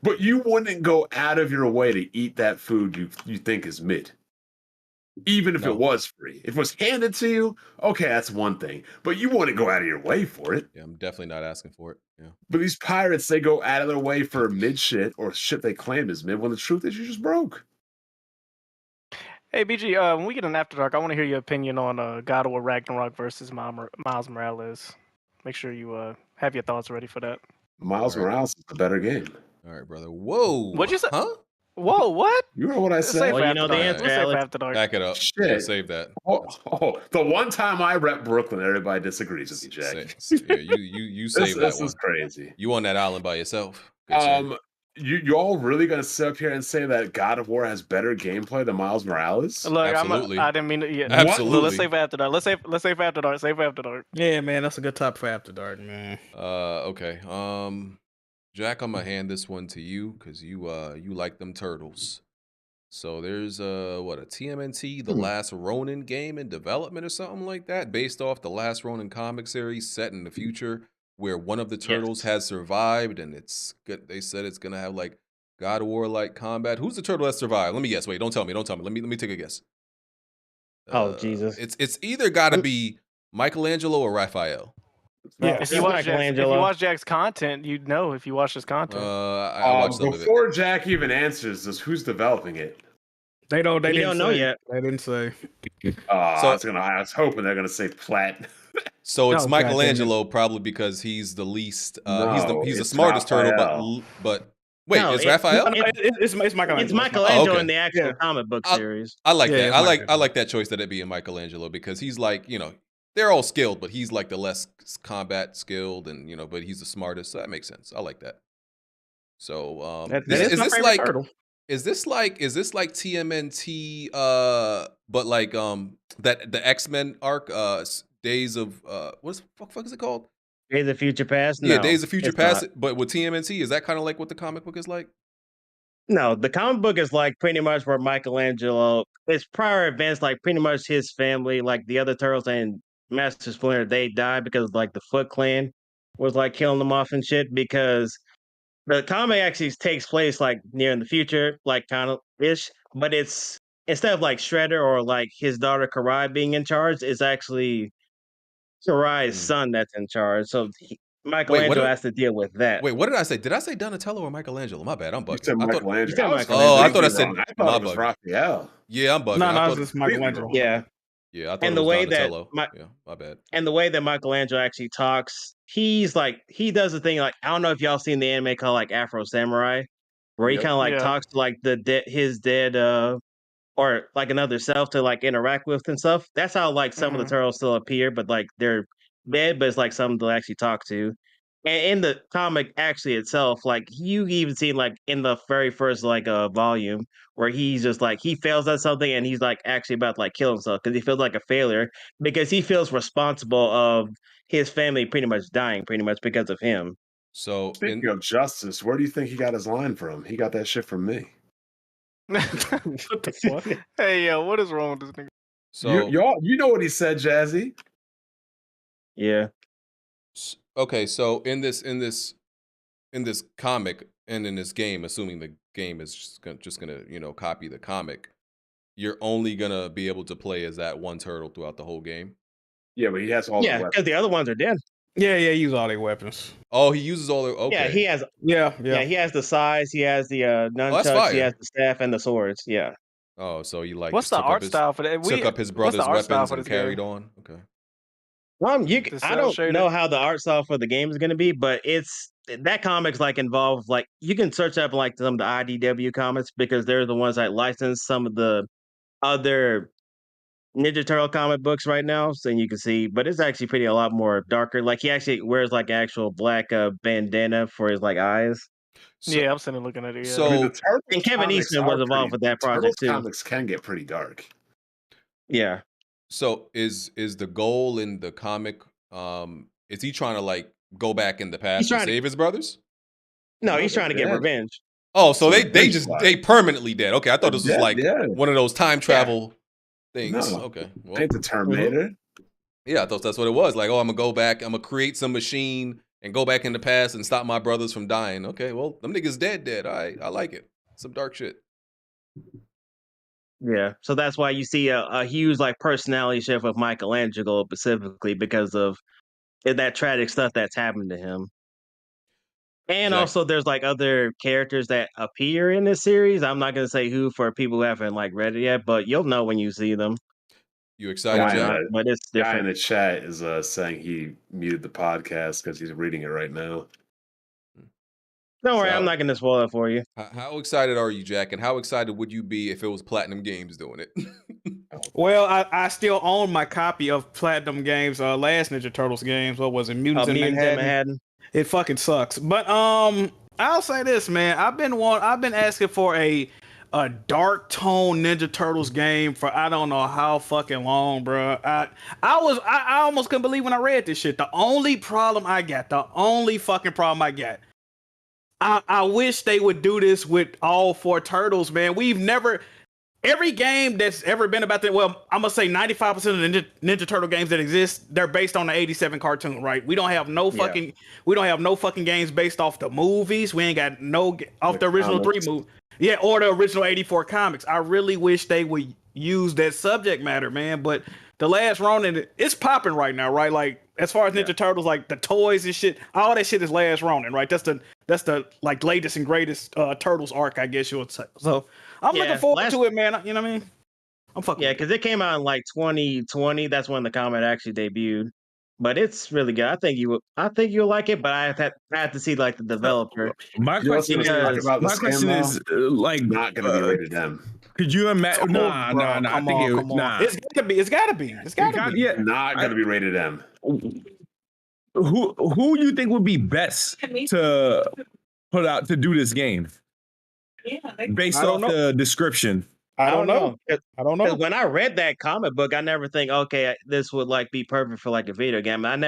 But you wouldn't go out of your way to eat that food you think is mid. Even if it was free. If it was handed to you, okay, that's one thing. But you wouldn't go out of your way for it. Yeah, I'm definitely not asking for it. Yeah. But these pirates, they go out of their way for mid shit or shit they claim is mid when the truth is you just broke. Hey, BG, when we get an After Dark, I want to hear your opinion on God of War Ragnarok versus Miles Morales. Make sure you have your thoughts ready for that. Miles Morales is a better game. All right, brother. Whoa. What'd you say? Huh? Whoa, what? You know what I said? Well, you know the answer, Alex. Back it up. Shit. Yeah, save that. Oh, the one time I rep Brooklyn, everybody disagrees with you, Jack. Yeah, you save that this one. This is crazy. You on that island by yourself. Good you all really gonna sit up here and say that God of War has better gameplay than Miles Morales? Look, absolutely. I didn't mean to. Yeah. Absolutely. Let's save After Dark. Let's save After Dark. Save After Dark. Yeah, man, that's a good topic for After Dark, man. Okay. Jack, I'm gonna hand this one to you because you like them turtles. So there's a TMNT, the last Ronin game in development or something like that, based off the last Ronin comic series set in the future, where one of the turtles has survived, and it's good. They said it's gonna have like God of War like combat. Who's the turtle that survived? Let me guess. Wait, don't tell me. Don't tell me. Let me take a guess. Oh Jesus! It's either got to be Michelangelo or Raphael. Yeah, It's if you Michelangelo. watch Jack's content, you'd know if you watch his content. I watched some of it. Before Jack even answers this, who's developing it? They don't. They We didn't don't know say. yet. They didn't say. I was hoping they're gonna say Plat. So it's Oh, Michelangelo probably because he's the least. No, he's the it's smartest turtle, Raphael. but wait, No, is it- Raphael? It's Michelangelo. It's Michelangelo okay. in the actual Yeah. comic book series. I like Yeah, that. it's I like that choice that it be in Michelangelo because he's like, they're all skilled, but he's like the less combat skilled, and but he's the smartest. So that makes sense. I like that. So That is is my this favorite like turtle. is this like TMNT but like that the X-Men arc Days of what the fuck is it called? Days of Future Past. Yeah, No, Days of Future it's Past, not. but with TMNT, is that kind of like what the comic book is like? No, the comic book is like pretty much where Michelangelo, it's prior events, like pretty much his family, like the other turtles and Master Splinter, they died because like the Foot Clan was like killing them off and shit. Because the comic actually takes place like near in the future, like kind of ish, but it's instead of like Shredder or like his daughter Karai being in charge, it's actually Karai's son that's in charge. So Michelangelo has to deal with that. Wait, what did I say? Did I say Donatello or Michelangelo? My bad, I'm bugging. You said I thought- Michelangelo. You said I was Michelangelo. I thought I said wrong. I thought it was bad. Raphael. Yeah, I'm bugging. No, I it's thought, just Michelangelo. Yeah. yeah, I thought And it the was way that Donatello. Yeah, my bad. And the way that Michelangelo actually talks, he's like he does the thing like I don't know if y'all seen the anime called like Afro Samurai, where he Yep. kind of like Yeah. talks to like his dead or like another self to like interact with and stuff. That's how like some of the turtles still appear, but like they're dead, but it's like something to actually talk to. And in the comic actually itself, like you even seen like in the very first like volume where he's just like he fails at something and he's like actually about to like kill himself because he feels like a failure because he feels responsible of his family pretty much dying pretty much because of him. So Speaking of justice, where do you think he got his line from? He got that shit from me. What the fuck? Hey, yo, what is wrong with this nigga? So you know what he said, Jazzy? Yeah. Okay, so in this comic and in this game, assuming the game is just gonna copy the comic, you're only gonna be able to play as that one turtle throughout the whole game. Yeah, but he has all the Yeah, weapons. because the other ones are dead. Yeah, he use all their weapons. Oh, he uses all the okay. Yeah, he has. Yeah. Yeah, he has the size. He has the nunchucks. fire. He has the staff and the swords. Yeah. Oh, so you like What's just the took up art his- style for that? Took up his what's the brother's art style weapons for and this carried game? on. Okay. The I cell don't shaded? know how the art style for the game is going to be, but it's that comics like involve like you can search up like some of the IDW comics because they're the ones that license some of the other Ninja Turtle comic books right now, so you can see. But it's actually pretty a lot more darker. Like he actually wears like actual black bandana for his like eyes. Yeah, I'm sitting there looking at it. Yeah. So- I mean, the Turtles And Kevin comics Eastman was are involved with that Turtles project too. Comics can get pretty dark. Yeah. So is the goal in the comic? Is he trying to like go back in the past and trying to- save his brothers? No, he's trying to get dead. revenge. Oh, so they Revenge just plot. they permanently dead. Okay, I thought this was Dead, like yeah. one of those time travel things. No. Okay, well, Ain't the Terminator? yeah, I thought that's what it was. Like, oh, I'm gonna go back. I'm gonna create some machine and go back in the past and stop my brothers from dying. Okay, well, them niggas dead. All right, I like it. Some dark shit. Yeah, so that's why you see a huge like personality shift with Michelangelo specifically because of that tragic stuff that's happened to him. And Jack- also, there's like other characters that appear in this series. I'm not gonna say who for people who haven't like read it yet, but you'll know when you see them. You excited, Guy, Jack? But it's guy in different. the chat is saying he muted the podcast because he's reading it right now. Don't worry, So- I'm not gonna spoil it for you. How excited are you, Jack? And how excited would you be if it was Platinum Games doing it? Well, I still own my copy of Platinum Games' last Ninja Turtles games. What was it? Mutants in Mutants in Manhattan. Manhattan. It fucking sucks. But I'll say this, man. I've been asking for a dark tone Ninja Turtles game for I don't know how fucking long, bro. I almost couldn't believe when I read this shit. The only fucking problem I got. I wish they would do this with all four turtles, man. every game that's ever been about that. Well, I'm gonna say 95% of the Ninja Turtle games that exist, they're based on the '87 cartoon, right? We don't have no fucking games based off the movies. We ain't got no off the original comics. 3 movie. Yeah, or the original '84 comics. I really wish they would use that subject matter, man. But the last Ronin, it's popping right now, right? Like as far as Ninja Turtles, like the toys and shit, all that shit is last Ronin, right? That's the like latest and greatest Turtles arc, I guess you would say. So I'm looking forward to it, man. You know what I mean? I'm fucking. Yeah, because it came out in like 2020. That's when the comic actually debuted. But it's really good. I think you'll like it. But I have to see like the developer. My question is, like not going to be rated M. Could you imagine? Nah. I think It's gotta be. Yeah, not going to be rated M. Who you think would be best to put out to do this game? Based off the description. I don't know. I don't know. Because when I read that comic book, I never think, okay, this would like be perfect for like a video game. That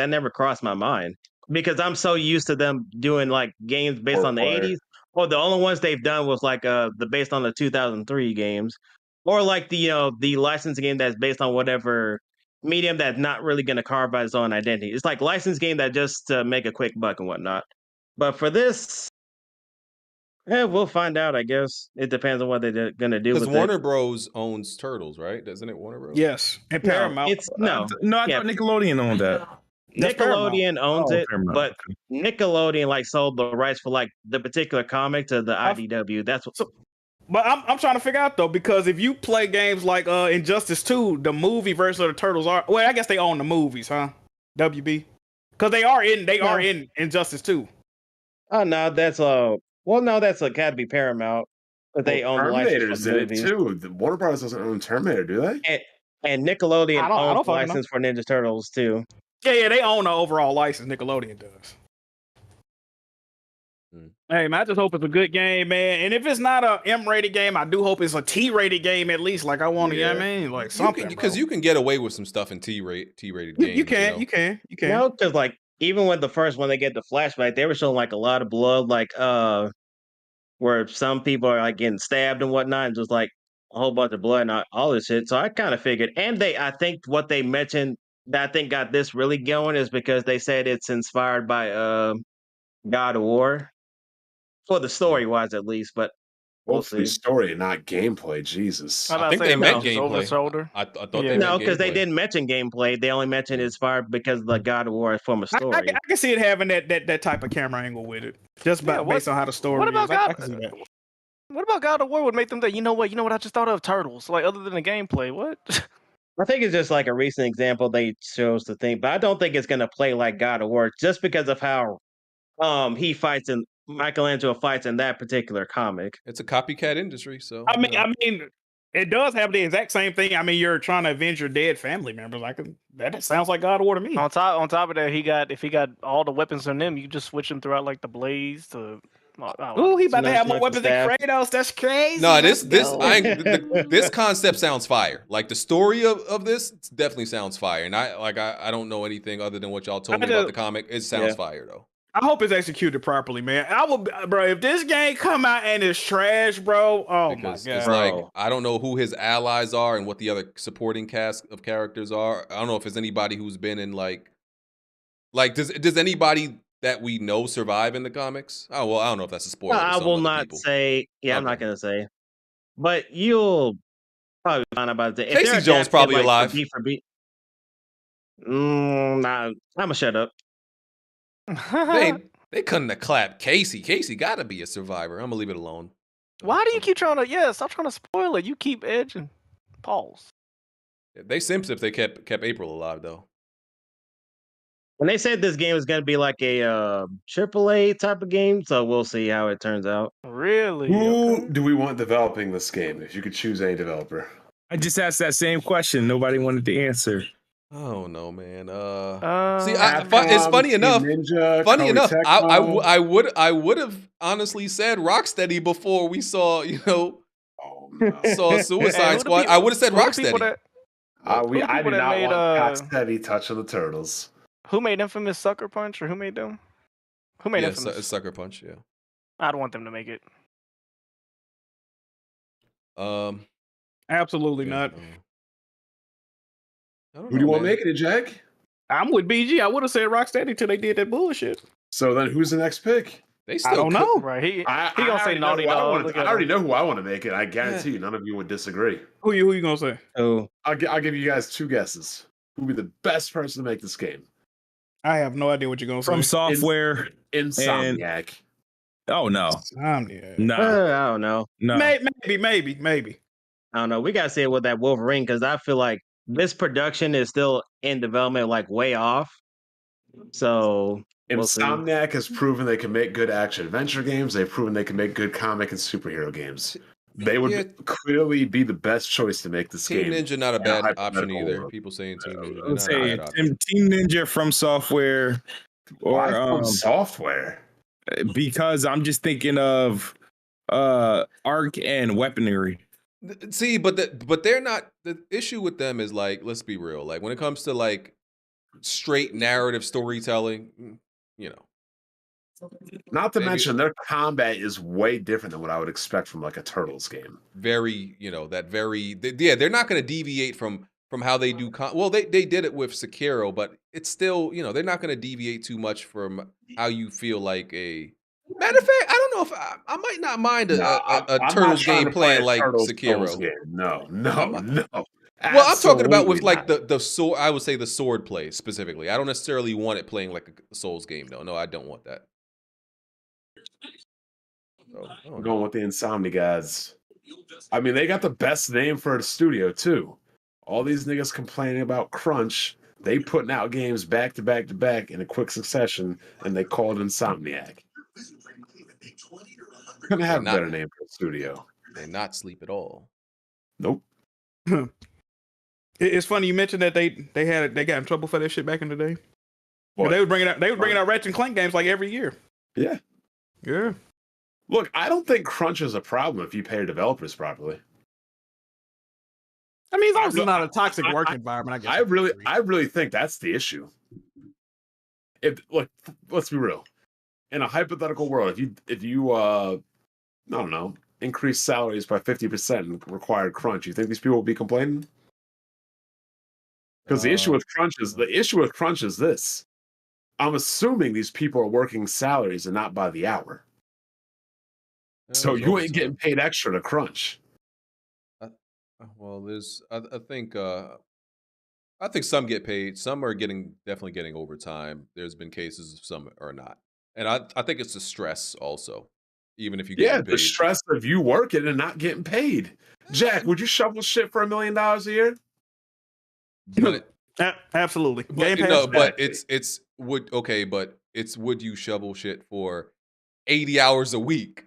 never crossed my mind because I'm so used to them doing like games based on the '80s. Or the only ones they've done was like the based on the 2003 games, or like the licensed game that's based on whatever medium that's not really going to carve out its own identity. It's like licensed game that just to make a quick buck and whatnot. But for this. Yeah, we'll find out, I guess. It depends on what they're going to do with Because Warner Bros. Owns Turtles, right? Doesn't it, Warner Bros.? Yes. And Paramount. I thought Nickelodeon owned that. Nickelodeon owns it, but Nickelodeon like sold the rights for like the particular comic to the IDW. That's what. But I'm trying to figure out though, because if you play games like Injustice 2, the movie version of the Turtles are I guess they own the movies, huh? WB, because they are in Injustice 2. Oh no, that's that's Academy Paramount, but they own the license for the movies too. The Warner Bros. Doesn't own Terminator, do they? And Nickelodeon owns the license for Ninja Turtles too. Yeah, they own the overall license. Nickelodeon does. Hey man, I just hope it's a good game, man. And if it's not a M-rated game, I do hope it's a T-rated game at least. Like I want to, you know what I mean? Like something. Because you can get away with some stuff in T-rated games. You can. No, because like even with the first one, they get the flashback, they were showing like a lot of blood, like where some people are like getting stabbed and whatnot, and just like a whole bunch of blood and all this shit. So I kind of figured, and I think what they mentioned that I think got this really going is because they said it's inspired by God of War. For the story wise, at least, but we'll see. Story, not gameplay. Jesus, I think they meant gameplay. I thought they meant because they didn't mention gameplay. They only mentioned it's inspired because of the God of War from a story. I can see it having that type of camera angle with it, just based on how the story. What about is. I can see that. What about God of War would make them think? You know what? I just thought of Turtles. Like other than the gameplay, what? I think it's just like a recent example they chose to think, but I don't think it's gonna play like God of War just because of how he fights and Michelangelo fights in that particular comic. It's a copycat industry, so I mean, it does have the exact same thing. I mean, you're trying to avenge your dead family members. That sounds like God of War to me. On top of that, if he got all the weapons on them, you just switch them throughout like the blades to. Ooh, he about to have more weapons than Kratos. That's crazy. No, this concept sounds fire. Like the story of this definitely sounds fire, and I don't know anything other than what y'all told me about the comic. It sounds fire though. I hope it's executed properly, man. I will, bro. If this game come out and it's trash, bro, my god. It's like I don't know who his allies are and what the other supporting cast of characters are. I don't know if it's anybody who's been in like does anybody that we know survive in the comics? Oh well, I don't know if that's a spoiler. I will not say. Yeah, I'm not gonna say. But you'll probably find out about it. Casey Jones probably alive. Nah, I'm gonna shut up. They couldn't have clapped Casey. Casey got to be a survivor. I'm gonna leave it alone. Why do you keep trying to? Yeah, stop trying to spoil it. You keep edging. Pause. They simps if they kept April alive though. When they said this game is gonna be like a AAA type of game, so we'll see how it turns out. Really? Who do we want developing this game? If you could choose any developer, I just asked that same question. Nobody wanted to answer. Oh no, man. See, it's funny enough. Ninja, I would have honestly said Rocksteady before we saw, saw Suicide Squad. I would have said Rocksteady. I did not want Rocksteady touching the Turtles. Who made Infamous Sucker Punch, or who made them? Who made Infamous? Sucker Punch? Yeah. I don't want them to make it. Absolutely not. Who do you want making it, Jack? I'm with BG. I would have said Rocksteady till they did that bullshit. So then, who's the next pick? They I don't know. Right. He I gonna say already know Naughty who I Dog. want. I already know who I want to make it. I guarantee you, none of you would disagree. Who you gonna say? Oh, I'll give you guys 2 guesses. Who would be the best person to make this game? I have no idea what you're gonna From say. software. Insomniac. Oh no. Insomniac. No. I don't know. No. Maybe. I don't know. We gotta see it with that Wolverine because I feel like this production is still in development, like way off. So we'll see. Insomniac has proven they can make good action adventure games. They've proven they can make good comic and superhero games. They would clearly be the best choice to make this Team game. Ninja not a in bad hypothetical option either. world. People saying Team Ninja. Let's they're not a say bad option. Team Ninja from software, Why or from software. Because I'm just thinking of arc and weaponry. See, but they're not. The issue with them is like, let's be real. Like when it comes to like straight narrative storytelling, you know. Not to Maybe- mention their combat is way different than what I would expect from like a Turtles game. Very, you know, they're not going to deviate from how they do. Well, they did it with Sekiro, but it's still, you know, they're not going to deviate too much from how you feel like a. Matter of fact, I don't know if I might not mind a Turtles game playing like Sekiro. Game. No. Well, I'm talking about with like the sword. I would say the sword play specifically. I don't necessarily want it playing like a Souls game, though. No, I don't want that. So, I'm going with the Insomni guys. I mean, they got the best name for a studio too. All these niggas complaining about crunch. They putting out games back to back to back in a quick succession, and they called Insomniac. Gonna have a better name for a studio. They not sleep at all. Nope. It's funny you mentioned that they got in trouble for that shit back in the day. What? They were bringing out Ratchet and Clank games like every year. Yeah. Yeah. Look, I don't think crunch is a problem if you pay your developers properly. I mean, as long as it's not a toxic work environment, I guess. I really think that's the issue. Let's be real. In a hypothetical world, if you I don't know, increase salaries by 50% and required crunch, you think these people will be complaining? Because the issue with crunch is this. I'm assuming these people are working salaries and not by the hour. So you ain't getting paid extra to crunch. Well, I think some get paid. Some are definitely getting overtime. There's been cases of some are not, and I think it's the stress also. Even if you get paid. The stress of you working and not getting paid. Jack, would you shovel shit for $1 million a year? But, absolutely. But, would you shovel shit for 80 hours a week?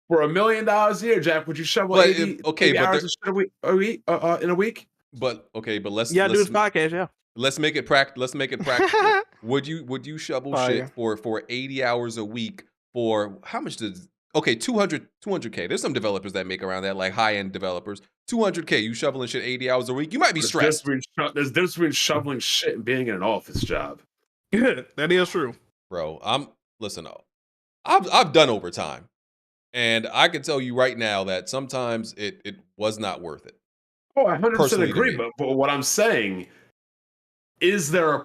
For $1 million a year, Jack, would you shovel 80 hours of shit in a week? But let's do this podcast, yeah. Let's make it practical. Would you shovel shit for 80 hours a week for how much does 200K. There's some developers that make around that, like high-end developers. 200K, you shoveling shit 80 hours a week. You might be stressed. There's difference between shoveling shit and being in an office job. That is true. Bro, I've done overtime. And I can tell you right now that sometimes it was not worth it. Oh, I 100% agree. But what I'm saying, is there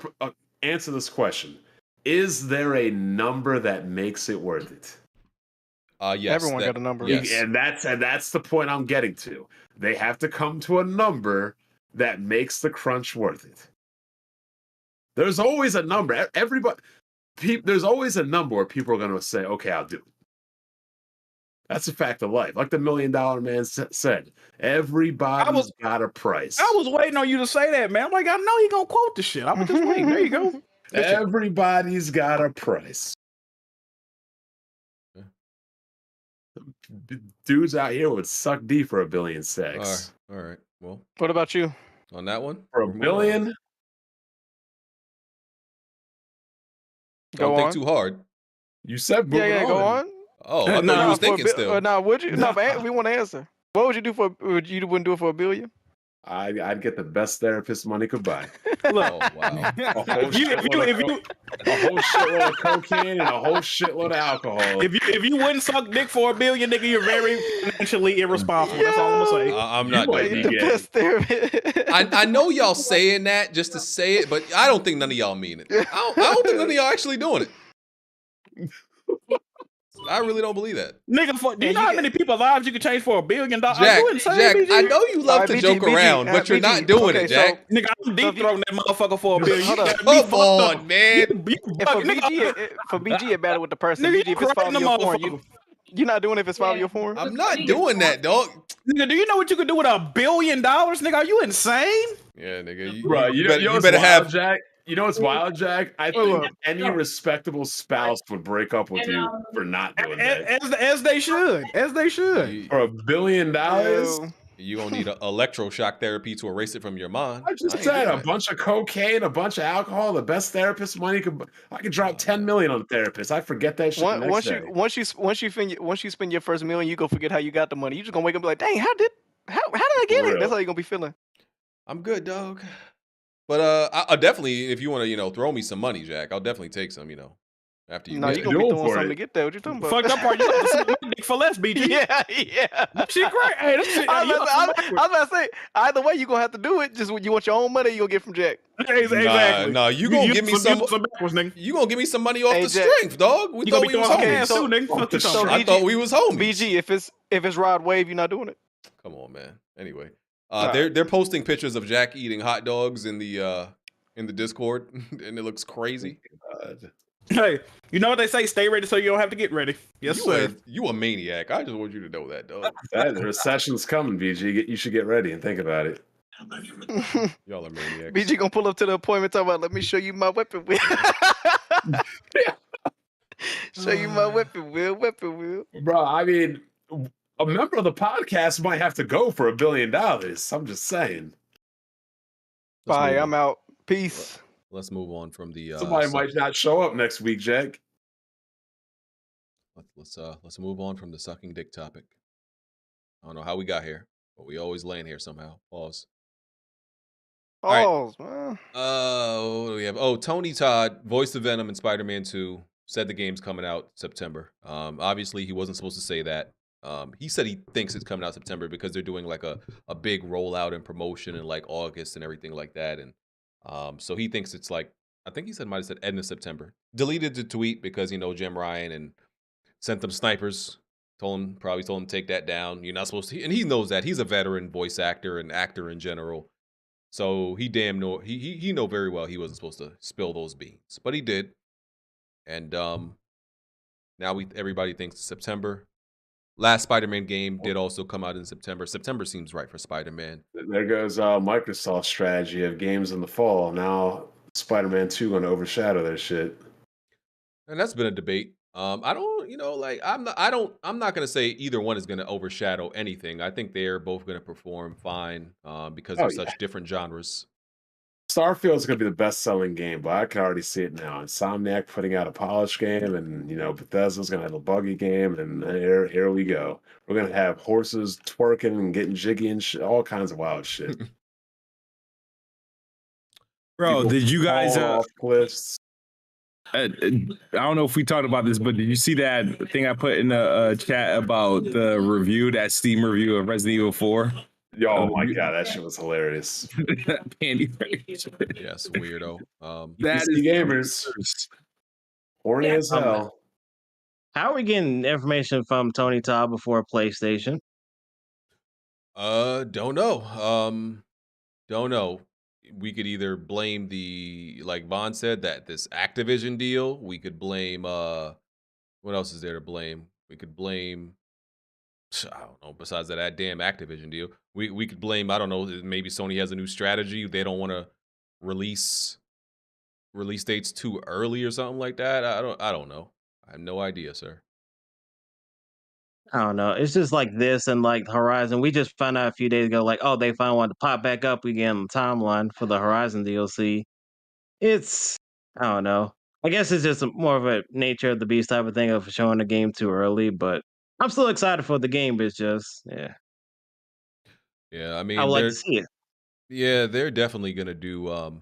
answer this question. Is there a number that makes it worth it? Yes. Everyone got a number. Yes. And that's the point I'm getting to. They have to come to a number that makes the crunch worth it. There's always a number. There's always a number where people are going to say, okay, I'll do it. That's a fact of life. Like the $1 Million Man said, everybody's got a price. I was waiting on you to say that, man. I'm like, I know you're going to quote this shit. I'm just waiting. There you go. Everybody's got a price. Dudes out here would suck D for $1 billion stacks. All right. Well, what about you? On that one? For $1 billion? Don't think too hard. You said moving on. Go on. Oh, I thought you was thinking still. Would you? No, but we want to answer. What would you do you wouldn't do it for $1 billion? I'd get the best therapist money could buy. Look, Oh wow. A whole shitload of cocaine and a whole shitload of alcohol. if you wouldn't suck dick for $1 billion, nigga, you're very financially irresponsible. That's all I'm gonna say. I'm not might doing be that. gay. I know y'all saying that just to say it, but I don't think none of y'all mean it. I don't think none of y'all actually doing it. I really don't believe that. Nigga, do you know how many people's lives you could change for $1 billion? Jack, Are you insane, Jack, BG? I know you love to joke around, but you're not doing it, Jack. Nigga, I'm deep throating that motherfucker for $1 billion. Hold up. Come on, man. And for BG, it matter with the person. Nigga, BG, if you it's crying the 5 your motherfucker. you're not doing it if it's 5 your foreign. I'm not doing that, dog. Nigga, do you know what you could do with $1 billion, nigga? Are you insane? Yeah, nigga. Bro, you better what's have have. Jack. You know what's wild, Jack? I think any respectable spouse would break up with you for not doing that. As they should. As they should. For $1 billion? You gonna need electroshock therapy to erase it from your mind. I just said a bunch of cocaine, a bunch of alcohol. The best therapist money I could drop $10 million on a therapist. I forget that shit. Once you spend your first $1 million, you go forget how you got the money. You just gonna wake up and be like, dang, how did I get it? That's how you gonna be feeling. I'm good, dog. But I definitely, if you want to, throw me some money, Jack, I'll definitely take some. After you. No, you gonna be doing something to get there. What you talking about? Fucked up part, you like to suck my dick for less, BG. Yeah. That shit great. Hey, that shit. I was about to say, either way, you gonna have to do it. Just when you want your own money, you gonna get from Jack. Exactly. Nah, you gonna give me some. backwards, nigga. You gonna give me some money off the Jack, strength, dog. We thought we was homies. So, nigga, fuck you talking about. I thought we was homies. BG, if it's Rod Wave, you're not doing it. Come on, man. Anyway, they're posting pictures of Jack eating hot dogs in the Discord, and it looks crazy. Hey, you know what they say? Stay ready so you don't have to get ready. Yes, sir. You a maniac. I just want you to know that, dog. The recession's coming, BG. You should get ready and think about it. Y'all are maniacs. BG gonna pull up to the appointment talking about, let me show you my weapon wheel. Show you my weapon wheel. Bro, I mean, a member of the podcast might have to go for $1 billion. I'm just saying. Bye, I'm out. Peace. Let's move on from the. Somebody might not show up next week, Jack. Let's move on from the sucking dick topic. I don't know how we got here, but we always land here somehow. Pause. Pause, man. What do we have? Oh, Tony Todd, voice of Venom in Spider-Man 2, said the game's coming out September. Obviously, he wasn't supposed to say that. He said he thinks it's coming out September because they're doing like a big rollout and promotion in like August and everything like that. And so he thinks it's like, I think he might have said end of September. Deleted the tweet because, Jim Ryan and sent them snipers. Probably told him to take that down. You're not supposed to, and he knows that. He's a veteran voice actor and actor in general. So he know very well he wasn't supposed to spill those beans. But he did. And now everybody thinks it's September. Last Spider-Man game did also come out in September. September seems right for Spider-Man. There goes Microsoft's strategy of games in the fall. Now Spider-Man 2 going to overshadow their shit. And that's been a debate. I don't, I'm not going to say either one is going to overshadow anything. I think they're both going to perform fine because they're such different genres. Starfield's going to be the best-selling game, but I can already see it now. Insomniac putting out a polished game, and Bethesda's going to have a buggy game, and here we go. We're going to have horses twerking and getting jiggy and shit, all kinds of wild shit. Bro, People did you guys? fall off cliffs. I don't know if we talked about this, but did you see that thing I put in the chat about the review, that Steam review of Resident Evil 4? Oh my god, that shit was hilarious. Pandy Yes, weirdo. That PC gamers. Horny as hell. How are we getting information from Tony Todd before PlayStation? Don't know. Don't know. We could either blame like Vaughn said, this Activision deal. We could blame what else is there to blame? We could blame, I don't know, besides that damn Activision deal. We could blame, I don't know, maybe Sony has a new strategy. They don't want to release dates too early or something like that. I don't know. I have no idea, sir. I don't know. It's just like this and like Horizon. We just found out a few days ago, like, oh, they finally wanted to pop back up again on the timeline for the Horizon DLC. I don't know. I guess it's just more of a nature of the beast type of thing of showing the game too early, but I'm still excited for the game, but it's just, yeah. Yeah, I mean, I would like to see it. Yeah, they're definitely gonna do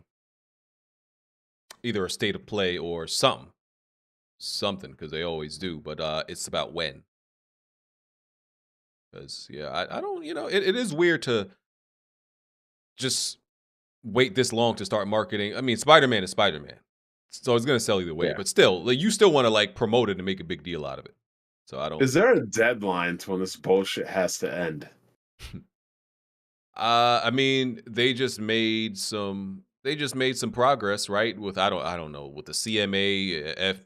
either a state of play or something because they always do. But it's about when. Because yeah, I don't. It is weird to just wait this long to start marketing. I mean, Spider-Man is Spider-Man, so it's gonna sell either way. Yeah. But still, like, you still want to like promote it and make a big deal out of it. So I don't. Is there a deadline to when this bullshit has to end? I mean, they just made some progress, right? With I don't know, with the CMA,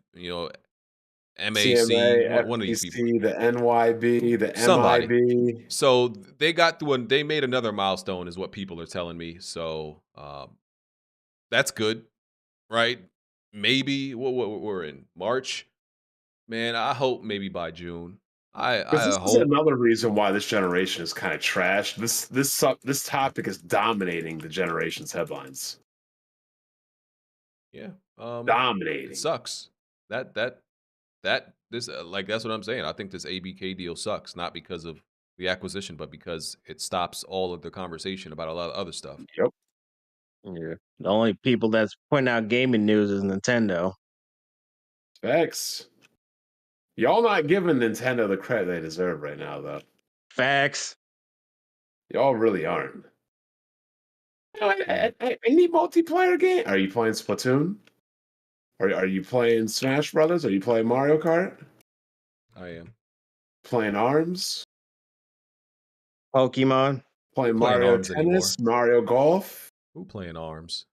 MAC, CMA, one of these people. FTC, the NYB, the Somebody. MIB. So they got through and they made another milestone, is what people are telling me. So that's good, right? Maybe we're in March. Man, I hope maybe by June. I This is hope. another reason why this generation is kind of trash. This topic is dominating the generation's headlines. Yeah, Dominating. it sucks. That this like that's what I'm saying. I think this ABK deal sucks, not because of the acquisition, but because it stops all of the conversation about a lot of other stuff. Yep. Yeah. The only people that's putting out gaming news is Nintendo. Facts. Y'all not giving Nintendo the credit they deserve right now, though. Facts. Y'all really aren't. Any multiplayer game? Are you playing Splatoon? Are you playing Smash Brothers? Are you playing Mario Kart? I am playing Arms? Pokemon? Playing Playing Mario Arms Tennis? Mario Golf? Who playing Arms?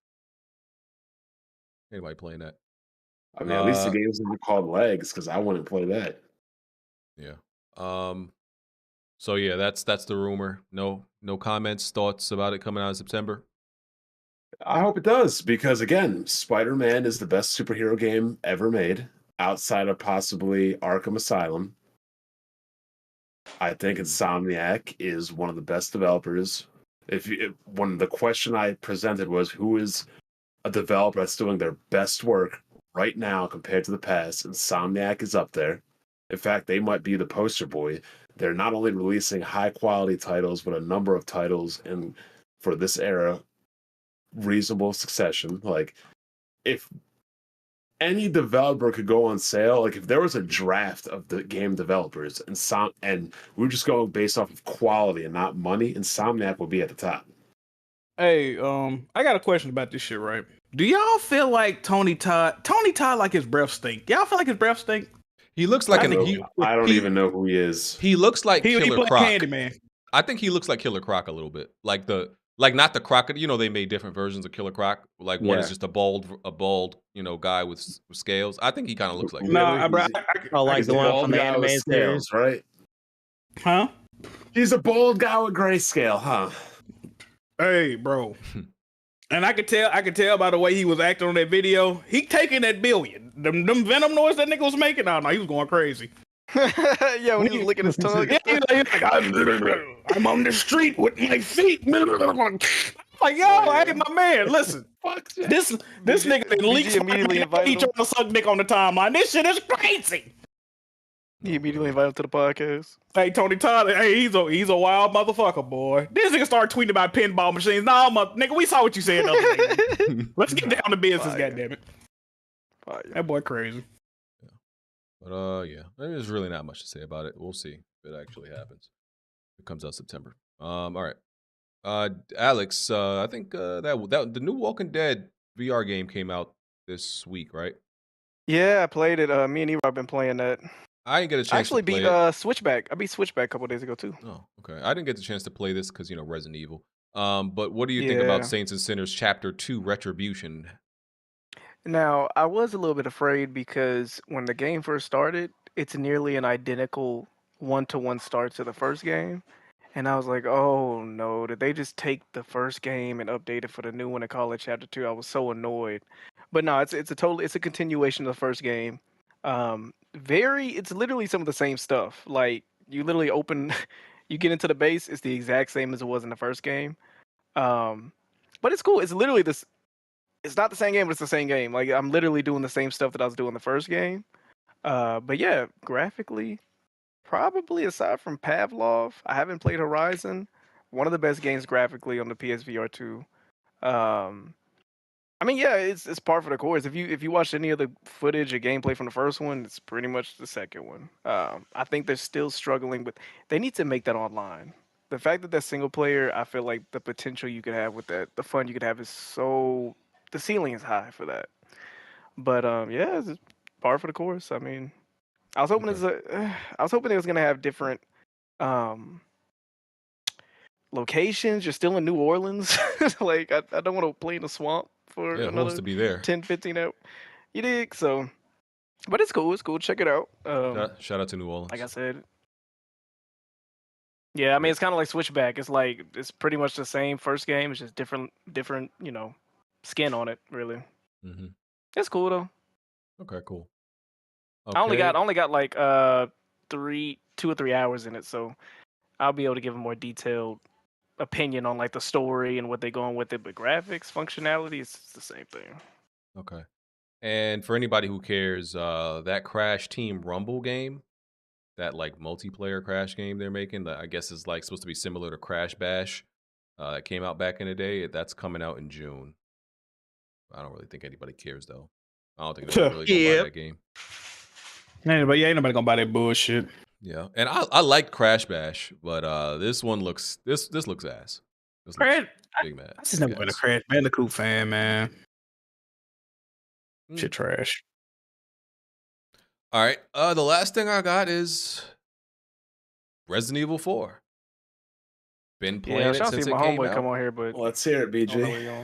Anybody playing that? I mean, at least the games are called Legs, because I wouldn't play that. Yeah. So yeah, that's the rumor. No comments, thoughts about it coming out in September. I hope it does, because again, Spider-Man is the best superhero game ever made, outside of possibly Arkham Asylum. I think Insomniac is one of the best developers. When the question I presented was who is a developer that's doing their best work right now compared to the past, Insomniac is up there. In fact, they might be the poster boy. They're not only releasing high quality titles, but a number of titles in for this era, reasonable succession. Like, if any developer could go on sale, like if there was a draft of the game developers and we were just going based off of quality and not money, Insomniac would be at the top. Hey, I got a question about this shit, right? Do y'all feel like Tony Todd like his breath stink? Y'all feel like his breath stink? He looks like I don't even know who he is. He looks like he Killer played Croc. Candyman. I think he looks like Killer Croc a little bit. Like not the Croc. They made different versions of Killer Croc. Like one is just a bald, guy with scales. I think he kind of looks like. No, bro. I like the one from the anime series, right? Huh? He's a bald guy with grayscale, huh? Hey, bro. And I could tell by the way he was acting on that video, he taking that billion. Them venom noise that nigga was making, I don't know, he was going crazy. Yeah, when he was licking his tongue. Yeah, he was like, I'm on the street with my feet. Like, yo, hey, my man, listen. This nigga been leaked immediately invited he trying to suck dick on the timeline. This shit is crazy. He immediately invited him to the podcast. Hey, Tony Todd, hey, he's a wild motherfucker, boy. This nigga started tweeting about pinball machines. Nah, nigga, we saw what you said the other day. Let's get down to business, goddammit. That boy crazy. But yeah, there's really not much to say about it. We'll see if it actually happens. It comes out September. All right. Alex, I think that the new Walking Dead VR game came out this week, right? Yeah, I played it. Me and Erod been playing that. I didn't get a chance. I actually to play beat Switchback. I beat Switchback a couple days ago too. Oh, okay. I didn't get the chance to play this because Resident Evil. But what do you think about Saints and Sinners Chapter 2 Retribution? Now, I was a little bit afraid because when the game first started, it's nearly an identical one-to-one start to the first game. And I was like, oh no, did they just take the first game and update it for the new one and call it Chapter 2? I was so annoyed. But no, it's a continuation of the first game. It's literally some of the same stuff. Like, you literally you get into the base, it's the exact same as it was in the first game. But it's cool. It's literally this. It's not the same game, but it's the same game. Like, I'm literally doing the same stuff that I was doing in the first game. But yeah, graphically, probably aside from Pavlov, I haven't played Horizon. one of the best games graphically on the PSVR 2. I mean, yeah, it's par for the course. If you watch any of the footage or gameplay from the first one, it's pretty much the second one. I think they're still struggling with. They need to make that online. The fact that that's single player, I feel like the potential you could have with that, the fun you could have is so. The ceiling is high for that. But yeah, it's par for the course. I mean, I was hoping I was hoping it was gonna have different locations. You're still in New Orleans. Like I don't want to play in a swamp for Yeah, who wants another to be there? 10, 15 hours. You dig? So, but it's cool. It's cool. Check it out. Shout out to New Orleans. Like I said. Yeah, I mean it's kind of like Switchback. It's like it's pretty much the same first game. It's just different, skin on it. Really. Mm-hmm. It's cool though. Okay, cool. I only got like 2 or 3 hours in it, so I'll be able to give a more detailed opinion on like the story and what they're going with it. But graphics, functionality, it's the same thing. Okay. And for anybody who cares, that Crash Team Rumble game, that like multiplayer Crash game they're making, that I guess is like supposed to be similar to Crash Bash, that came out back in the day. That's coming out in June. I don't really think anybody cares though. I don't think they're really gonna buy that game. Ain't nobody gonna buy that bullshit. Yeah, and I like Crash Bash, but this one looks this looks ass. This looks big mad. I just never been a Crash Bandicoot fan, man. Shit trash. All right, the last thing I got is Resident Evil 4. Been playing it since it my came homeboy out. come on here, but Let's hear it, BG.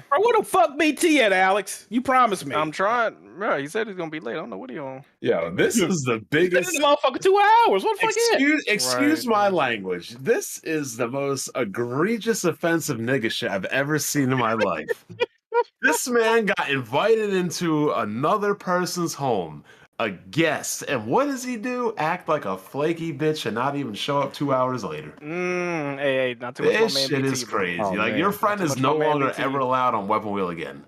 Bro, what the fuck BT at, Alex? You promised me. I'm trying. Bro, he said he's gonna be late. I don't know what he on. Yeah, this is the biggest. This motherfucker 2 hours. What the fuck Excuse my language. This is the most egregious offensive nigga shit I've ever seen in my life. This man got invited into another person's home, a guest, and what does he do? Act like a flaky bitch and not even show up 2 hours later. Hey, not too much. This shit is crazy. Like your friend is no longer ever allowed on Weapon Wheel again.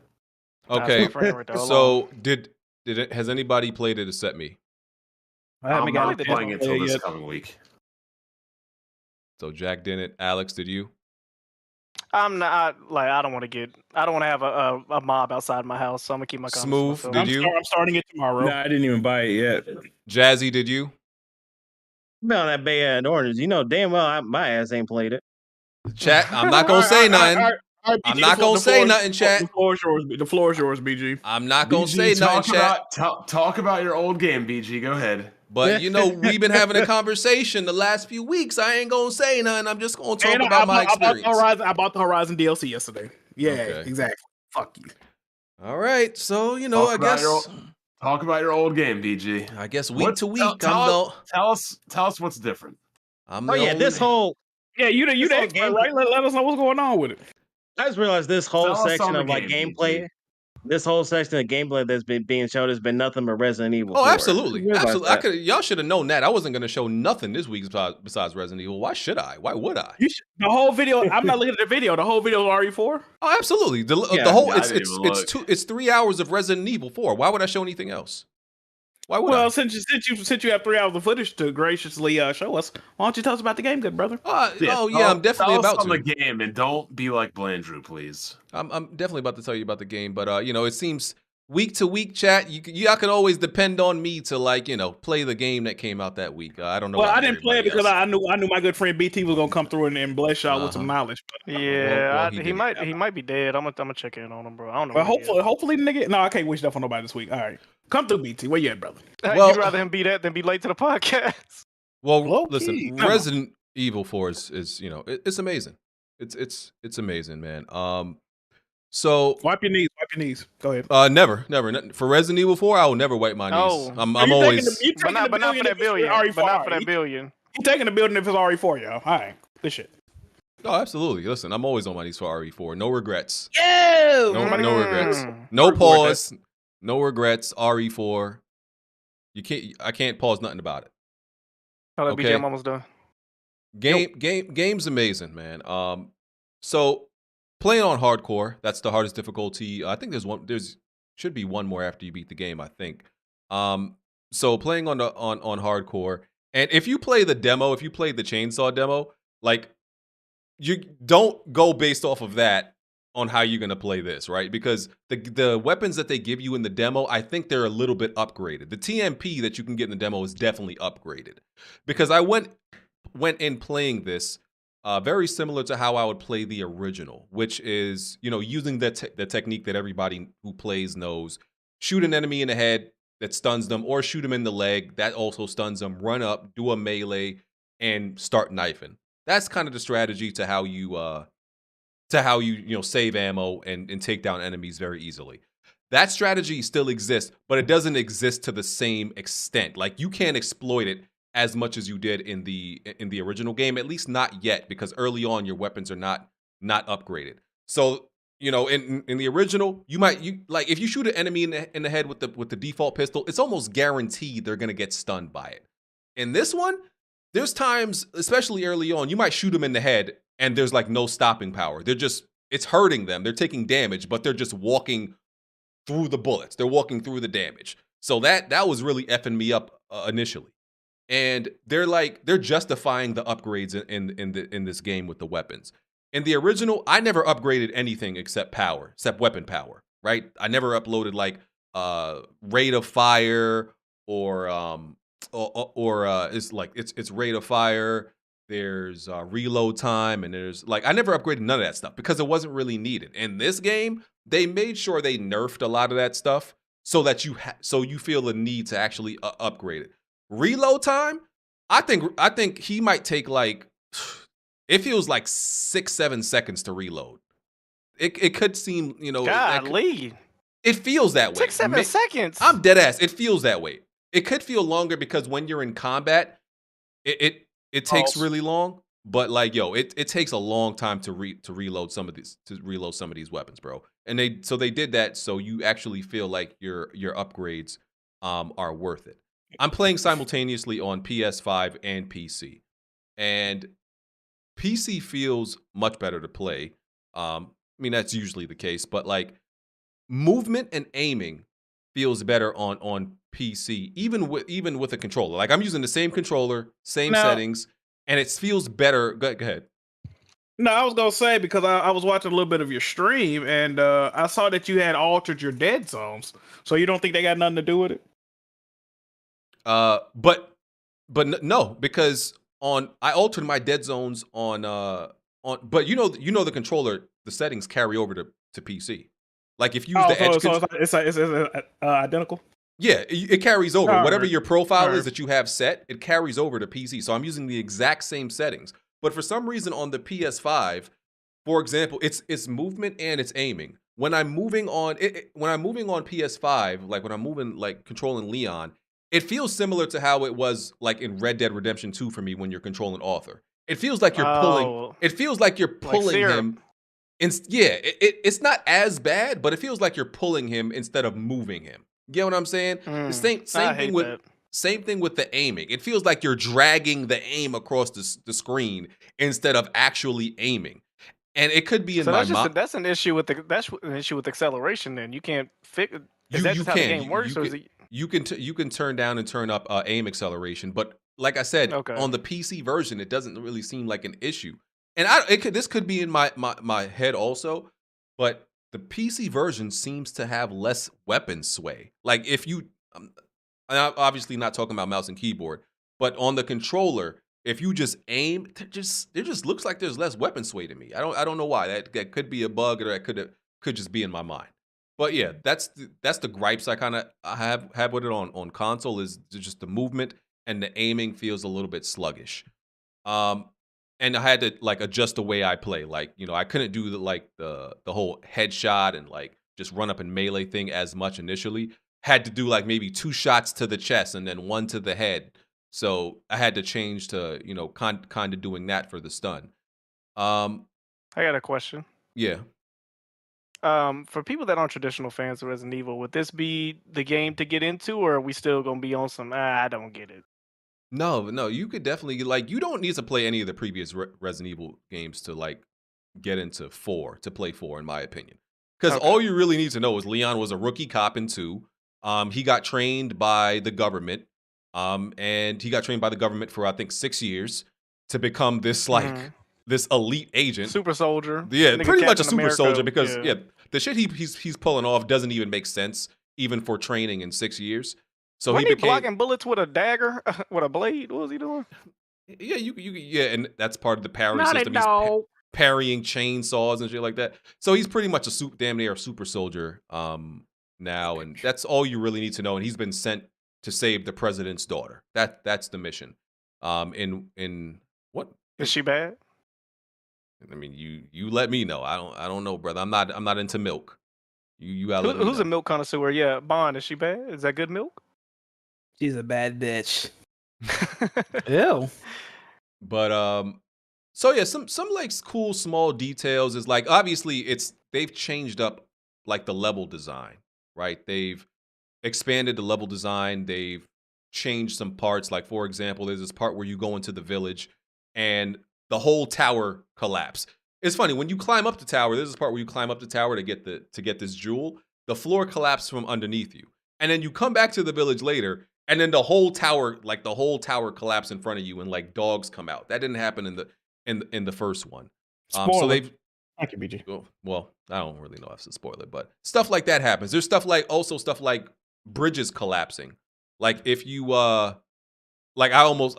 Okay, so has anybody played it except me? I'm not playing it until this coming week. So Jack didn't. Alex, did you? I'm not like I don't want to have a mob outside my house, so I'm gonna keep my comments. Smoove, did you? I'm starting it tomorrow. Nah, I didn't even buy it yet. Jazzy, did you? On that Bay and Orange, you know damn well my ass ain't played it. Chat, I'm not gonna say nothing. I'm not gonna say nothing, chat. The floor is yours, BG. I'm not gonna say nothing, chat. Talk about your old game, BG. Go ahead. But we've been having a conversation the last few weeks. I ain't gonna say nothing. I'm just gonna talk about my experience. I bought the Horizon DLC yesterday. Yeah, exactly. Fuck you. All right, so I guess talk about your old game, BG. I guess week to week. Tell us what's different. This whole you the expert, right? Let us know what's going on with it. I just realized this whole section of like gameplay. This whole section of gameplay that's been being shown has been nothing but Resident Evil. Oh, 4. Absolutely. Y'all should have known that. I wasn't going to show nothing this week besides Resident Evil. Why should I? Why would I? The whole video. I'm not looking at the video. The whole video is RE4. Oh, absolutely. The whole it's 3 hours of Resident Evil 4. Why would I show anything else? Why would I? Well, since you have 3 hours of footage to graciously show us, why don't you tell us about the game, good brother? I'm definitely about to. Tell us on the game, and don't be like Blandrew, please. I'm definitely about to tell you about the game, but it seems week to week, chat. Y'all can always depend on me to play the game that came out that week. I don't know. Well, I didn't play it because I knew my good friend BT was gonna come through and bless y'all with some knowledge. But, he might be dead. I'm gonna check in on him, bro. I don't know. But hopefully, nigga. No, I can't wish that for nobody this week. All right, come through, BT. Where you at, brother? You'd rather him be that than be late to the podcast. Well, listen, Resident Evil 4 is it's amazing. It's amazing, man. So wipe your knees. Go ahead. Never. For Resident Evil 4, I will never wipe my knees. I'm always. But not for that billion. But not for that billion. You taking the building if it's RE4, y'all. All right, this shit. Oh, absolutely. Listen, I'm always on my knees for RE4. No regrets. Yeah. No regrets. No pause. No regrets. RE4. I can't pause nothing about it. Oh, that BG, I'm almost done. Game's amazing, man. So playing on hardcore, that's the hardest difficulty. I think there's should be one more after you beat the game, I think. So playing on hardcore, and if you play the demo, if you play the chainsaw demo, like you don't go based off of that on how you're going to play this, right? Because the weapons that they give you in the demo, I think they're a little bit upgraded. The TMP that you can get in the demo is definitely upgraded. Because I went in playing this very similar to how I would play the original, which is, using the technique that everybody who plays knows. Shoot an enemy in the head that stuns them, or shoot them in the leg that also stuns them, run up, do a melee, and start knifing. That's kind of the strategy to how you save ammo and take down enemies very easily. That strategy still exists, but it doesn't exist to the same extent. Like, you can't exploit it as much as you did in the original game, at least not yet, because early on your weapons are not upgraded. So, in the original, if you shoot an enemy in the head with the default pistol, it's almost guaranteed they're gonna get stunned by it. In this one, there's times, especially early on, you might shoot them in the head and there's like no stopping power. It's hurting them. They're taking damage, but they're just walking through the bullets. They're walking through the damage. So that was really effing me up initially. And they're justifying the upgrades in this game with the weapons. In the original, I never upgraded anything except weapon power, right? I never uploaded rate of fire or it's rate of fire. There's reload time, and there's I never upgraded none of that stuff because it wasn't really needed. In this game, they made sure they nerfed a lot of that stuff so that you feel the need to actually upgrade it. Reload time, I think he might take it feels like 6-7 seconds to reload. It could seem, Golly. It feels that way. 6-7 seconds. I'm dead ass. It feels that way. It could feel longer because when you're in combat, it takes really long. But it takes a long time to reload some of these weapons, bro. And they did that so you actually feel like your upgrades are worth it. I'm playing simultaneously on PS5 and PC, and PC feels much better to play. I mean, that's usually the case, but movement and aiming feels better on PC, even with a controller. Like, I'm using the same controller, same settings, and it feels better. Go ahead. No, I was gonna say, because I was watching a little bit of your stream, and I saw that you had altered your dead zones. So you don't think they got nothing to do with it? But no, because I altered my dead zones on but the controller, the settings carry over to PC. Like, if you use the edge, it's identical. Yeah, it carries over. Whatever right. your profile is that you have set, it carries over to PC. So I'm using the exact same settings. But for some reason on the PS5, for example, it's movement and it's aiming. When I'm moving on PS5, when I'm moving controlling Leon, it feels similar to how it was in Red Dead Redemption 2 for me when you're controlling Arthur. It feels like you're pulling. It feels like you're pulling him. It's not as bad, but it feels like you're pulling him instead of moving him. You get what I'm saying? The same thing with the aiming. It feels like you're dragging the aim across the screen instead of actually aiming. And it could be in my mind. That's an issue with acceleration. Then you can't fix. Is that just how the game works, or is it? You can turn down and turn up aim acceleration, but like I said, on the PC version, it doesn't really seem like an issue. And this could be in my head also, but the PC version seems to have less weapon sway. Like, if you, I'm obviously not talking about mouse and keyboard, but on the controller, if you just aim, it just looks like there's less weapon sway to me. I don't know why. That could be a bug, or that could just be in my mind. But yeah, that's the gripes I kind of have with it on console, is just the movement and the aiming feels a little bit sluggish. And I had to adjust the way I play. I couldn't do the whole headshot and just run up and melee thing as much initially. Had to do maybe 2 shots to the chest and then 1 to the head. So I had to change to kind of doing that for the stun. I got a question. Yeah. For people that aren't traditional fans of Resident Evil, would this be the game to get into, or are we still gonna be on some? I don't get it. No, you could definitely you don't need to play any of the previous Resident Evil games to get into play 4, in my opinion. Because all you really need to know is Leon was a rookie cop in 2. He got trained by the government, and he got trained by the government for I think 6 years to become this this elite agent, super soldier. Yeah, Nigga pretty much a Captain super America, soldier because yeah. the shit he's pulling off doesn't even make sense even for training in 6 years. So Wasn't he he became blocking bullets with a dagger, with a blade? What was he doing? yeah, yeah, and that's part of the parry Not system. a dog. Parrying chainsaws and shit like that. So he's pretty much a damn near super soldier now, and that's all you really need to know. And he's been sent to save the president's daughter. That's the mission. In what is she bad? I mean, you let me know. I don't know, brother. I'm not into milk. You gotta let me Who's know. a milk connoisseur? Yeah, Bond. Is she bad? Is that good milk? She's a bad bitch. Ew. But so yeah, some like cool small details is like obviously they've changed up like the level design, right? They've expanded the level design. They've changed some parts. Like for example, there's this part where you go into the village and the whole tower collapse. It's funny when you climb up the tower. There's this part where you climb up the tower to get this jewel. The floor collapses from underneath you, and then you come back to the village later, and then the whole tower collapse in front of you, and like dogs come out. That didn't happen in the first one. So they've. Thank you, BG. Well, I don't really know if it's a spoiler, but stuff like that happens. There's stuff like bridges collapsing. Like if you like I almost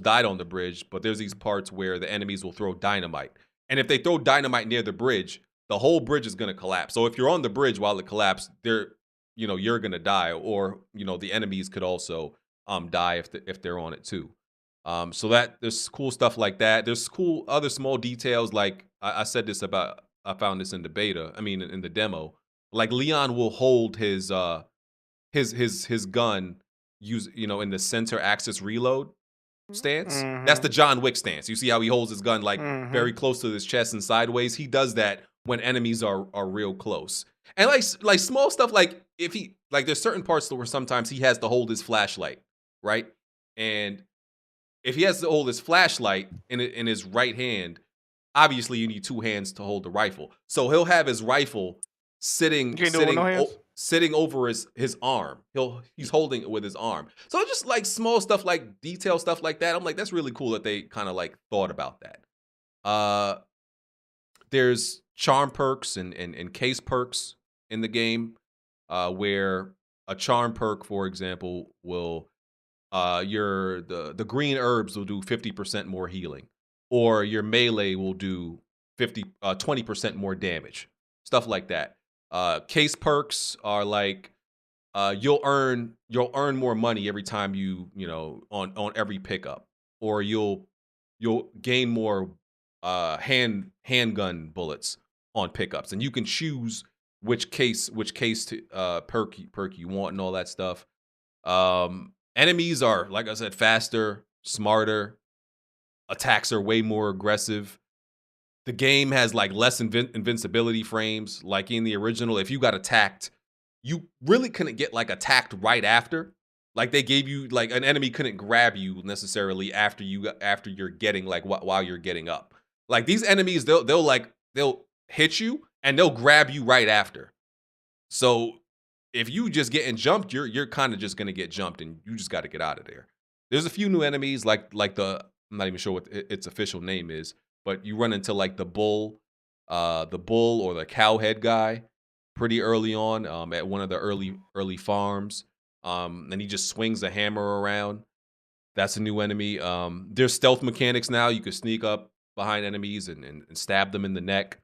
died on the bridge, but there's these parts where the enemies will throw dynamite. And if they throw dynamite near the bridge, the whole bridge is going to collapse. So if you're on the bridge while it collapses, you're going to die, or the enemies could also die if they're on it too. So that there's cool stuff like that. There's cool other small details like I said this about, I found this in the beta. I mean in the demo. Like Leon will hold his gun in the center axis reload stance. That's the John Wick stance. You see how he holds his gun like very close to his chest and sideways. He does that when enemies are real close. And like small stuff like if he like there's certain parts where sometimes he has to hold his flashlight, right? And if he has to hold his flashlight in his right hand, obviously you need two hands to hold the rifle. So he'll have his rifle sitting over his arm. He's holding it with his arm. So just like small stuff like detail stuff like that. I'm like, that's really cool that they kind of like thought about that. There's charm perks and case perks in the game, where a charm perk, for example, will the green herbs will do 50% more healing, or your melee will do 20% more damage. Stuff like that. Case perks are like you'll earn more money every time on every pickup, or you'll gain more handgun bullets on pickups, and you can choose which case perk you want and all that stuff. Enemies are, like I said, faster, smarter. Attacks are way more aggressive. The game has like less invincibility frames. Like in the original, if you got attacked, you really couldn't get like attacked right after. Like they gave you like an enemy couldn't grab you necessarily after you're getting like while you're getting up. Like these enemies, they'll hit you and they'll grab you right after. So if you just getting jumped, you're kind of just gonna get jumped, and you just got to get out of there. There's a few new enemies like I'm not even sure what its official name is, but you run into like the bull or the cowhead guy pretty early on at one of the early farms. And he just swings a hammer around. That's a new enemy. There's stealth mechanics now. You can sneak up behind enemies and stab them in the neck.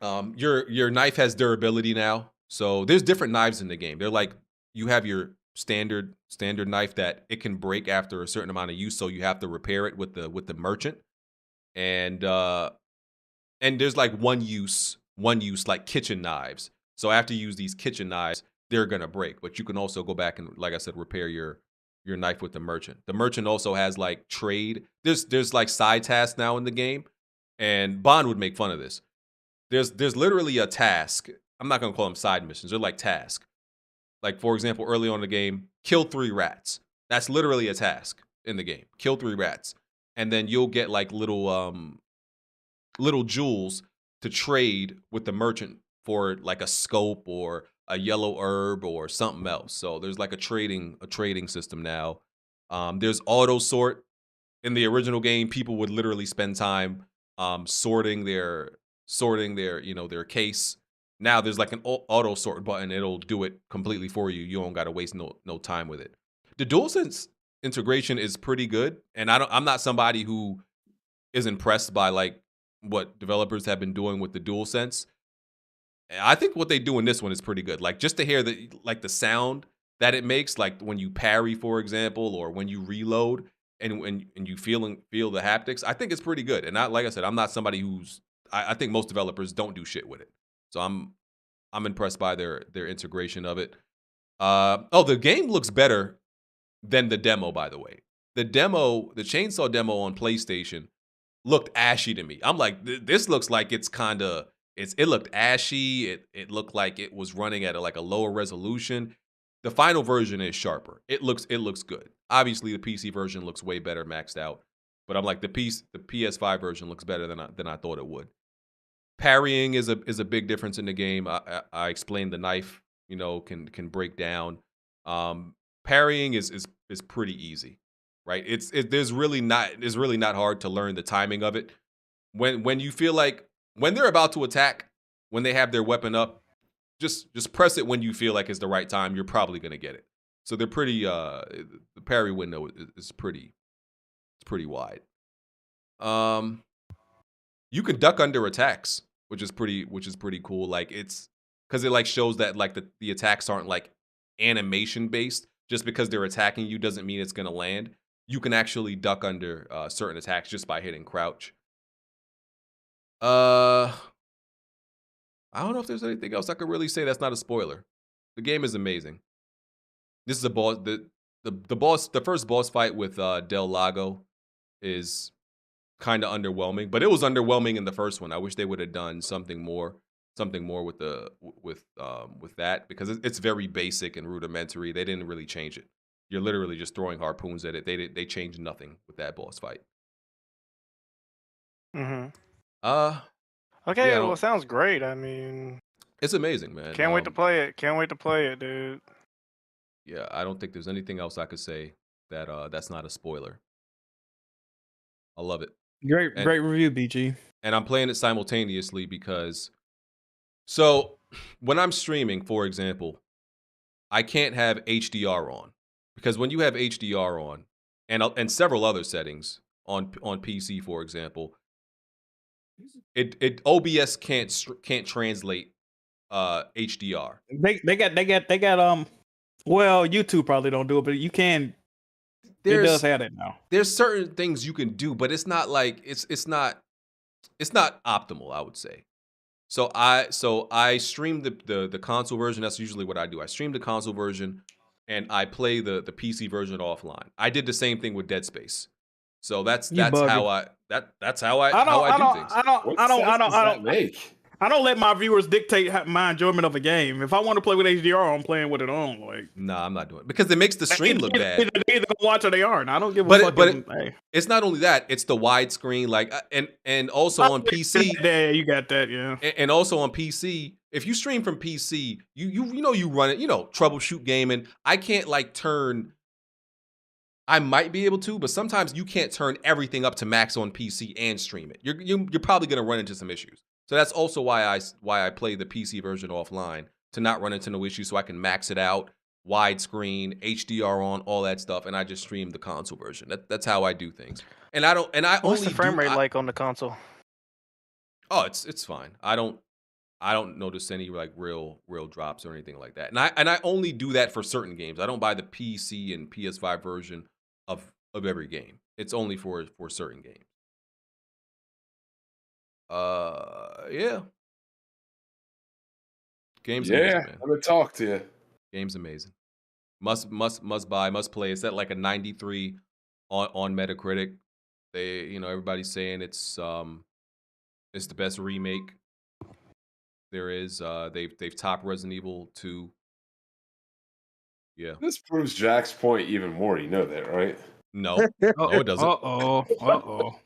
Your knife has durability now. So there's different knives in the game. They're like, you have your standard knife that it can break after a certain amount of use, so you have to repair it with the merchant. And there's like one use like kitchen knives. So after you use these kitchen knives, they're gonna break. But you can also go back and, like I said, repair your knife with the merchant. The merchant also has like trade. There's like side tasks now in the game, and Bond would make fun of this. There's literally a task. I'm not gonna call them side missions. They're like tasks. Like for example, early on in the game, kill 3 rats. That's literally a task in the game. Kill 3 rats, and then you'll get like little jewels to trade with the merchant for like a scope or a yellow herb or something else. So there's like a trading system now. There's auto sort in the original game, people would literally spend time sorting their their case. Now there's like an auto sort button. It'll do it completely for you. You don't got to waste no time with it. The DualSense integration is pretty good, and I'm not somebody who is impressed by like what developers have been doing with the DualSense. I think what they do in this one is pretty good. Like just to hear the sound that it makes, like when you parry, for example, or when you reload, and when you feel the haptics, I think it's pretty good. And like I said, I'm not somebody who's I think most developers don't do shit with it. So I'm impressed by their integration of it. The game looks better than the demo, by the way. The chainsaw demo on PlayStation looked ashy to me. I'm like, this looks like it looked ashy. It looked like it was running at a lower resolution. The final version is sharper. It looks good. Obviously, the PC version looks way better maxed out. But I'm like, the PS5 version looks better than I thought it would. Parrying is a big difference in the game. I explained the knife, can break down. Parrying is pretty easy, right? It's really not hard to learn the timing of it. When you feel like when they're about to attack, when they have their weapon up, just press it when you feel like it's the right time. You're probably gonna get it. So they're pretty. The parry window is pretty wide. You can duck under attacks, which is pretty cool. Like it's because it like shows that like the attacks aren't like animation based. Just because they're attacking you doesn't mean it's gonna land. You can actually duck under certain attacks just by hitting crouch. I don't know if there's anything else I could really say that's not a spoiler. The game is amazing. This is a boss. The first boss fight with Del Lago is kind of underwhelming, but it was underwhelming in the first one. I wish they would have done something more with that, because it's very basic and rudimentary. They didn't really change it. You're literally just throwing harpoons at it. They changed nothing with that boss fight. Mm-hmm. Okay, well, it sounds great. I mean, it's amazing, man. Can't wait to play it. Can't wait to play it, dude. Yeah, I don't think there's anything else I could say that's not a spoiler. I love it. Great review, BG. And I'm playing it simultaneously because, so when I'm streaming, for example, I can't have HDR on, because when you have HDR on, and several other settings on PC, for example, it OBS can't translate HDR. They got well, YouTube probably don't do it, but you can. It does have it now. There's certain things you can do, but it's not like it's not optimal, I would say. So I stream the console version. That's usually what I do. I stream the console version and I play the PC version offline. I did the same thing with Dead Space. So that's how I do things. I don't let my viewers dictate my enjoyment of a game. If I want to play with HDR, I'm playing with it on. Like, nah, I'm not doing it because it makes the stream look bad. Either they're gonna watch or they aren't. I don't give a fuck. But it's not only that; it's the widescreen. Like, and also on PC. Yeah, you got that. Yeah. And also on PC, if you stream from PC, you run it. Troubleshoot gaming. I can't like turn. I might be able to, but sometimes you can't turn everything up to max on PC and stream it. You're probably gonna run into some issues. So that's also why I play the PC version offline, to not run into no issues, so I can max it out, widescreen, HDR on, all that stuff, and I just stream the console version. That's how I do things. And What's the frame rate like on the console? Oh, it's fine. I don't notice any like real drops or anything like that. And I only do that for certain games. I don't buy the PC and PS5 version of every game. It's only for certain games. Yeah. Game's amazing, man. I'm gonna talk to you. Game's amazing. Must buy, must play. It's at like a 93 on Metacritic. Everybody's saying it's the best remake there is. They've topped Resident Evil 2. Yeah. This proves Jack's point even more. You know that, right? No, it doesn't. Uh-oh.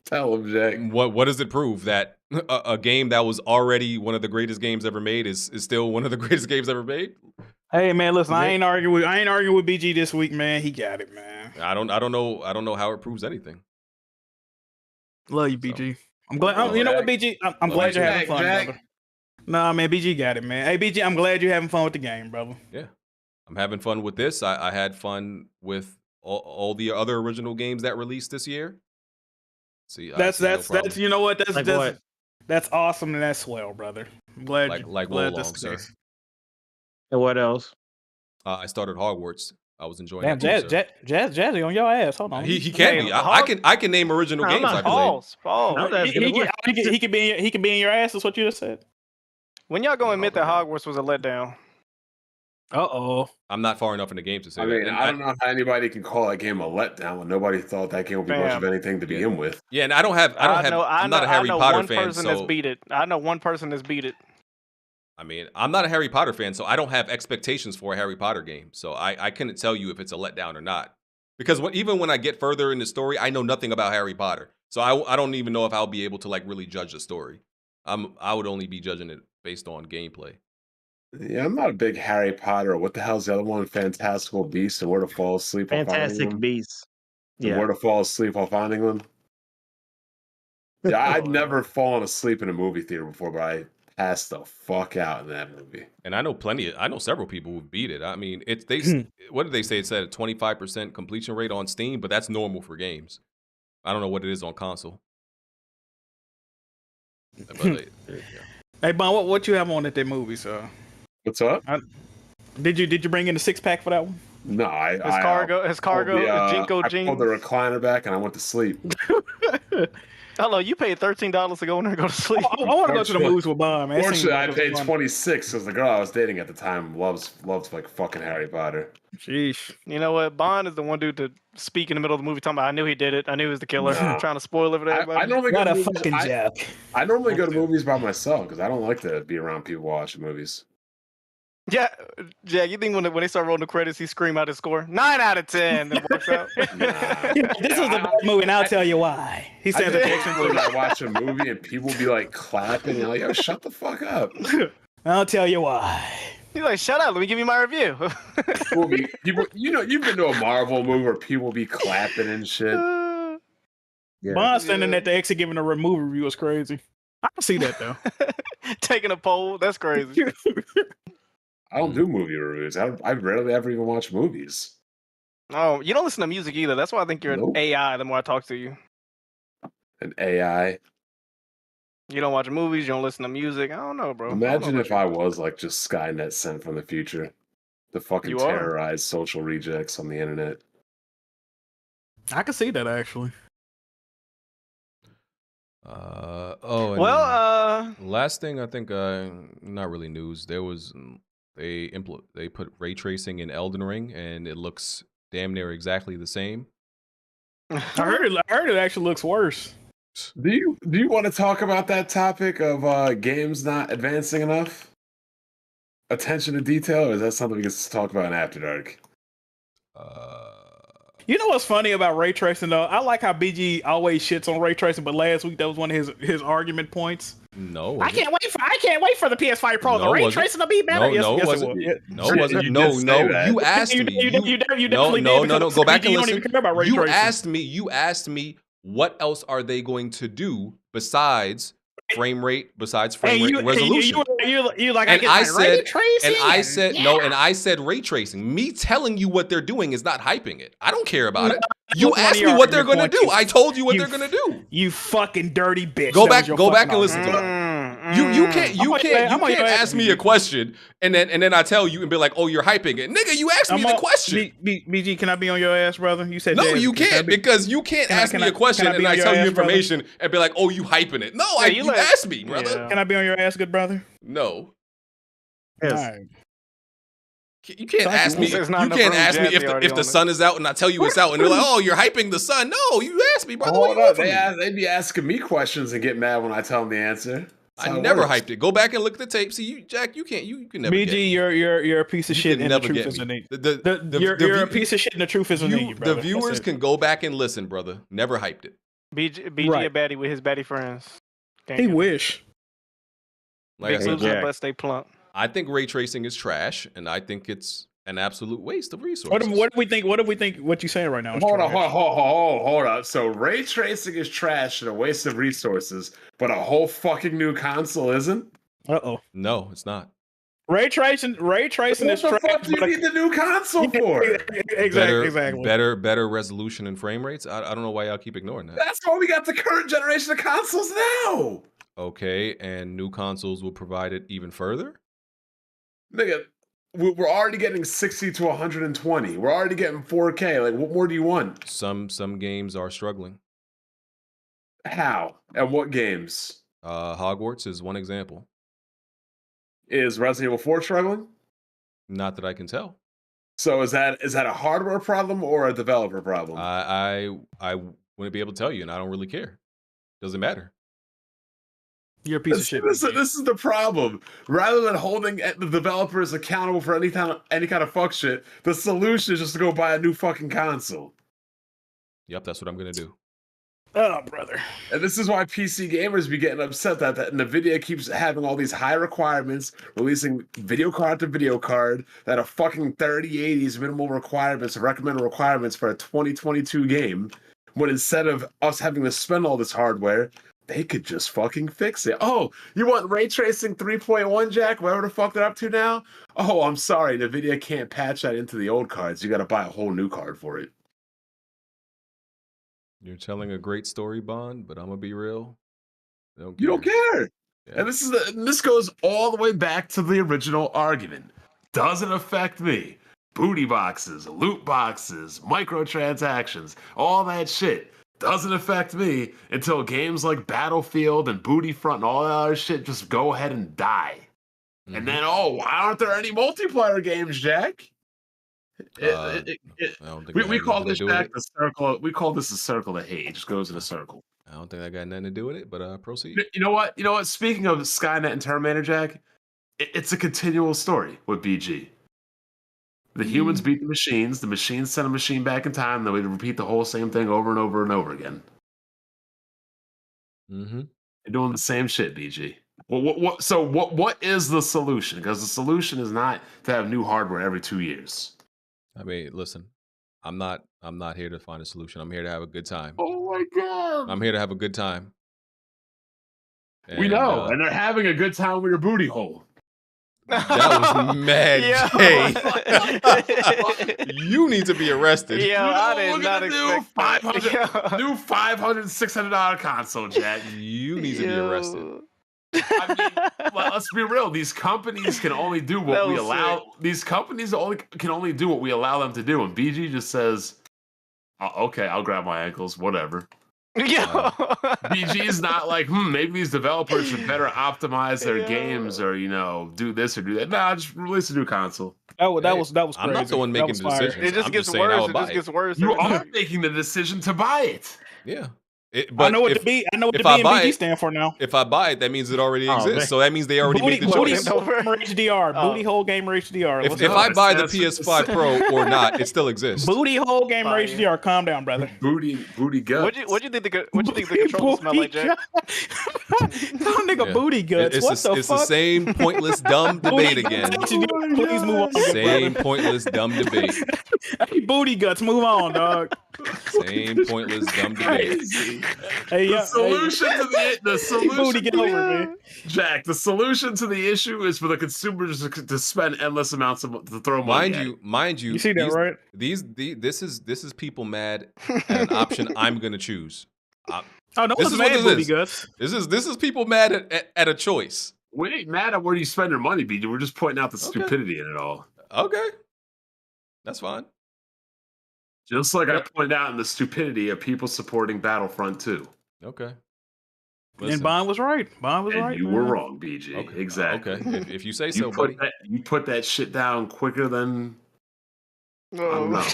Tell him, Jack. What does it prove? That a game that was already one of the greatest games ever made is still one of the greatest games ever made? Hey man, listen, I ain't arguing with BG this week, man. He got it, man. I don't know how it proves anything. Love you, BG. I'm glad. You know what, BG? I'm glad you're having fun, brother. Nah, man, BG got it, man. Hey, BG, I'm glad you're having fun with the game, brother. Yeah, I'm having fun with this. I had fun with all the other original games that released this year. See, that's you know what? That's awesome and that's swell, brother. I'm glad glad long, sir. And what else? I started Hogwarts. I was enjoying Damn, Jazzy on your ass. Hold on. He can be. I can name original games. I believe. He can be in your ass. Is what you just said. When y'all gonna admit that Hogwarts was a letdown? I'm not far enough in the game to say I that. mean, I don't know how anybody can call that game a letdown when nobody thought that game would be much of anything to begin with. Yeah, and I'm not a Harry Potter fan. That's beat it. I know one person that's beat it. I mean, I'm not a Harry Potter fan, so I don't have expectations for a Harry Potter game. So I couldn't tell you if it's a letdown or not. Because even when I get further in the story, I know nothing about Harry Potter. So I don't even know if I'll be able to like really judge the story. I would only be judging it based on gameplay. Yeah, I'm not a big Harry Potter. What the hell's the other one? Fantastical Beasts and Where to Fall Asleep. Fantastic Beasts. Yeah. Where to Fall Asleep while finding them. Yeah, I'd never fallen asleep in a movie theater before, but I passed the fuck out in that movie. And I know several people who beat it. I mean, what did they say? It said a 25% completion rate on Steam, but that's normal for games. I don't know what it is on console. But Hey, Bon, what you have on at that movie, sir? What's up? Did you bring in the 6-pack for that one? No, his cargo, Jinko jeans. I pulled the recliner back and I went to sleep. Hello, you paid $13 to go in there and go to sleep. I want to go to the movies with Bon, man. Fortunately, I paid $26 because the girl I was dating at the time loves like fucking Harry Potter. Sheesh. You know what? Bond is the one dude to speak in the middle of the movie talking about, I knew he did it. I knew he was the killer. Trying to spoil it for everybody. I normally go What to a movies, fucking job. I normally go to movies by myself because I don't like to be around people watching movies. Yeah, you think when they start rolling the credits, he scream out his score? 9 out of 10. Then walks out. This is a bad movie, and I'll tell you why. He says when I watch a movie and people be like clapping and like, yo, shut the fuck up. I'll tell you why. He's like, shut up, let me give you my review. people, you've been to a Marvel movie where people be clapping and shit. Yeah. Bond standing at the exit giving a movie review is crazy. I can see that though. Taking a poll, that's crazy. I don't do movie reviews. I rarely ever even watch movies. Oh, you don't listen to music either. That's why I think you're an AI the more I talk to you. An AI? You don't watch movies, you don't listen to music. I don't know, bro. Imagine if I was like just Skynet sent from the future to fucking terrorize social rejects on the internet. I can see that actually. Last thing I think, not really news. There was they put ray tracing in Elden Ring, and it looks damn near exactly the same. I heard it actually looks worse. Do you want to talk about that topic of games not advancing enough? Attention to detail, or is that something we can talk about in After Dark? You know what's funny about ray tracing though? I like how BG always shits on ray tracing, but last week that was one of his argument points. No, I can't wait for the PS5 Pro. The ray tracing to be better. No, it wasn't. You asked me. No. Go back and listen. You don't even care about ray tracing. You asked me what else are they going to do besides frame rate, and resolution. You like, and I said, ray tracing? And I said no, and I said ray tracing. Me telling you what they're doing is not hyping it. I don't care about it. You asked me what they're going to do. I told you what they're going to do. You fucking dirty bitch. Go back and listen to it. You can't ask me a question and then I tell you and be like, oh, you're hyping it, nigga. You asked me the question. BG, can I be on your ass, brother? You said no. You can't because you can't ask me a question and I tell you information and be like, oh, you hyping it. No, you asked me, brother. Yeah. Can I be on your ass, good brother? No. Yes. Right. You can't ask me. You can't ask me if the sun is out and I tell you it's out and you're like, oh, you're hyping the sun. No, you asked me, brother. Hold up. They be asking me questions and get mad when I tell them the answer. I never hyped it. Go back and look at the tape. See, you, Jack, you can never. BG, you're a piece of shit, and the truth is in you. You're a piece of shit, and the truth is in you. The viewers can go back and listen, brother. Never hyped it. BG a baddie with his baddie friends. He wish. Like I said, but stay plump. I think ray tracing is trash, and I think it's an absolute waste of resources. What do we think? What do we think? What you saying right now? is Hold on, trash? hold on. So ray tracing is trash and a waste of resources, but a whole fucking new console isn't? No, it's not. Ray tracing is What trash. the fuck do you need the new console for? Exactly. Better resolution and frame rates. I don't know why y'all keep ignoring that. That's why we got the current generation of consoles now. Okay, and new consoles will provide it even further? Nigga, we're already getting 60 to 120. We're already getting 4K. Like, what more do you want? Some games are struggling. How? And what games? Hogwarts is one example. Is Resident Evil 4 struggling? Not that I can tell. So is that a hardware problem or a developer problem? I wouldn't be able to tell you, and I don't really care. Doesn't matter. You're a piece of shit. This is the problem. Rather than holding the developers accountable for any kind of fuck shit, the solution is just to go buy a new fucking console. Yep, that's what I'm gonna do. Oh, brother. And this is why PC gamers be getting upset that NVIDIA keeps having all these high requirements, releasing video card to video card, that are fucking 3080s minimal requirements, recommended requirements for a 2022 game, when instead of us having to spend all this hardware, they could just fucking fix it. Oh, you want ray tracing 3.1, Jack? Whatever the fuck they're up to now? Oh, I'm sorry, NVIDIA can't patch that into the old cards. You got to buy a whole new card for it. You're telling a great story, Bond, but I'm gonna be real. You don't care. Yeah. And this goes all the way back to the original argument. Doesn't affect me. Booty boxes, loot boxes, microtransactions, all that shit doesn't affect me until games like Battlefield and Booty Front and all that other shit just go ahead and die. Mm-hmm. And then, why aren't there any multiplayer games, Jack? We call this, Jack, the circle. We call this a circle of hate. It just goes in a circle. I don't think that got nothing to do with it, but proceed. You know what? Speaking of Skynet and Terminator, Jack, it's a continual story with BG. The humans beat the machines send a machine back in time, then we repeat the whole same thing over and over and over again. Mm-hmm. You're doing the same shit, BG. Well, what is the solution? Because the solution is not to have new hardware every 2 years. I mean, listen, I'm not here to find a solution. I'm here to have a good time. Oh my god! I'm here to have a good time. We know, and they're having a good time with your booty hole. That was mad, Jay. You need to be arrested. I did not expect new $500, $600 console, Jack. You need to be arrested. I mean, let's be real. These companies can only do what we allow. Sick. These companies can only do what we allow them to do. And BG just says, "Okay, I'll grab my ankles, whatever." BG is not like, maybe these developers should better optimize their games, or do this or do that. Nah, just release a new console. That was crazy. I'm not the one making the decision. It just gets worse. It just gets worse. You are making the decision to buy it. Yeah. But I know what the B and BG stand for now. If I buy it, that means it already exists. Man. So that means they already made the choice. Booty hole gamer HDR. If I buy the PS5 Pro or not, it still exists. Booty hole gamer HDR. Calm down, brother. Booty guts. What you think the controller smell like, Jack? Nigga, booty guts. It's the same pointless dumb debate again. Please move on. Same pointless dumb debate. Hey, booty guts, move on, dog. Same pointless dumb debate. The solution booty, get over it, man. Jack, the solution to the issue is for the consumers to spend endless amounts to throw money. Mind you. You see that, right? This is people mad at an option I'm gonna choose. No one's mad, booty guts. This is people mad at a choice. We ain't mad at where you spend your money, BJ. We're just pointing out the stupidity in it all. Okay, that's fine. Just like I pointed out in the stupidity of people supporting Battlefront 2. Okay. Listen. And Bond was right. You were wrong, BG. Okay. Exactly. Okay. If you say so, buddy. You put that shit down quicker than... I don't know.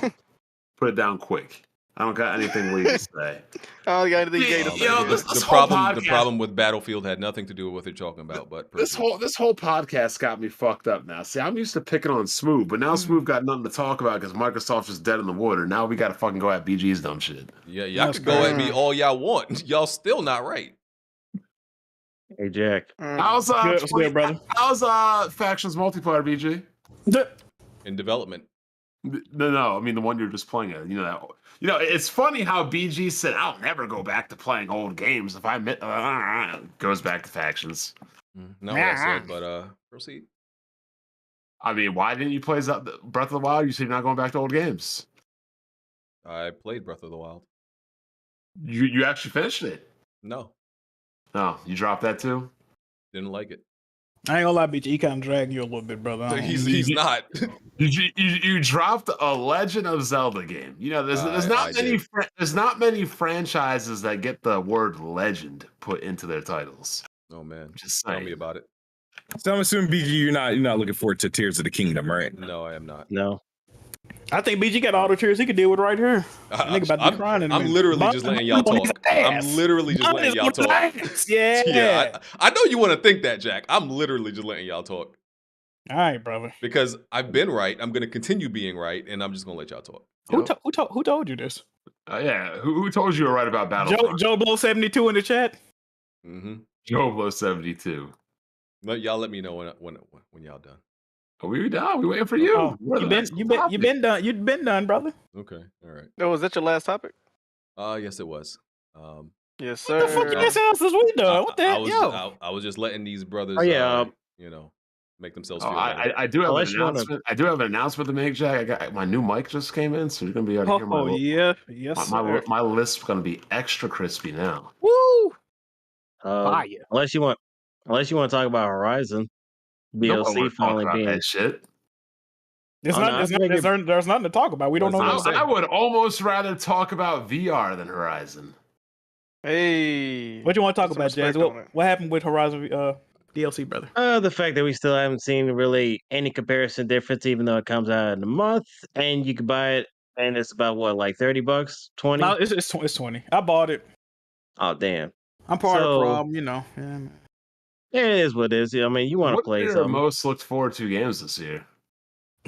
Put it down quick. I don't got anything legal to say. I got anything gay to say. The problem with Battlefield had nothing to do with what they're talking about. But this whole podcast got me fucked up now. See, I'm used to picking on Smoove, but now Smoove got nothing to talk about because Microsoft's just dead in the water. Now we got to fucking go at BG's dumb shit. Yeah, y'all can go at me all y'all want. Y'all still not right. Hey, Jack. How's Good, what's good, brother? How's Factions multiplayer, BG? In development. No, I mean the one you're just playing at. You know, it's funny how BG said, "I'll never go back to playing old games if I goes back to Factions." Not what I said, but proceed. I mean, why didn't you play Breath of the Wild? You said you're not going back to old games. I played Breath of the Wild. You actually finished it? No. No, you dropped that too? Didn't like it. I ain't gonna lie, BG. He kind of dragged you a little bit, brother. He's not. You dropped a Legend of Zelda game. You know, there's not many franchises that get the word legend put into their titles. Oh man, just tell me about it. So I'm assuming BG, you're not looking forward to Tears of the Kingdom, right? No, I am not. No. I think BG got all the tears he could deal with right here. Nigga about to be crying in a I'm minute. literally just letting y'all talk. I'm literally just letting y'all talk. Yeah. I know you want to think that, Jack. I'm literally just letting y'all talk. All right, brother. Because I've been right. I'm gonna continue being right, and I'm just gonna let y'all talk. Who told you this? Yeah, who told you were right about Battlefront? Joe Blow 72 in the chat. Mm-hmm. Joe Blow 72. Y'all let me know when y'all done. Are we done? We waiting for you. Oh, you been done. You've been done, brother. Okay, all right. Oh, was that your last topic? Yes, it was. Yes, sir. What the fuck you been saying since we done? What the hell? I was just letting these brothers, make themselves feel better. I do have an announcement. I do have an announcement to make, Jack. I got my new mic just came in, so you're gonna be able to hear my. Yes, my lisp's gonna be extra crispy now. Woo! Fire. Unless you want to talk about Horizon DLC finally being that shit. There's nothing to talk about. We don't know what to say. I would almost rather talk about VR than Horizon. Hey, what you want to talk about, Jazz? What happened with Horizon DLC, brother? The fact that we still haven't seen really any comparison difference, even though it comes out in a month, and you can buy it, and it's about what, like $30, 20? No, it's 20. I bought it. Oh damn! I'm part of the problem, you know. Yeah, it is what it is. I mean, you want to play What are something. your most looked forward to games this year?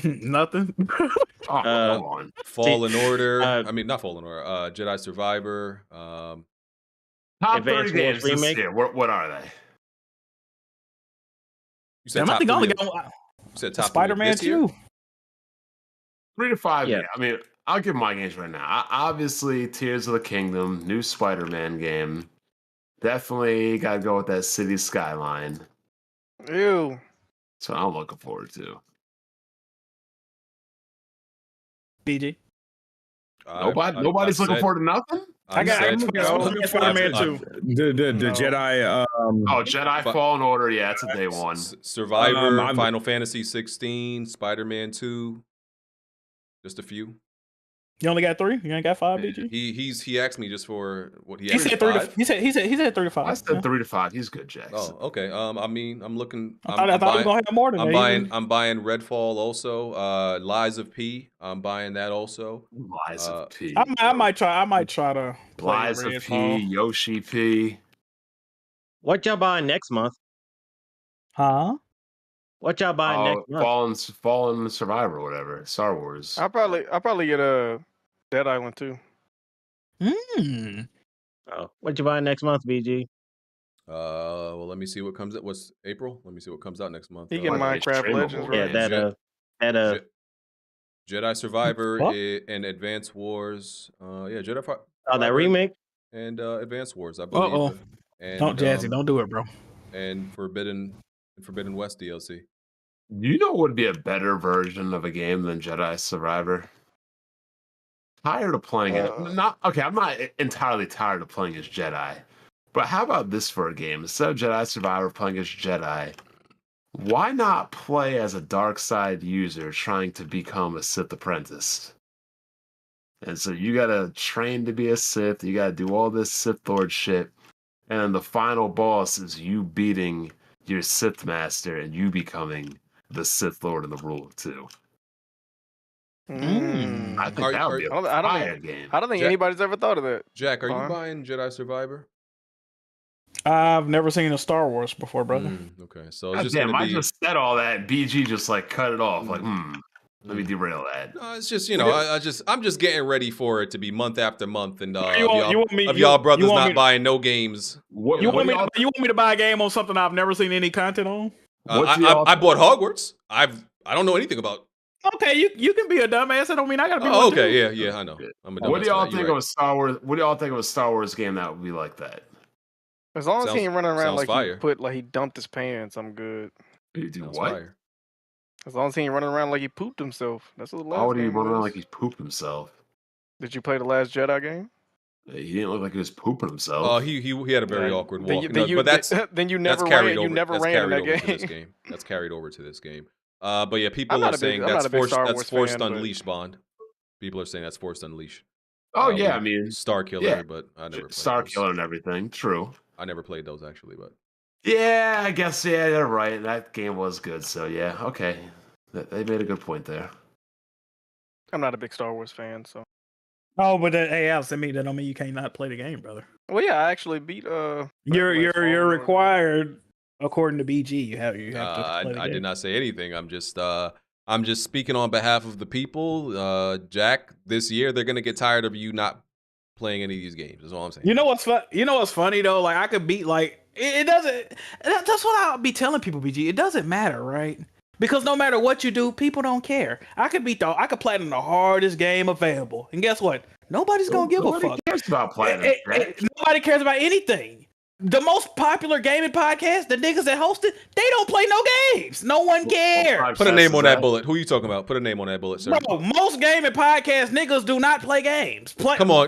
Nothing. Come on. Fallen Order. I mean, not Fallen Order. Jedi Survivor. Top 30 games this year. What are they? You said I top think I only got you said top Spider-Man 2. 3 to 5. Yeah. I mean, I'll give my games right now. Obviously, Tears of the Kingdom, new Spider-Man game. Definitely got to go with that City Skyline. Ew. So I'm looking forward to. BG. Nobody's looking forward to nothing? I'm Spider-Man 2. The Jedi. Jedi Fallen Order. Yeah, it's a day one. Survivor, Final Fantasy 16, Spider-Man 2. Just a few. You only got 3? You ain't got 5, BG? He asked me just for what he said 3 to 5. He said 3 to 5. I said 3 to 5. He's good, Jack. Oh, okay. I mean, I'm looking. I thought we were gonna have more than that. I'm buying Redfall also. Lies of P. I'm buying that also. Lies of P. I might try to play Lies of P. Yoshi P. What y'all buying next month? Huh? What y'all buying next month? Fallen Survivor, whatever. Star Wars. I'll probably get a Dead Island too. Oh, what you buying next month, BG? Well, let me see what comes out. What's April? Let me see what comes out next month. You get Minecraft Legends, right? Yeah, Jedi Survivor and Advance Wars. Yeah, Jedi. That remake and Advance Wars, I believe. And, don't Jazzy, don't do it, bro. And Forbidden West DLC. You know what would be a better version of a game than Jedi Survivor? Tired of playing it. I'm not entirely tired of playing as Jedi. But how about this for a game? Instead of Jedi Survivor playing as Jedi, why not play as a dark side user trying to become a Sith apprentice? And so you gotta train to be a Sith, you gotta do all this Sith Lord shit, and then the final boss is you beating your Sith Master and you becoming the Sith Lord in the Rule of 2. I think that would be a fire game. I don't think anybody's ever thought of that. Jack, are you buying Jedi Survivor? I've never seen a Star Wars before, brother. Okay, so it's just I just said all that. BG just like cut it off. Like, let me derail that. No, it's just I'm just getting ready for it to be month after month, and y'all brothers not buying no games. You want me to buy a game on something I've never seen any content on? I bought Hogwarts. I don't know anything about. Okay, you can be a dumbass. That don't mean I gotta be. Oh, one okay, too. yeah, I know. I'm a dumbass. What do y'all think of a Star Wars? What do y'all think of a Star Wars game that would be like that? As long as he ain't running around like fire. he dumped his pants, I'm good. You do what? Fire. As long as he ain't running around like he pooped himself. That's what the last How would he game run around was. like he's pooped himself? Did you play the last Jedi game? He didn't look like he was pooping himself. Oh, he had a very awkward walk. But that's then you never carried ran. over. You never that's ran carried in over that to game. this game. That's carried over to this game. But yeah, people are saying that's forced unleash Bond. People are saying that's forced unleash. Oh yeah, I mean Star Killer, but I never played Star those. Killer and everything. True. I never played those actually, but yeah, I guess they're right. That game was good, so yeah, okay. They made a good point there. I'm not a big Star Wars fan, so. Oh, but hey, Alex, that don't mean you can't not play the game, brother. Well, yeah, I actually beat. You're required, according to BG. You have to. Play the game. I did not say anything. I'm just speaking on behalf of the people. Jack, this year they're gonna get tired of you not playing any of these games. That's all I'm saying. You know what's funny though? Like I could beat it doesn't. That's what I'll be telling people. BG, it doesn't matter, right? Because no matter what you do, people don't care. I could platinum the hardest game available, and guess what? Nobody's gonna give a fuck. Nobody cares about platinum. Nobody cares about anything. The most popular gaming podcast, the niggas that host it, they don't play no games. No one cares. Put a name on that bullet. Who you talking about? Put a name on that bullet, sir. Bro, most gaming podcast niggas do not play games. Come on,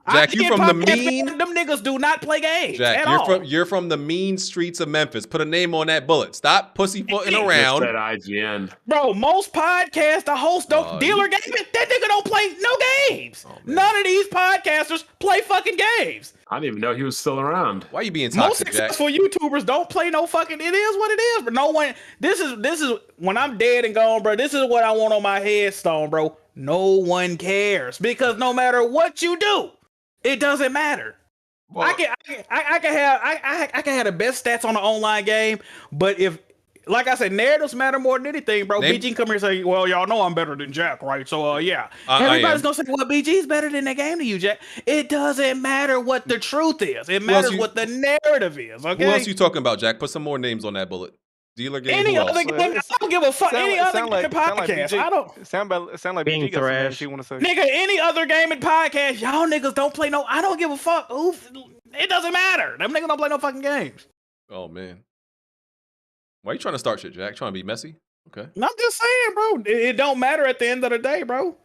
Jack, you from the mean? Them niggas do not play games. Jack, you're from the mean streets of Memphis. Put a name on that bullet. Stop pussyfooting around. That IGN. Bro, most podcasts, the host don't dealer gaming. That nigga don't play no games. None of these podcasters play fucking games. I didn't even know he was still around. Why are you being toxic, toxic, most successful YouTubers don't play no fucking. It is what it is. But no one. This is when I'm dead and gone, bro. This is what I want on my headstone, bro. No one cares because no matter what you do, it doesn't matter. Well, I can have the best stats on the online game, but if, like I said, narratives matter more than anything, bro. BG can come here and say, "Well, y'all know I'm better than Jack, right?" So, yeah, everybody's gonna say, "Well, BG's better than the game to you, Jack." It doesn't matter what the truth is. It matters what the narrative is. Okay. Who else you talking about, Jack? Put some more names on that bullet. Dealer game. Any other game, I don't give a fuck. Any other gaming podcast, I don't. Sound like being thrashed. She want to say, nigga, any other gaming podcast, y'all niggas don't play no. I don't give a fuck. Oof, it doesn't matter. Them niggas don't play no fucking games. Oh man, why you trying to start shit, Jack? Trying to be messy? Okay. I'm just saying, bro. It don't matter at the end of the day, bro.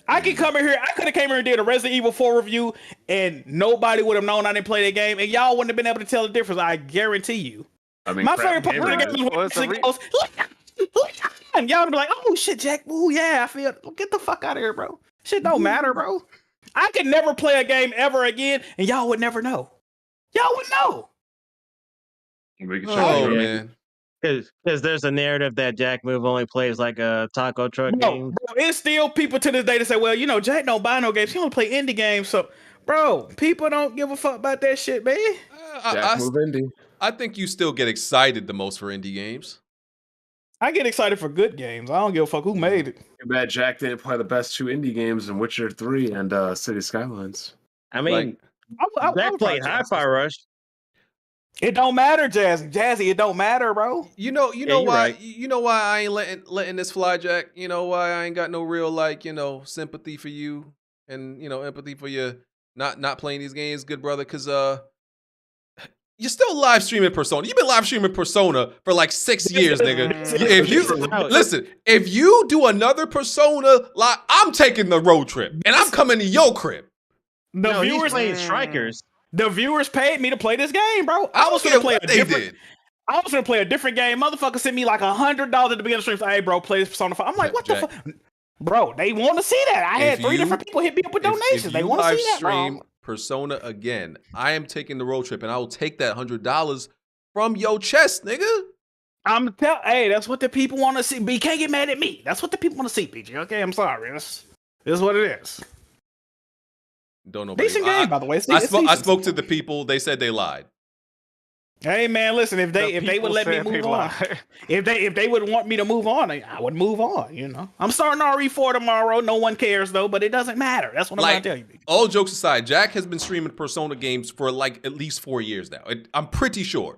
I could come in here. I could have came here and did a Resident Evil 4 review, and nobody would have known I didn't play that game, and y'all wouldn't have been able to tell the difference. I guarantee you. I mean, my favorite part of the game is when it goes, and y'all would be like, "Oh shit, Jack! Oh yeah, I feel. Get the fuck out of here, bro. Shit don't matter, bro. I could never play a game ever again, and y'all would never know. Y'all would know." Oh man. Because there's a narrative that Jack Move only plays like a taco truck game. Bro, it's still people to this day that say, "Well, you know, Jack don't buy no games. He only play indie games." So, bro, people don't give a fuck about that shit, man. Jack Move indie. I think you still get excited the most for indie games. I get excited for good games. I don't give a fuck who made it. Too bad Jack didn't play the best two indie games in Witcher 3 and City Skylines. I mean, Jack played Hi-Fi Rush. It don't matter, Jazzy. It don't matter, bro. You know why? Right. You know why I ain't letting this fly, Jack. You know why I ain't got no real sympathy for you and empathy for you not playing these games, good brother. Because you're still live streaming Persona. You've been live streaming Persona for like 6 years, nigga. If you do another Persona, like I'm taking the road trip and I'm coming to your crib. The viewers playing Strikers. The viewers paid me to play this game, bro. I was gonna play a different game. Motherfucker sent me like $100 at the beginning of the stream. Say, "Hey, bro, play this Persona 5." I'm like, what the fuck? Bro, they want to see that. I had 3 different people hit me up with donations. They want to see that, bro. Persona again. I am taking the road trip, and I will take that $100 from your chest, nigga. Hey, that's what the people want to see. But you can't get mad at me. That's what the people want to see, PG. Okay, I'm sorry. This is what it is. Don't know. Decent game, by the way. I spoke to the people. They said they lied. Hey man, listen, if they would let me move on, if they would want me to move on, I would move on. You know, I'm starting RE4 tomorrow. No one cares though, but it doesn't matter. That's what I'm Like, trying to tell you. all jokes aside, Jack has been streaming Persona games for like at least 4 years now. I'm pretty sure.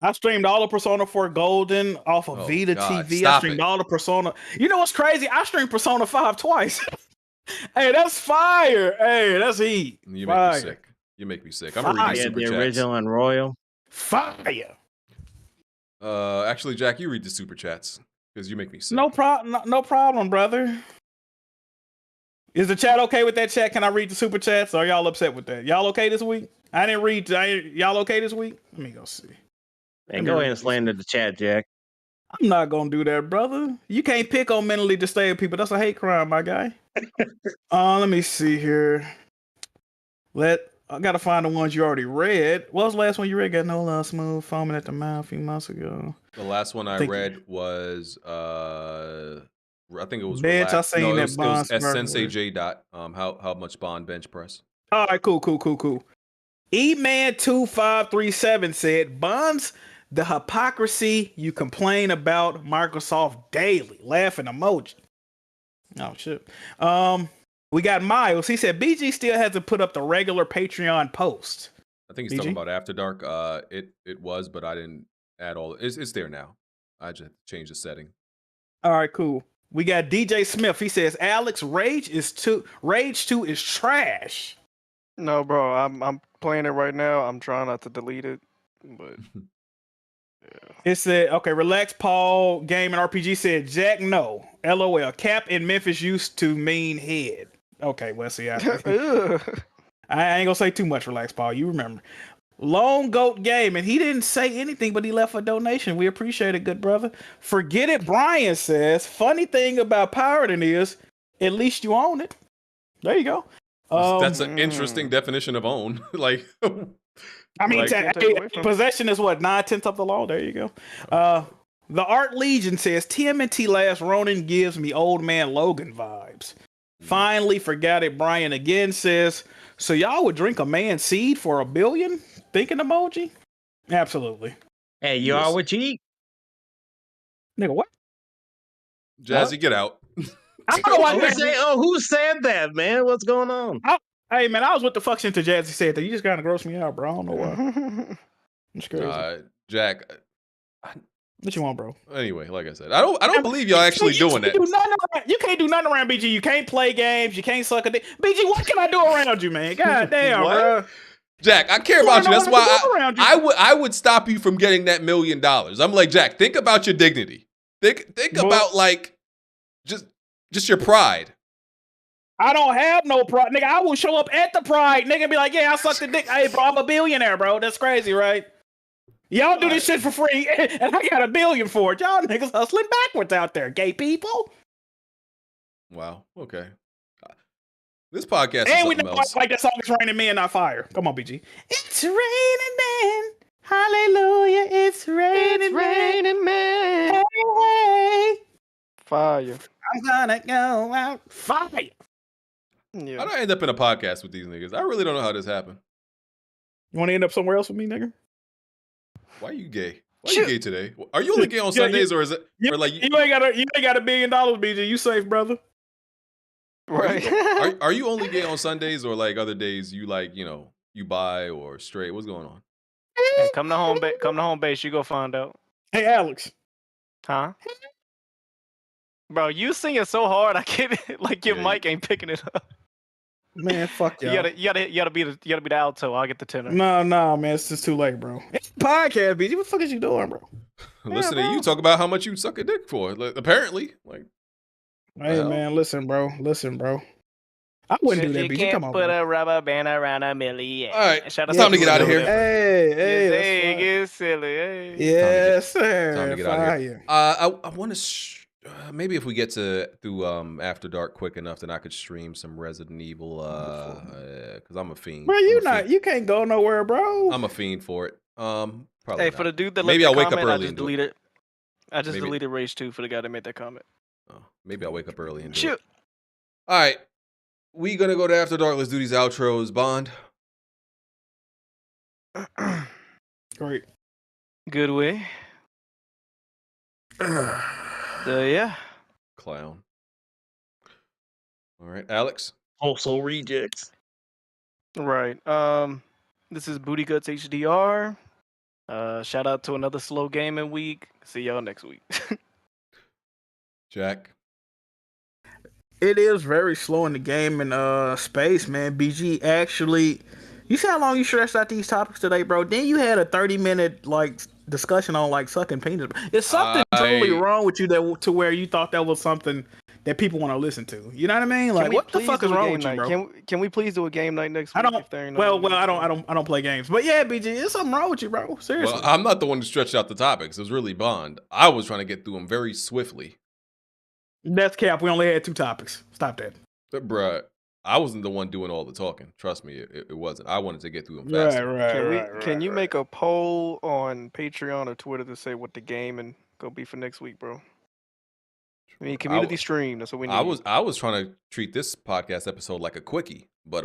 I streamed all of Persona 4 Golden off of Vita God, TV. I stop streamed it. all the Persona. You know what's crazy? I streamed Persona 5 twice. Hey, that's fire. Hey, that's heat. You make Fire. me sick. You make me sick. I'm gonna read these super the chats. original and royal. Fire. Actually, Jack, you read the super chats because you make me sick. No problem, brother. Is the chat okay with that chat? Can I read the super chats? Or are y'all upset with that? Y'all okay this week? I didn't read. Y'all okay this week? Let me go see. And go ahead and slander the chat, Jack. I'm not gonna do that, brother. You can't pick on mentally disabled people. That's a hate crime, my guy. Let me see here. I gotta find the ones you already read. What was the last one you read? Got no love, Smoove, foaming at the mouth a few months ago. The last one I read was I think it was Bitch, I seen no, that it was Bond at Smart Sensei word. J dot how much Bond bench press. All right, cool. E-Man2537 said, Bonds, the hypocrisy you complain about Microsoft daily. Laughing emoji. Oh, shit. We got Miles. He said, BG still hasn't put up the regular Patreon post. I think he's talking about After Dark. It was, but I didn't add all. It's there now. I just changed the setting. All right, cool. We got DJ Smith. He says, Alex, Rage 2 is trash. No, bro, I'm playing it right now. I'm trying not to delete it, but It said, okay, relax, Paul. Game and RPG said, Jack, no. LOL. Cap in Memphis used to mean head. Okay, well, see, I ain't gonna say too much, relax, Paul. You remember. Lone Goat Game, and he didn't say anything, but he left a donation. We appreciate it, good brother. Forget it, Brian says. Funny thing about pirating is, at least you own it. There you go. That's an interesting definition of own. Like, I mean, like, possession is what, 9/10 of the law. There you go. The Art Legion says TMNT last Ronin gives me old man Logan vibes. Finally forgot it. Brian again says, so y'all would drink a man's seed for $1 billion? Thinking emoji? Absolutely. Hey, you all what you eat? Nigga, what? Jazzy, get out. I don't know why who said that, man? What's going on? Hey, man, I was with the fuck since Jazzy said that. You just kind of grossed me out, bro. I don't know why. It's crazy. Jack. What you want, bro? Anyway, like I said, I don't believe y'all actually doing that. You can't do nothing around BG. You can't play games. You can't suck a dick. BG, what can I do around you, man? God damn, bro. Jack, I care about you. That's why I would stop you from getting that $1 million. I'm like, Jack, think about your dignity. Think about like just your pride. I don't have no pride, nigga. I will show up at the pride, nigga, and be like, yeah, I sucked the dick. Hey, bro, I'm a billionaire, bro. That's crazy, right? Y'all do this shit for free, and I got $1 billion for it. Y'all niggas hustling backwards out there, gay people. Wow. Okay. This podcast and is we something know else. like that song is raining men, not fire. Come on, BG. It's raining men. Hallelujah. It's raining men. Hey. Fire. I'm gonna go out. Fire. Yeah. How do I end up in a podcast with these niggas? I really don't know how this happened. You want to end up somewhere else with me, nigga? Why are you gay? Why are you gay today? Are you only gay on Sundays, or is it? Or like you ain't got $1 billion, BG. You safe, brother. Right. Are you only gay on Sundays, or like other days you like, you know, you bi or straight? What's going on? Hey, come to home base. You go find out. Hey, Alex. Huh? Bro, you singing so hard, I can't. Like your mic ain't picking it up. Man, fuck you y'all. You gotta be the alto. I'll get the tenor. No, man, it's just too late, bro. It's a podcast, BG. What the fuck is you doing, bro? Listen to you talk about how much you suck a dick for. Like, apparently, like. Hey, man, listen, bro. I wouldn't do that, BG. Come on, put bro. a rubber band around a million. All right, it's time to get out of here. Hey, get silly. Hey. Yes, sir. Time to get out of here. I want to. Maybe if we get through After Dark quick enough, then I could stream some Resident Evil. Because I'm a fiend. Bro, you can't go nowhere, bro. I'm a fiend for it. Probably. Hey, not. for the dude that maybe left I'll that wake up comment, early I just deleted it. I just deleted Rage 2 for the guy that made that comment. Oh, maybe I'll wake up early and do it. All right, we gonna go to After Dark. Let's do these outros. Bond. Great. Good way. Yeah. Clown. All right, Alex. Also rejects. Right. This is Booty Guts HDR. Shout out to another slow gaming week. See y'all next week. Jack. It is very slow in the game and space, man. BG actually, you see how long you stretched out these topics today, bro? Then you had a 30-minute like discussion on like sucking penis. It's something totally wrong with you that to where you thought that was something that people want to listen to. You know what I mean? Like, what the fuck is wrong with you, bro? Can we please do a game night next week? I don't play games, but yeah, BG, there's something wrong with you, bro. Seriously. Well, I'm not the one who stretched out the topics. It was really Bond. I was trying to get through them very swiftly. That's cap. We only had 2 topics. Stop that. But, bruh, I wasn't the one doing all the talking. Trust me, it wasn't. I wanted to get through them faster. Can you make a poll on Patreon or Twitter to say what the game and go be for next week, bro? I mean, community stream. That's what we need. I was trying to treat this podcast episode like a quickie, but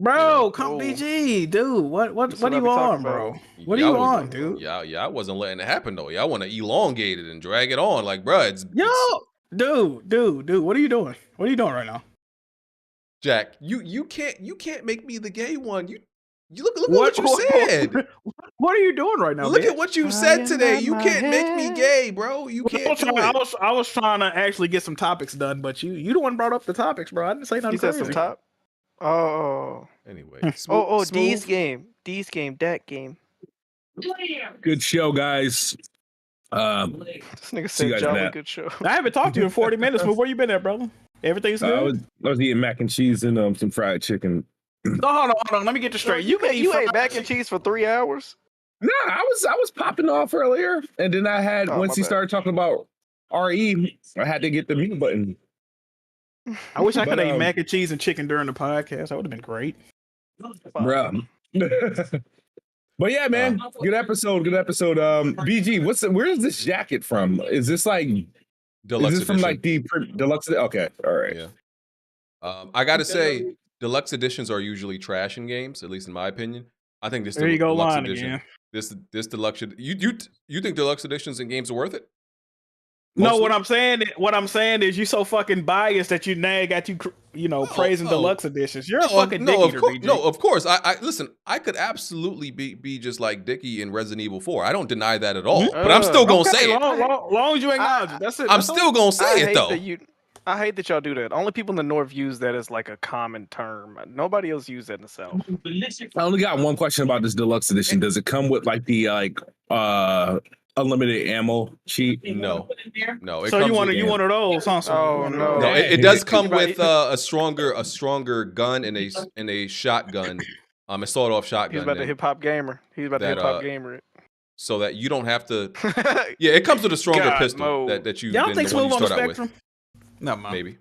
bro, come BG, dude. What are you on, bro? What are you on, dude? Yeah, I wasn't letting it happen though. Y'all want to elongate it and drag it on, like, bro. Dude. What are you doing? What are you doing right now? Jack, you can't make me the gay one. You look at what you said. What are you doing right now? Look man? at what you said today. You can't make me gay, bro. You can't do it. I was trying to actually get some topics done, but you the one brought up the topics, bro. I didn't say nothing. You said some top. Oh. Anyway. D's game, that game. Good show, guys. This nigga said jolly good show. I haven't talked to you in 40 minutes. Where you been at, brother? Everything's good. I was eating mac and cheese and some fried chicken. No, hold on. Let me get this straight. You ate mac and cheese for 3 hours? No, I was popping off earlier, and then I had once he started talking about RE, I had to get the mute button. I wish I could have eaten mac and cheese and chicken during the podcast. That would have been great, bro. But yeah, man, good episode. BG, where's this jacket from? Is this like deluxe? Is this from like the deluxe? Okay, all right. Yeah. I gotta say, deluxe editions are usually trash in games, at least in my opinion. I think this there you go, deluxe line edition. Again. This deluxe you think deluxe editions in games are worth it? Mostly? No, what I'm saying is you so fucking biased that you now got praising deluxe editions. You're a fucking dick eater, BG. No, of course. I listen. I could absolutely be just like Dickie in Resident Evil 4. I don't deny that at all. But I'm still gonna say it. Long as you acknowledge it, that's it. I'm still gonna say it though. I hate that y'all do that. Only people in the North use that as like a common term. Nobody else uses that in the South. I only got one question about this deluxe edition. Does it come with like the unlimited ammo cheat? No. So you one of those? Huh? Oh no. No, it does come with a stronger gun and a shotgun. A sawed-off shotgun. He's about the hip hop gamer. So that you don't have to. Yeah, it comes with a stronger pistol that you. Y'all think Smoove on the spectrum? No, maybe.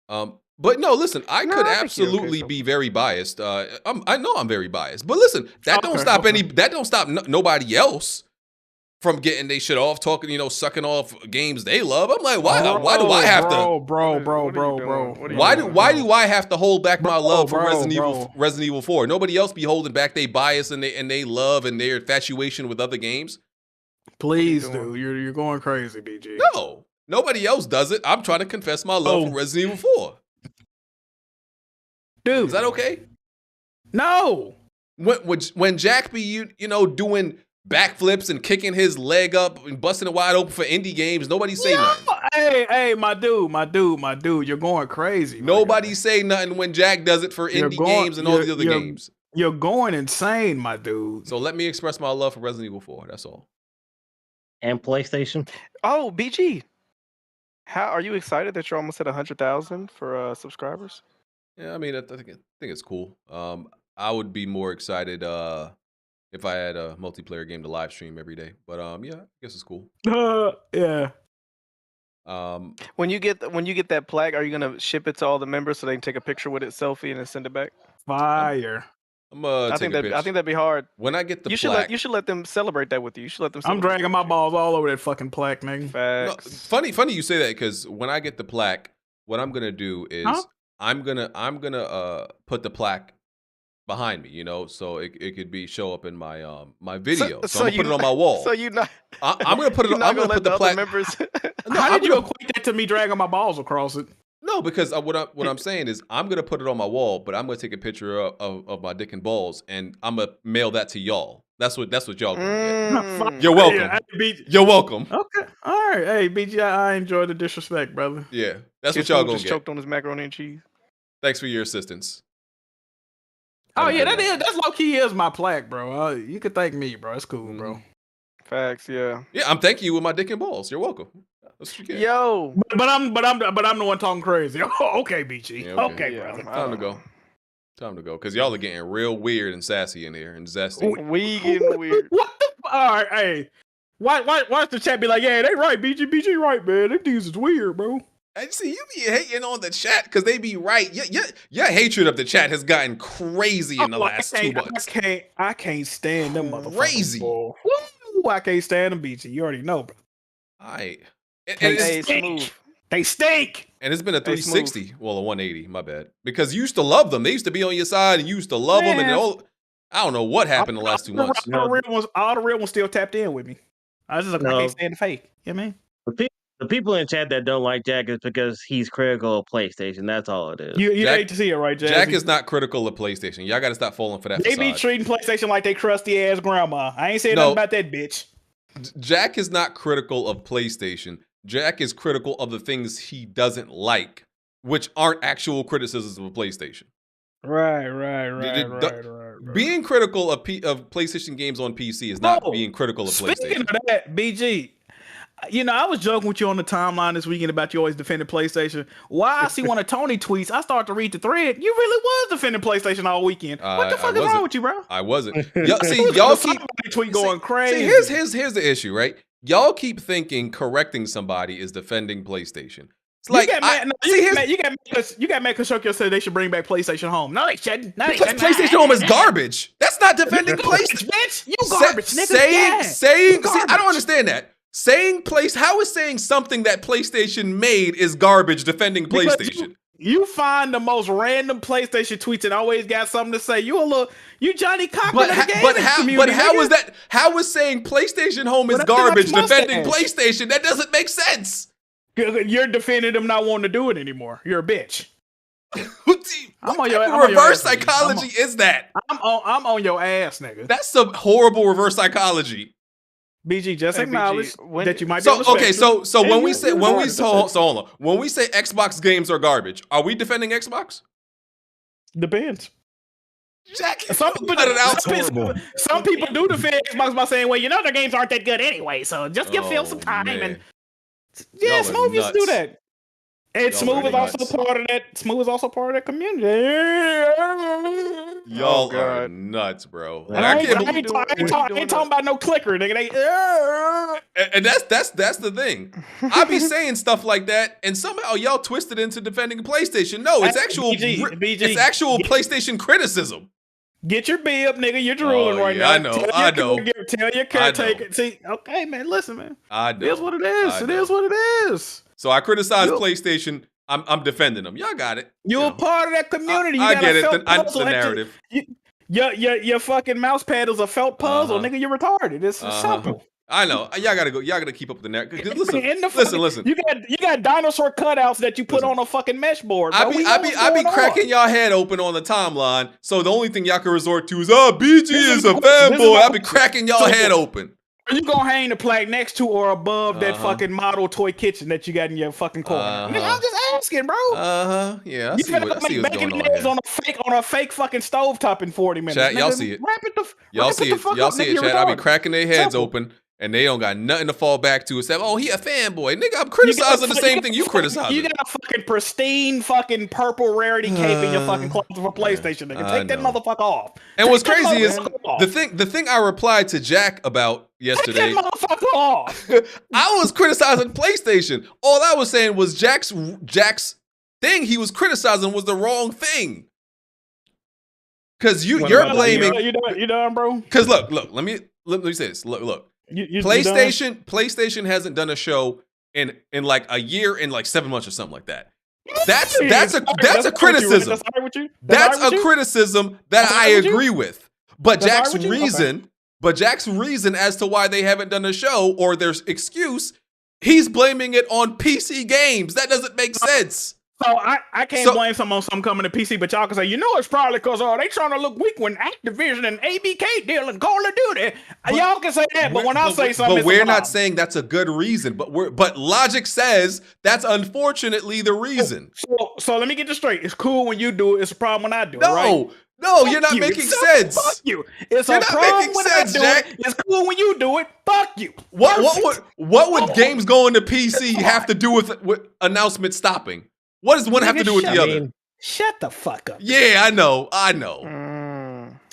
But no, listen, I could absolutely be very biased. I know I'm very biased, but listen, that don't stop nobody else from getting they shit off, talking, sucking off games they love. I'm like, why do I have to? Bro. Why do I have to hold back my love for Resident Evil 4? Nobody else be holding back their bias and they love and their infatuation with other games. Please, dude, you're going crazy, BG. No, nobody else does it. I'm trying to confess my love for Resident Evil 4. Dude, is that okay? No. When Jack be doing backflips and kicking his leg up and busting it wide open for indie games, nobody say nothing. Hey, my dude, you're going crazy. Nobody say nothing when Jack does it for indie games and all the other games. You're going insane, my dude. So let me express my love for Resident Evil 4. That's all. And PlayStation. Oh, BG. How are you excited that you're almost at 100,000 for subscribers? Yeah, I mean, I think it's cool. I would be more excited if I had a multiplayer game to live stream every day. But yeah, I guess it's cool. Yeah. When you get that plaque, are you gonna ship it to all the members so they can take a picture with it, selfie, and then send it back? Fire. I think that'd be hard. When I get the plaque, you should let them celebrate that with you. You should let them. I'm dragging my balls all over that fucking plaque, nigga. Facts. No, funny you say that because when I get the plaque, what I'm gonna do is I'm gonna put the plaque behind me, you know, so it could be show up in my my video. So, So I'm gonna put you it on my wall. So you not I'm gonna put it. you're not I'm gonna let put the other plaque. members. No, How I'm did you gonna- equate that to me dragging my balls across it? No, because what I'm saying is I'm gonna put it on my wall, but I'm gonna take a picture of my dick and balls, and I'm gonna mail that to y'all. That's what y'all gonna get. You're welcome. Yeah, You're welcome. Okay, all right. Hey, BG, I enjoy the disrespect, brother. Yeah, that's what His y'all fool gonna just get. choked on his macaroni and cheese. Thanks for your assistance. Oh Have a yeah, good night. that's low key is my plaque, bro. You could thank me, bro. It's cool, bro. Facts, yeah. Yeah, I'm thanking you with my dick and balls. You're welcome. That's what you get. Yo, But I'm the one talking crazy. Oh, okay, BG. Yeah, okay, Yeah, brother. Time to go. Time to go. Because y'all are getting real weird and sassy in here and zesty. we getting weird. What the? All right, hey. Why the chat be like, yeah, they right, BG right, man. Them dudes is weird, bro. And see, you be hating on the chat because they be right. Your hatred of the chat has gotten crazy in the last 2 months. I can't stand them motherfuckers. Crazy. Woo, I can't stand them, BG. You already know, bro. Alright. Hey, Smoove. They stink. And it's been a Hey, 360. Well, a 180, my bad. Because you used to love them. They used to be on your side and you used to love them. And Man. all, I don't know what happened the last 2 months. All the real ones still tapped in with me. I was just like, I No. can't stand the fake. You know what I mean? The people in chat that don't like Jack is because he's critical of PlayStation. That's all it is. You Jack- hate to see it, right, Jazzy? Jack is not critical of PlayStation. Y'all got to stop falling for that They be facade. treating PlayStation like they crusty ass grandma. I ain't saying No. nothing about that bitch. Jack is not critical of PlayStation. Jack is critical of the things he doesn't like, which aren't actual criticisms of PlayStation. Right. Being critical of PlayStation games on PC is not No. being critical of Speaking PlayStation. of that, BG, you know, I was joking with you on the timeline this weekend about you always defending PlayStation. Why I see one of Tony tweets, I start to read the thread. You really was defending PlayStation all weekend. What the fuck is wrong with you, bro? I wasn't. Y'all keep tweet going crazy. See, here's the issue, right? Y'all keep thinking correcting somebody is defending PlayStation. It's like you got mad because Shokyo said they should bring back PlayStation Home. No, they shouldn't. No, they because shouldn't. PlayStation Home is garbage. That's not defending PlayStation. Bitch, you garbage, nigga. Saying, You see, I don't understand that. Saying how is saying something that PlayStation made is garbage defending Because PlayStation? You find the most random PlayStation tweets and always got something to say. You Johnny Cochran of the gaming community. But how nigga. is that? How is saying PlayStation Home is Well, that's garbage not defending mustache. PlayStation? That doesn't make sense. You're defending them not wanting to do it anymore. You're a bitch. What type of reverse psychology is that? I'm on your ass, nigga. That's some horrible reverse psychology. BG, just Hey, acknowledge BG, that you might be So on the okay, spectrum. so And when we you- say you're when we right. so hold on, when we say Xbox games are garbage, are we defending Xbox? Depends. Jack, Some people, cut it out. some people do defend Xbox by saying, well, you know, their games aren't that good anyway, so just give Phil some Oh, time. man. And yeah, Y'all are Smoove used to do nuts. that. And Y'all Smoove are is also nuts. part of that. Smoove is also part of that community. Y'all Oh, are God. nuts, bro. I And I ain't, can't I believe, ain't talking about no clicker, nigga. and that's the thing. I be saying stuff like that, and somehow y'all twisted into defending PlayStation. No, it's Hey, actual BG, it's actual PlayStation criticism. Get your B up, nigga. You're drooling right yeah, now. I know. Tell your caretaker. See, okay, man. Listen, man. I know. It is what it is. I It know. is what it is. So I criticize You- PlayStation. I'm defending them. Y'all got it. You're a part of that community. You I got get a it. felt The puzzle at your- narrative. Your fucking mouse pad is a felt puzzle, Uh-huh. nigga. You're retarded. It's simple. I know. Y'all gotta go. Y'all gotta keep up with the narrative. Listen, In the listen, fucking- listen. You got dinosaur cutouts that you put on a fucking mesh board. I bro. be We know what's I be going cracking on. y'all head open on the timeline. So the only thing y'all can resort to is, oh, BG is a this is fanboy. my- I be cracking y'all head open. Are you gonna hang the plaque next to or above that Uh-huh. fucking model toy kitchen that you got in your fucking corner? Uh-huh. Nigga, I'm just asking, bro. Yeah, I You see finna what's make bacon going on eggs here. on a fake fucking stovetop in 40 minutes. Chat, y'all nigga. see it. Wrap it the Y'all wrap see the it. fuck Y'all up, see nigga, it, you're chat. I be retarded. cracking their heads Simple. open, and they don't got nothing to fall back to except, oh, he a fanboy. Nigga, I'm criticizing the same thing you criticizing. You got a fucking pristine fucking purple rarity cape in your fucking closet for PlayStation, nigga. I Take that know. motherfucker off. And what's Take that crazy is motherfucker off. the thing I replied to Jack about Take yesterday. that motherfucker off. I was criticizing PlayStation. All I was saying was Jack's thing he was criticizing was the wrong thing. Cause you're blaming. You done, bro? Cause look, let me say this. Look. You PlayStation hasn't done a show in like a year and like 7 months or something like that. That's a criticism. That's a criticism that I agree with. But Jack's reason as to why they haven't done a show or their excuse, he's blaming it on PC games. That doesn't make sense. So I can't blame some on some coming to PC, but y'all can say, it's probably because they trying to look weak when Activision and ABK deal and Call of Duty. Y'all can say that, but when I say something, but we're not saying that's a good reason. But logic says that's unfortunately the reason. So let me get this straight. It's cool when you do it. It's a problem when I do it. No, right? no, you're not making sense. Fuck you. It's a problem when I do it. It's cool when you do it. Fuck you. What would games going to PC have to do with announcement stopping? What does one have to do with the other? Shut the fuck up. Yeah, I know.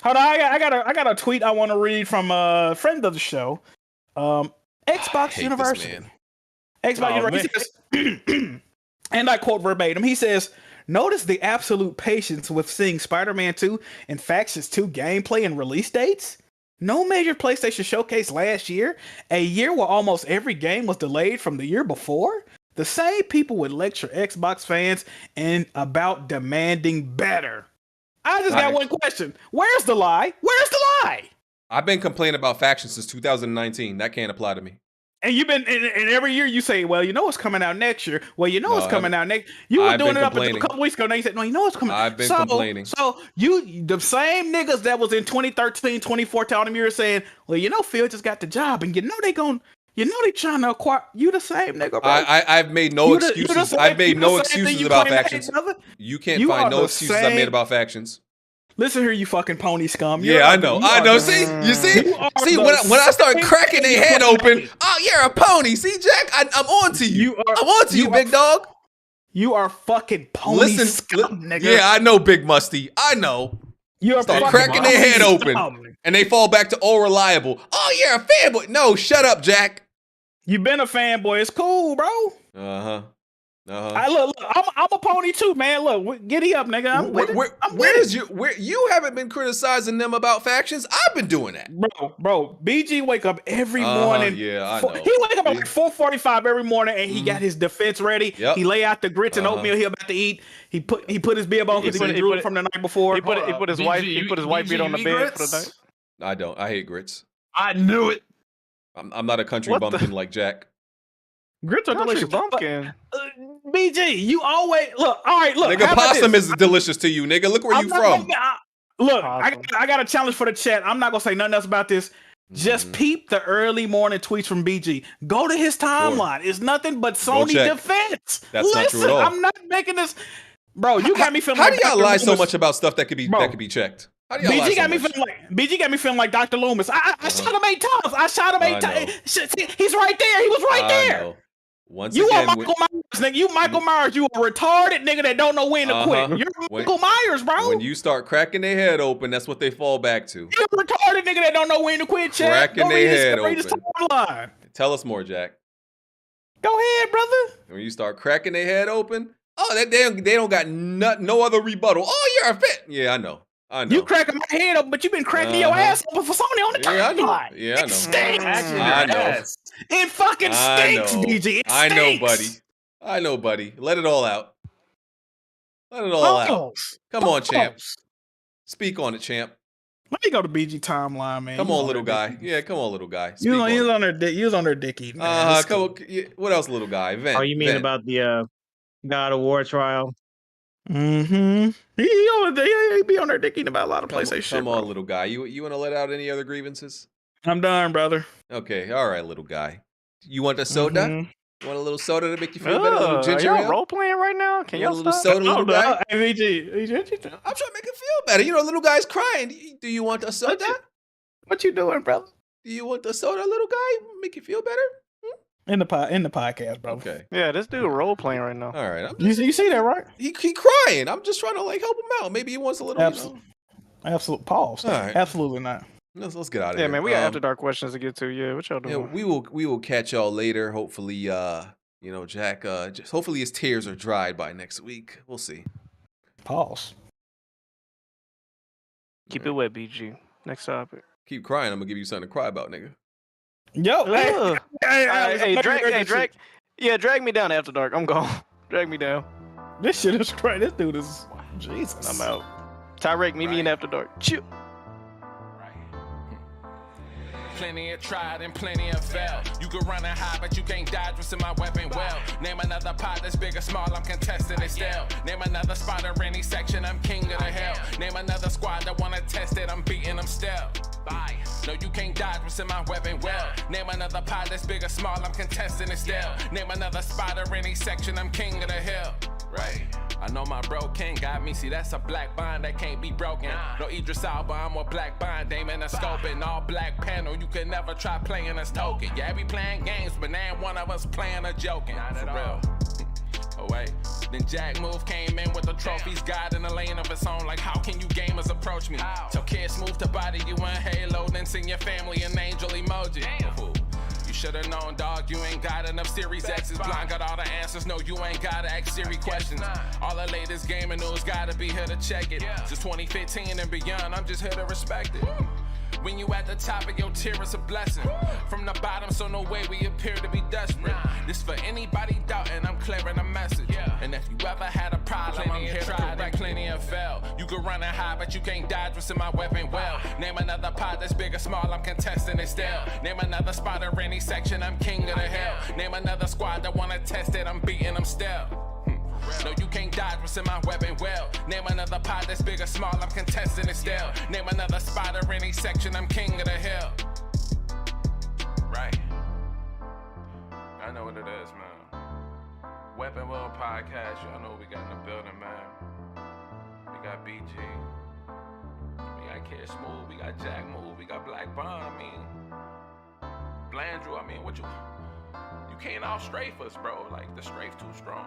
Hold on, I got a tweet I want to read from a friend of the show. Xbox University. Xbox University. And I quote verbatim. He says, "Notice the absolute patience with seeing Spider-Man 2 and Factions 2 gameplay and release dates. No major PlayStation showcase last year, a year where almost every game was delayed from the year before. The same people would lecture Xbox fans and about demanding better." I just got one question. Where's the lie? Where's the lie? I've been complaining about Factions since 2019. That can't apply to me. And you've been, and every year you say, well, it's coming out next year. Well, it's coming out next. You were doing it up until a couple weeks ago. Now you said, no, it's coming. I've been complaining. So the same niggas that was in 2013, 2014 on the mirror saying, well, Phil just got the job, and they trying to acquire you. The same nigga, bro. I've made no excuses. I've made no excuses about Factions. You can't find no excuses I made about Factions. Listen here, you fucking pony scum. Yeah, I know. See, you see, when I start cracking their head open, oh, you're a pony. See, Jack, I'm on to you. I'm on to you, big dog. You are fucking pony scum, nigga. Yeah, I know, Big Musty. I know. You start cracking their head open, and they fall back to all reliable. Oh, you're a fanboy. No, shut up, Jack. You've been a fanboy. It's cool, bro. Look, I'm a pony too, man. Look, giddy up, nigga. I'm with it. Where you haven't been criticizing them about Factions? I've been doing that, bro. BG wake up every morning. Yeah, I know. He wake up at like 4:45 every morning, and he got his defense ready. Yep. He lay out the grits and oatmeal he about to eat. He put his bib on because he drew it from the night before. He put his wife beat on the bed for the night. I don't. I hate grits. I knew it. I'm not a country bumpkin like Jack. Grits are delicious bumpkin. BG, you always look. All right, look. Nigga, possum is delicious to you, nigga. Look where you from. Look, I got a challenge for the chat. I'm not gonna say nothing else about this. Just peep the early morning tweets from BG. Go to his timeline. It's nothing but Sony defense. That's not true at all. I'm not making this. Bro, you got me feeling how do y'all lie so much about stuff that could be checked? BG got me feeling like Dr. Loomis. I shot him 8 times. I shot him 8 times. He's right there. He was right there. Once you again, are Michael Myers, nigga. You Michael Myers. You a retarded nigga that don't know when to quit. You're Michael Myers, bro. When you start cracking their head open, that's what they fall back to. You're a retarded nigga that don't know when to quit, chat. Cracking their head open. Timeline. Tell us more, Jack. Go ahead, brother. When you start cracking their head open, they don't got no other rebuttal. Oh, you're a fit. Yeah, I know. You cracking my head open, but you've been cracking your ass open for Sony on the timeline. Yeah, I know. It stinks. I know. It fucking stinks, BG. It stinks. I know, buddy. Let it all out. Let it all out. Come on, champ. Speak on it, champ. Let me go to BG timeline, man. Come on, little guy. Yeah, come on, little guy. You was on their dick. You was on their dicky. Come on. What else, little guy? Vent. Oh, you mean about the God of War trial? Mm-hmm. He be on their dicky about a lot of PlayStation shit. Come on, little guy. You want to let out any other grievances? I'm done, brother. Okay, all right, little guy. You want a soda? You want a little soda to make you feel better? A little ginger ale? Role playing right now? Can y'all a little soda, little guy? Hey, VG. I'm trying to make him feel better. You know, little guy's crying. Do you want a soda? What you doing, brother? Do you want the soda, little guy? Make you feel better? In the podcast, bro. Okay. Yeah, this dude role playing right now. All right. You see that, right? He crying. I'm just trying to help him out. Maybe he wants a little. Absolute pause. All right. Absolutely not. Let's get out of here. Yeah, man. We got after dark questions to get to. Yeah, what y'all doing? Yeah, we will catch y'all later. Hopefully, Jack. Hopefully his tears are dried by next week. We'll see. Pause. Keep it wet, BG. Next topic. Keep crying. I'm gonna give you something to cry about, nigga. Yo, hey, drag me down after dark. I'm gone. Drag me down. This shit is crazy. This dude is Jesus. I'm out. Tyrek, meet me in After Dark. Chill. Plenty of tried and plenty of failed. You can run and hide, but you can't dodge what's in my weapon well. Name another pot that's big or small, I'm contesting it still. Name another spot or any section, I'm king of the hell. Name another squad that wanna test it, I'm beating them still. Bye. No, you can't dodge what's in my weapon well. Name another pot that's big or small, I'm contesting it still. Name another spot or any section, I'm king of the hill. Right. I know my bro king got me. See, that's a black bond that can't be broken. No Idris Elba, I'm a black bond. Aim in a scope and all black panel. You can never try playing us token. Yeah, we playing games, but now one of us playing or joking. Not at all. Oh wait. Then Jack Move came in with the trophies, God in a lane of its own. Like, how can you gamers approach me? Tell kids Smoove to body you in Halo, then send your family an angel emoji. You should've known, dog, you ain't got enough Series X's. Blind got all the answers, no, you ain't gotta ask Siri questions. All the latest gaming news gotta be here to check it. Since 2015 and beyond, I'm just here to respect it. When you at the top of your tier, it's a blessing. From the bottom, so no way we appear to be desperate. This for anybody doubting, I'm clearing a message. And if you ever had a problem, I'm here to correct. Plenty of fail. You can run and hide, but you can't dodge what's in my weapon well. Name another pot that's big or small, I'm contesting it still. Name another spot or any section, I'm king of the hill. Name another squad that wanna test it, I'm beating them still. No, you can't dodge what's in my weapon well. Name another pot that's big or small, I'm contesting it still. Name another spot or any section, I'm king of the hill. Right. I know what it is, man. Weapon World Podcast, y'all know what we got in the building, man. We got BG. We got Kid Smoove, we got Jack Move, we got Black Bond, I mean. Blandrew, I mean, what you can't out strafe us, bro. Like, the strafe too strong.